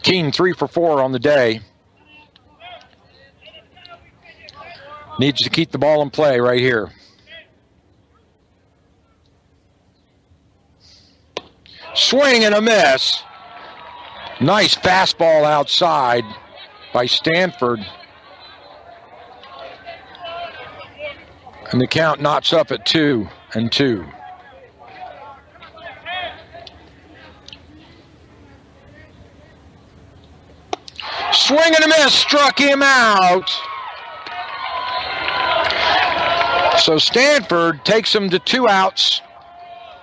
Keene 3 for 4 on the day. Needs to keep the ball in play right here. Swing and a miss. Nice fastball outside by Stanford. And the count knots up at 2-2. Swing and a miss, struck him out. So Stanford takes him to 2 outs.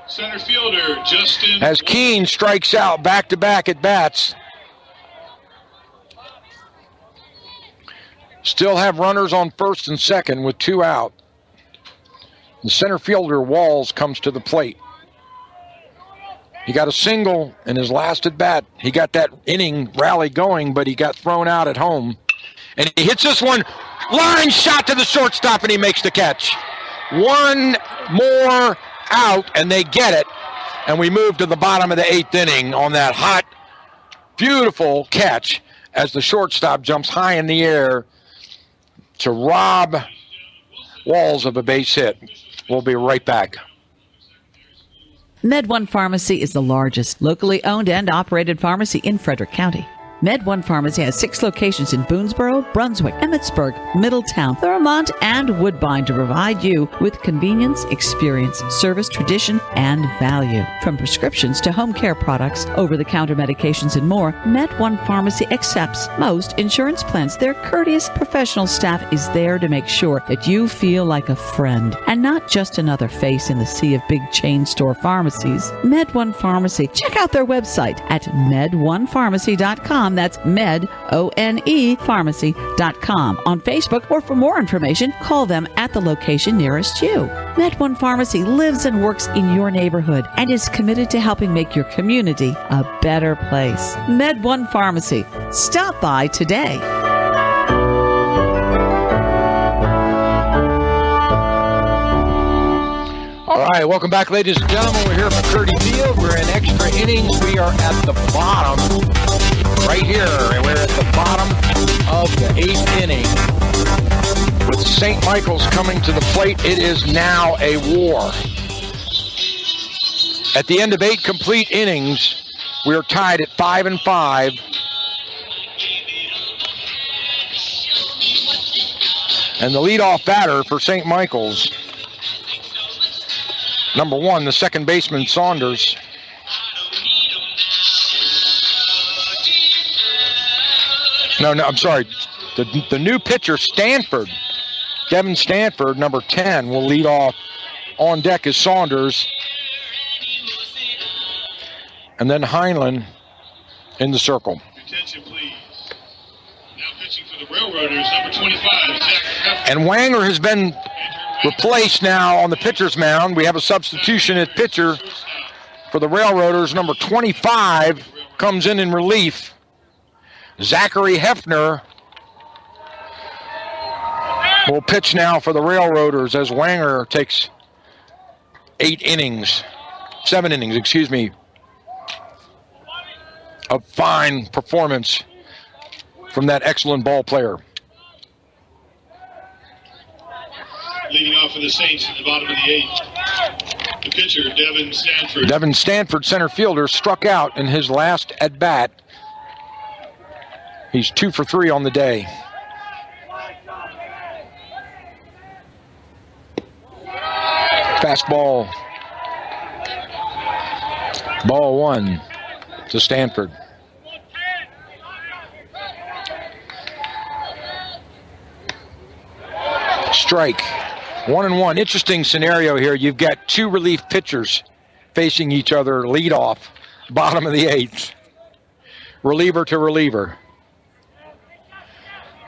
Center fielder, Justin. As Keene strikes out back-to-back at bats. Still have runners on first and second with 2 out. The center fielder, Walls, comes to the plate. He got a single in his last at bat. He got that inning rally going, but he got thrown out at home. And he hits this one, line shot to the shortstop, and he makes the catch. 1 more out, and they get it. And we move to the bottom of the 8th inning on that hot, beautiful catch as the shortstop jumps high in the air to rob Walls of a base hit. We'll be right back. MedOne Pharmacy is the largest locally owned and operated pharmacy in Frederick County. MedOne Pharmacy has 6 locations in Boonesboro, Brunswick, Emmitsburg, Middletown, Thurmont, and Woodbine to provide you with convenience, experience, service, tradition, and value. From prescriptions to home care products, over-the-counter medications, and more, MedOne Pharmacy accepts most insurance plans. Their courteous professional staff is there to make sure that you feel like a friend and not just another face in the sea of big chain store pharmacies. MedOne Pharmacy. Check out their website at medonePharmacy.com. That's MedOne Pharmacy.com. On Facebook, or for more information, call them at the location nearest you. MedOne Pharmacy lives and works in your neighborhood and is committed to helping make your community a better place. MedOne Pharmacy. Stop by today. All right, welcome back, ladies and gentlemen. We're here at McCurdy Field. We're in extra innings. We are at the bottom, right here, and we're at the bottom of the 8th inning. With St. Michael's coming to the plate, it is now a war. At the end of 8 complete innings, we are tied at 5-5. And the leadoff batter for St. Michael's, number 1, the second baseman, Saunders. No, I'm sorry. The new pitcher, Stanford, Devin Stanford, number 10, will lead off. On deck is Saunders. And then Heinlein in the circle. Attention, please. Now pitching for the Railroaders, number 25, Zach Hefner. And Wanger has been replaced now on the pitcher's mound. We have a substitution at pitcher for the Railroaders. Number 25 comes in relief. Zachary Hefner will pitch now for the Railroaders as Wanger takes 7 innings, of fine performance from that excellent ball player. Leading off for the Saints in the bottom of the 8th. The pitcher, Devin Stanford. Devin Stanford, center fielder, struck out in his last at-bat. He's 2 for 3 on the day. Fastball. Ball 1 to Stanford. Strike. 1-1. Interesting scenario here. You've got 2 relief pitchers facing each other, lead off, bottom of the 8th. Reliever to reliever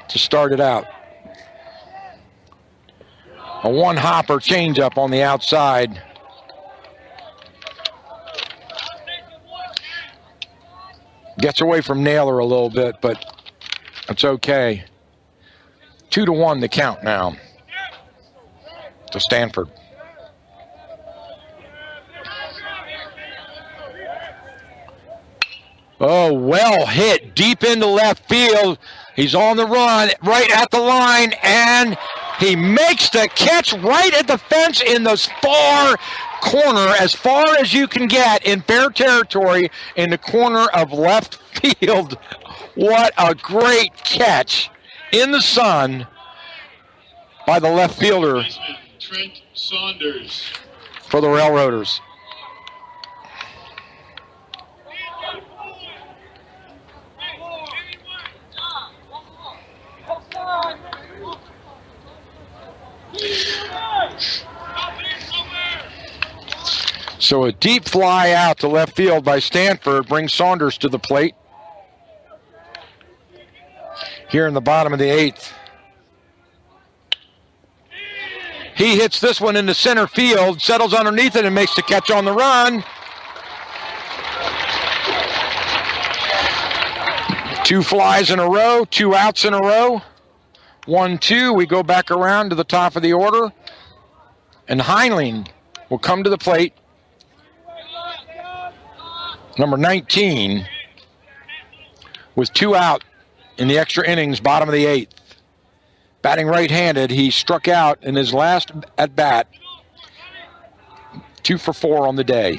to start it out. A 1-hopper changeup on the outside. Gets away from Naylor a little bit, but it's okay. 2-1 the count now to Stanford. Oh, well hit deep into left field. He's on the run, right at the line, and he makes the catch right at the fence in the far corner, as far as you can get in fair territory in the corner of left field. What a great catch in the sun by the left fielder Trent Saunders for the Railroaders. So a deep fly out to left field by Stanford brings Saunders to the plate here in the bottom of the 8th. He hits this one into center field, settles underneath it, and makes the catch on the run. 2 flies in a row, 2 outs in a row. 1-2, we go back around to the top of the order. And Heinlein will come to the plate. Number 19, with 2 out in the extra innings, bottom of the 8th. Batting right-handed, he struck out in his last at-bat. 2 for 4 on the day.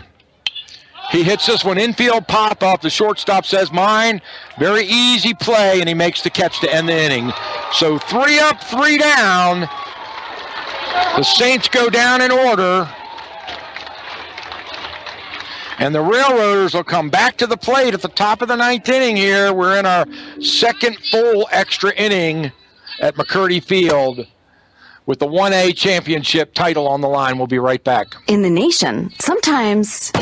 He hits this one, infield pop-up. The shortstop says, mine. Very easy play, and he makes the catch to end the inning. So 3 up, 3 down. The Saints go down in order. And the Railroaders will come back to the plate at the top of the 9th inning here. We're in our second full extra inning at McCurdy Field with the 1A championship title on the line. We'll be right back. In the nation, sometimes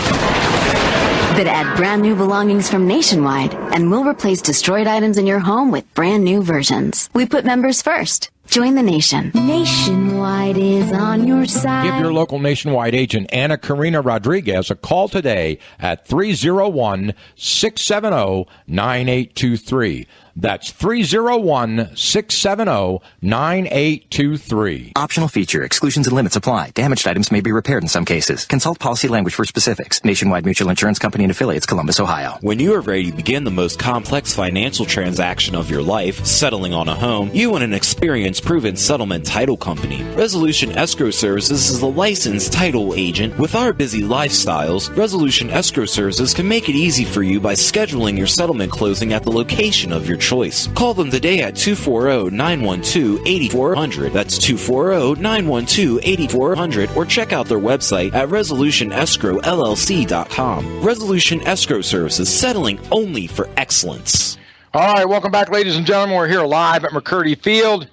but add brand new belongings from Nationwide, and we'll replace destroyed items in your home with brand new versions. We put members first. Join the nation. Nationwide is on your side. Give your local Nationwide agent, Anna Karina Rodriguez, a call today at 301-670-9823. That's 301-670-9823. Optional feature. Exclusions and limits apply. Damaged items may be repaired in some cases. Consult policy language for specifics. Nationwide Mutual Insurance Company and Affiliates, Columbus, Ohio. When you are ready to begin the most complex financial transaction of your life, settling on a home, you want an experienced, proven settlement title company. Resolution Escrow Services is the licensed title agent. With our busy lifestyles, Resolution Escrow Services can make it easy for you by scheduling your settlement closing at the location of your choice. Call them today at 240-912-8400. That's 240-912-8400, or check out their website at resolutionescrowllc.com. Resolution Escrow Services, settling only for excellence. All right, welcome back, ladies and gentlemen. We're here live at McCurdy Field,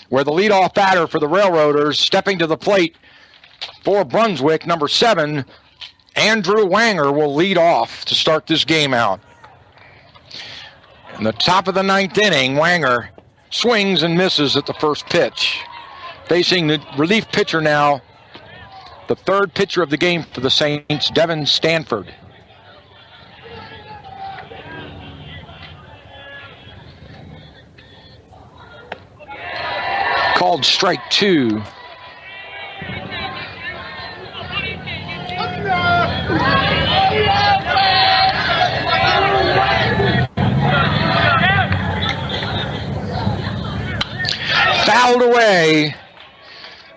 where the leadoff batter for the Railroaders, stepping to the plate for Brunswick, number 7, Andrew Wanger, will lead off to start this game out. In the top of the 9th inning, Wanger swings and misses at the first pitch. Facing the relief pitcher now, the 3rd pitcher of the game for the Saints, Devin Stanford. Called strike 2. Fouled away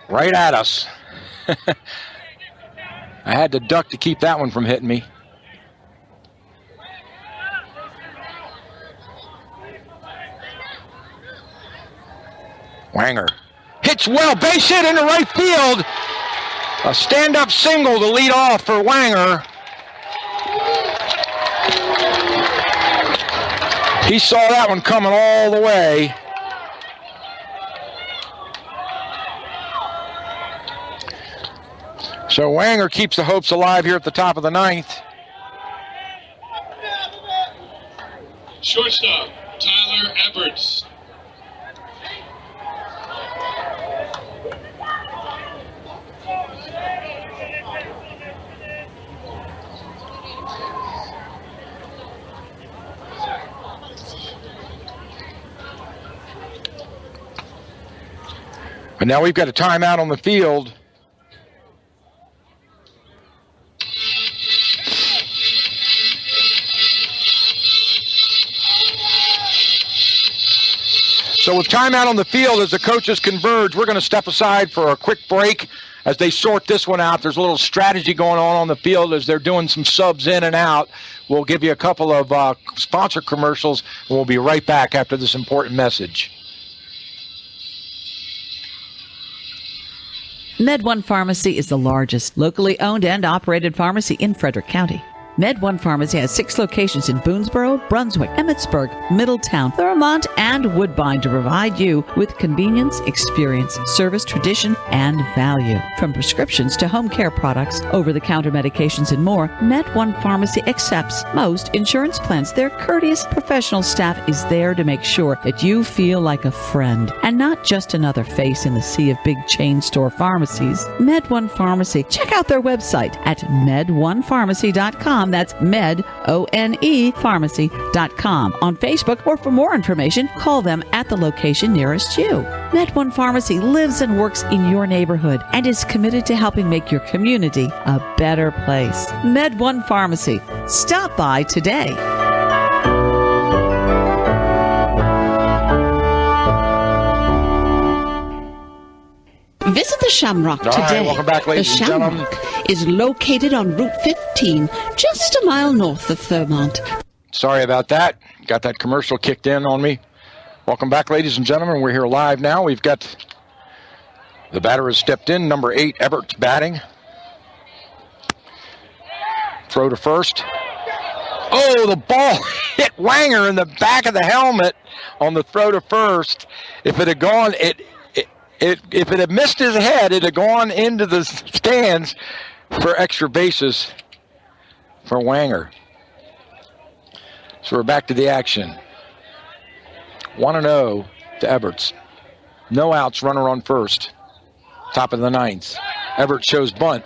Right at us. I had to duck to keep that one from hitting me. Wanger hits well, base hit into right field. A stand-up single to lead off for Wanger. He saw that one coming all the way. So Wanger keeps the hopes alive here at the top of the ninth. Shortstop, Tyler Eberts. And now we've got a timeout on the field. So with timeout on the field, as the coaches converge, we're going to step aside for a quick break as they sort this one out. There's a little strategy going on the field as they're doing some subs in and out. We'll give you a couple of sponsor commercials, and we'll be right back after this important message. MedOne Pharmacy is the largest locally owned and operated pharmacy in Frederick County. MedOne Pharmacy has 6 locations in Boonesboro, Brunswick, Emmitsburg, Middletown, Thurmont, and Woodbine to provide you with convenience, experience, service, tradition, and value. From prescriptions to home care products, over-the-counter medications, and more, MedOne Pharmacy accepts most insurance plans. Their courteous professional staff is there to make sure that you feel like a friend and not just another face in the sea of big chain store pharmacies. MedOne Pharmacy. Check out their website at med1pharmacy.com. That's med-O-N-E pharmacy.com. On Facebook, or for more information, call them at the location nearest you. MedOne Pharmacy lives and works in your neighborhood and is committed to helping make your community a better place. MedOne Pharmacy. Stop by today. Visit the Shamrock All today. right, welcome back, ladies the and gentlemen. Shamrock is located on Route 15, just a mile north of Thurmont. Sorry about that. Got that commercial kicked in on me. Welcome back, ladies and gentlemen. We're here live now. We've got the batter has stepped in. Number 8, Everts batting. Throw to first. Oh, the ball hit Wanger in the back of the helmet on the throw to first. If it had gone, if it had missed his head, it had gone into the stands for extra bases for Wanger. So we're back to the action. 1-0 to Everts. No outs, runner on first. Top of the ninth. Everts shows bunt.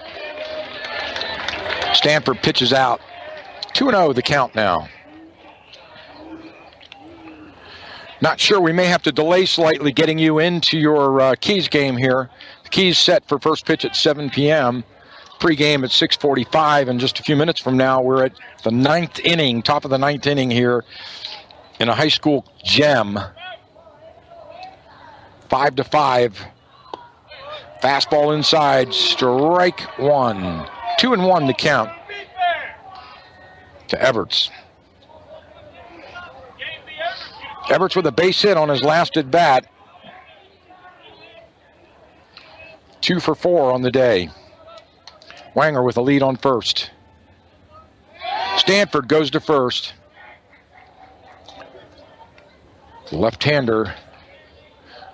Stanford pitches out. 2-0 the count now. Not sure, we may have to delay slightly getting you into your Keys game here. The Keys set for first pitch at 7 p.m. Pre-game at 6:45, and just a few minutes from now, we're at the ninth inning, top of the ninth inning here in a high school gem. 5-5. Fastball inside, strike one. 2-1 the count to Everts. Everts with a base hit on his last at bat. 2 for 4 on the day. Wanger with a lead on first. Stanford goes to first. Left-hander.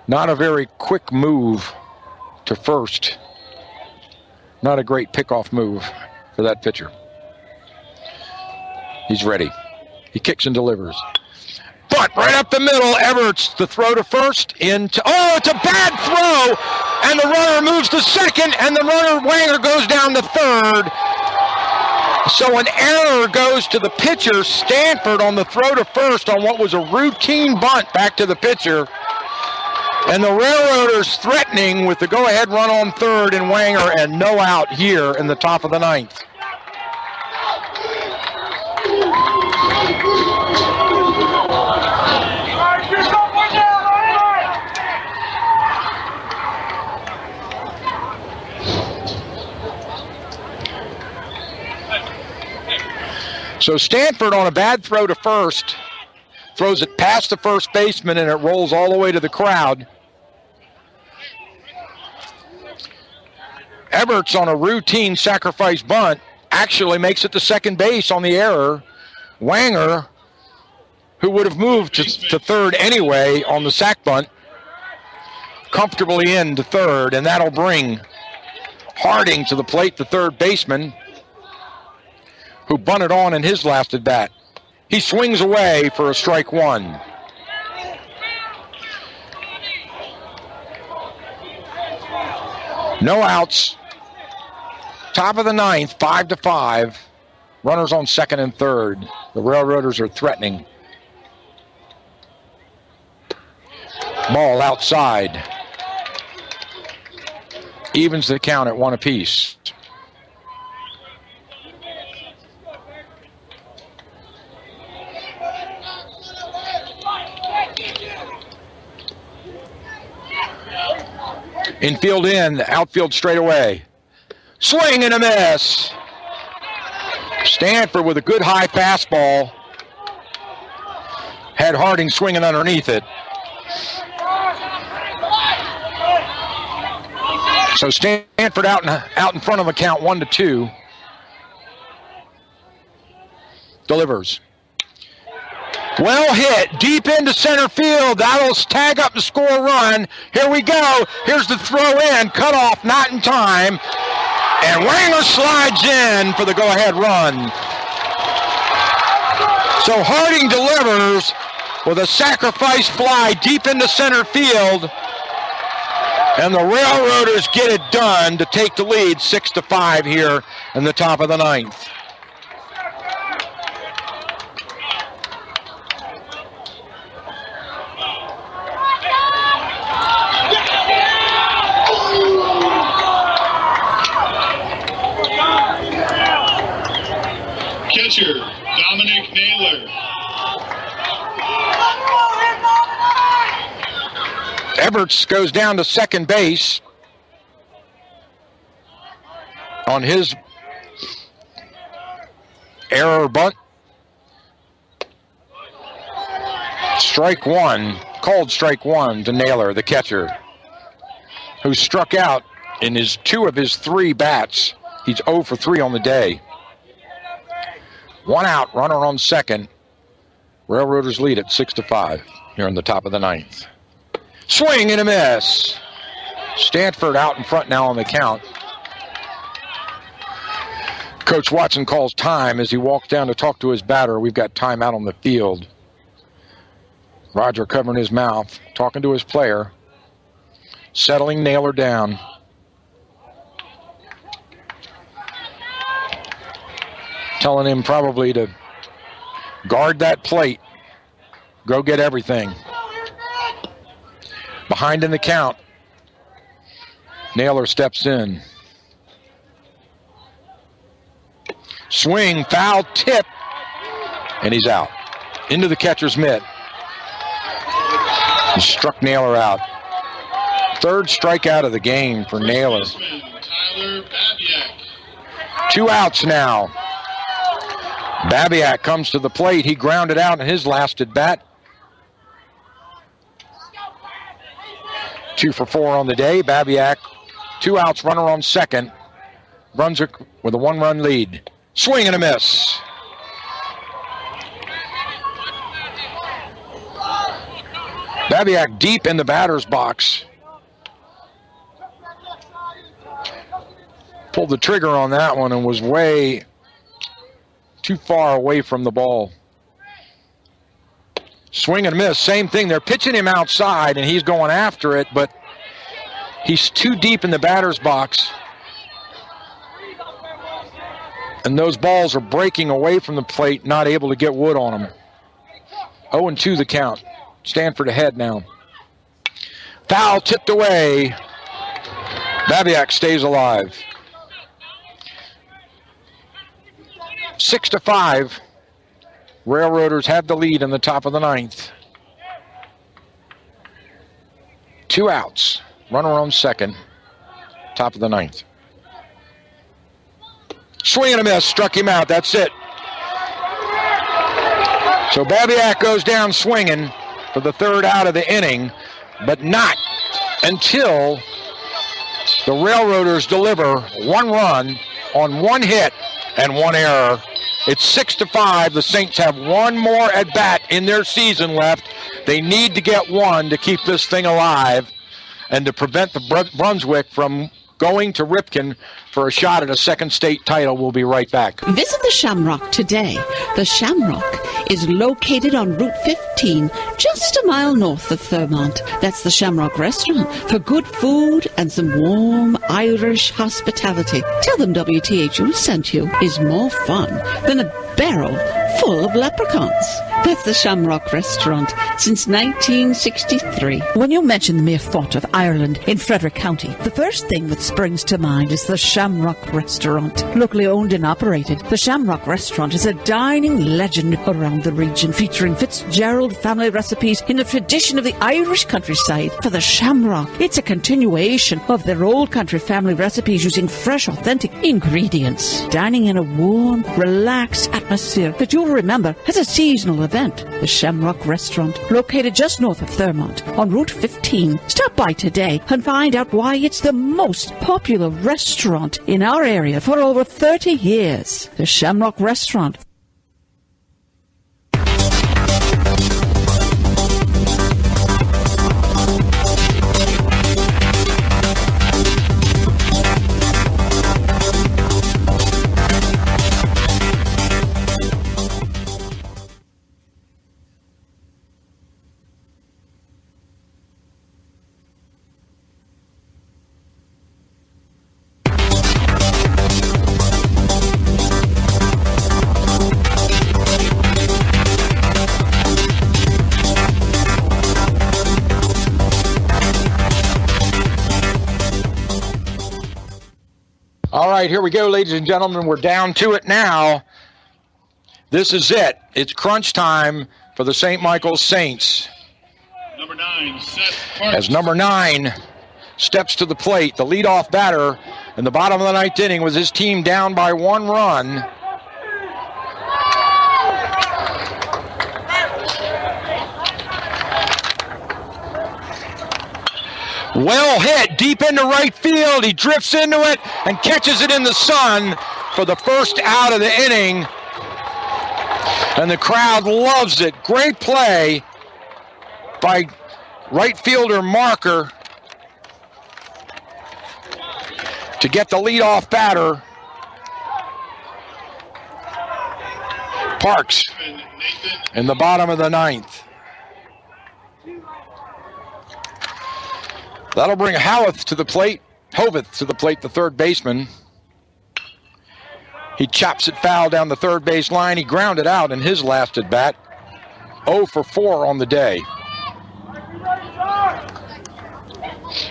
Not a very quick move to first. Not a great pickoff move for that pitcher. He's ready. He kicks and delivers. But right up the middle, Everts, the throw to first, into, oh, it's a bad throw, and the runner moves to second, and the runner, Wanger, goes down to third. So an error goes to the pitcher, Stanford, on the throw to first on what was a routine bunt back to the pitcher. And the Railroaders threatening with the go-ahead run on third and Wanger, and no out here in the top of the ninth. So Stanford on a bad throw to first throws it past the first baseman, and it rolls all the way to the crowd. Everts on a routine sacrifice bunt actually makes it to second base on the error. Wanger, who would have moved to third anyway on the sac bunt, comfortably into third, and that'll bring Harding to the plate, the third baseman, who bunted on in his last at bat. He swings away for a strike one. No outs. Top of the ninth, 5-5. Runners on second and third. The Railroaders are threatening. Ball outside. Evens the count at 1 apiece. Infield in, outfield straight away. Swing and a miss. Stanford with a good high fastball. Had Harding swinging underneath it. So Stanford out in front of the count, 1-2. Delivers. Well hit, deep into center field. That'll tag up the score run. Here we go. Here's the throw in. Cut off, not in time. And Wanger slides in for the go-ahead run. So Harding delivers with a sacrifice fly deep into center field. And the Railroaders get it done to take the lead 6-5 here in the top of the ninth. Catcher, Dominic Naylor. Everts goes down to second base on his error bunt. Strike one, called strike one to Naylor, the catcher, who struck out in two of his 3 bats. He's 0 for 3 on the day. 1 out, runner on second. Railroaders lead at 6-5 here in the top of the ninth. Swing and a miss. Stanford out in front now on the count. Coach Watson calls time as he walks down to talk to his batter. We've got time out on the field. Roger covering his mouth, talking to his player, settling Naylor down. Telling him probably to guard that plate. Go get everything. Behind in the count. Naylor steps in. Swing, foul, tip, and he's out. Into the catcher's mitt. He struck Naylor out. 3rd strikeout of the game for Naylor. 2 outs now. Babiak comes to the plate. He grounded out in his last at bat. 2 for 4 on the day. Babiak, 2 outs, runner on second. Brunswick with a 1-run lead. Swing and a miss. Babiak deep in the batter's box. Pulled the trigger on that one and was way too far away from the ball. Swing and miss, same thing. They're pitching him outside and he's going after it, but he's too deep in the batter's box. And those balls are breaking away from the plate, not able to get wood on them. 0-2 the count. Stanford ahead now. Foul tipped away. Babiak stays alive. 6-5. Railroaders have the lead in the top of the ninth. 2 outs. Runner on second. Top of the ninth. Swing and a miss. Struck him out. That's it. So Babiak goes down swinging for the third out of the inning, but not until the Railroaders deliver one run on one hit and one error. It's 6-5. The Saints have one more at bat in their season left. They need to get one to keep this thing alive and to prevent the Brunswick from going to Ripken for a shot at a second state title. We'll be right back. Visit the Shamrock today. The Shamrock is located on Route 15, just a mile north of Thurmont. That's the Shamrock Restaurant for good food and some warm Irish hospitality. Tell them WTHU sent you is more fun than a barrel full of leprechauns. That's the Shamrock Restaurant since 1963. When you mention the mere thought of Ireland in Frederick County, the first thing that springs to mind is the Shamrock Restaurant. Locally owned and operated, the Shamrock Restaurant is a dining legend around the region, featuring Fitzgerald family recipes in the tradition of the Irish countryside. For the Shamrock, it's a continuation of their old country family recipes using fresh, authentic ingredients. Dining in a warm, relaxed atmosphere that you'll remember as a seasonal event. The Shamrock Restaurant, located just north of Thurmont on Route 15. Stop by today and find out why it's the most popular restaurant in our area for over 30 years. The Shamrock Restaurant. All right, here we go, ladies and gentlemen. We're down to it now. This is it. It's crunch time for the St. Michael's Saints. Number 9, Seth Parks. As number 9 steps to the plate, the leadoff batter in the bottom of the ninth inning with his team down by one run. Well hit deep into right field. He drifts into it and catches it in the sun for the first out of the inning. And the crowd loves it. Great play by right fielder Marker to get the leadoff batter. Parks in the bottom of the ninth. That'll bring Hoveth to the plate, the third baseman. He chops it foul down the third base line. He grounded out in his last at bat. 0 for 4 on the day.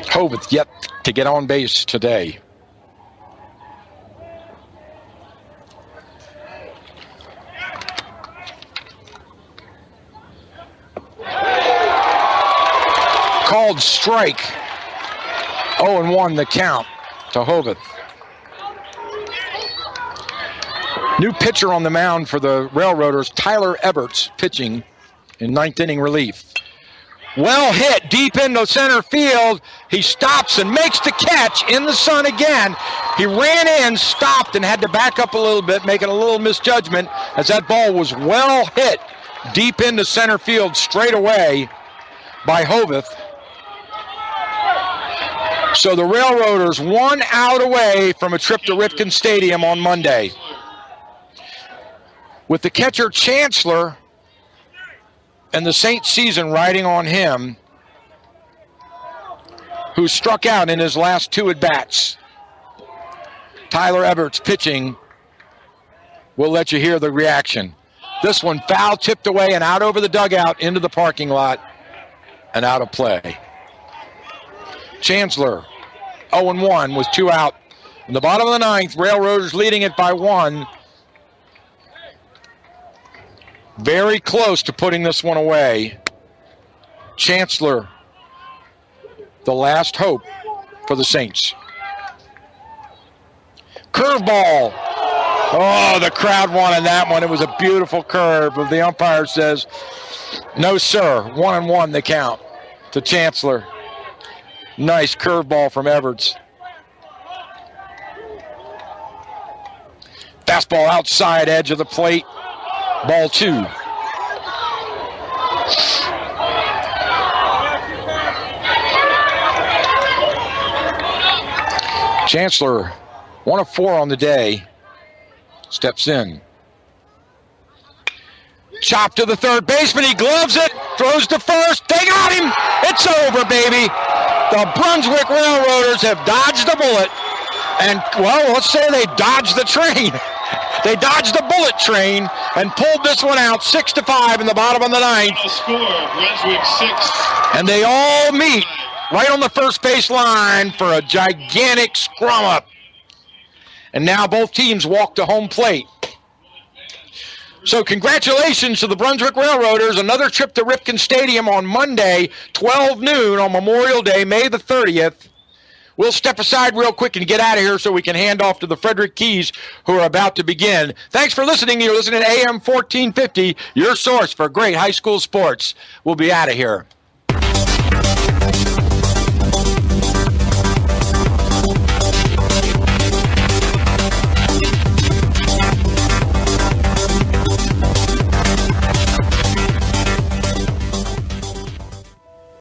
Hoveth yet to get on base today. Called strike. 0-1 the count to Hoveth. New pitcher on the mound for the Railroaders, Tyler Eberts, pitching in ninth inning relief. Well hit deep into center field. He stops and makes the catch in the sun again. He ran in, stopped, and had to back up a little bit, making a little misjudgment as that ball was well hit deep into center field straight away by Hoveth. So the Railroaders 1 out away from a trip to Ripken Stadium on Monday. With the catcher Chancellor and the Saints season riding on him, who struck out in his last 2 at-bats. Tyler Eberts pitching. We'll let you hear the reaction. This one foul tipped away and out over the dugout into the parking lot and out of play. Chancellor, 0-1, was 2 out. In the bottom of the ninth, Railroaders leading it by 1. Very close to putting this one away. Chancellor, the last hope for the Saints. Curveball, Oh, the crowd wanted that one. It was a beautiful curve, but the umpire says, no, sir. 1-1 the count to Chancellor. Nice curveball from Everts. Fastball outside edge of the plate. Ball 2. Chancellor, 1 of 4 on the day. Steps in. Chop to the third baseman. He gloves it. Throws to first. They got him. It's over, baby. The Brunswick Railroaders have dodged the bullet. And, well, let's say they dodged the train. They dodged the bullet train and pulled this one out 6-5 in the bottom of the ninth. Score, Brunswick 6. And they all meet right on the first base line for a gigantic scrum up. And now both teams walk to home plate. So congratulations to the Brunswick Railroaders. Another trip to Ripken Stadium on Monday, 12 noon on Memorial Day, May the 30th. We'll step aside real quick and get out of here so we can hand off to the Frederick Keys, who are about to begin. Thanks for listening. You're listening to AM 1450, your source for great high school sports. We'll be out of here.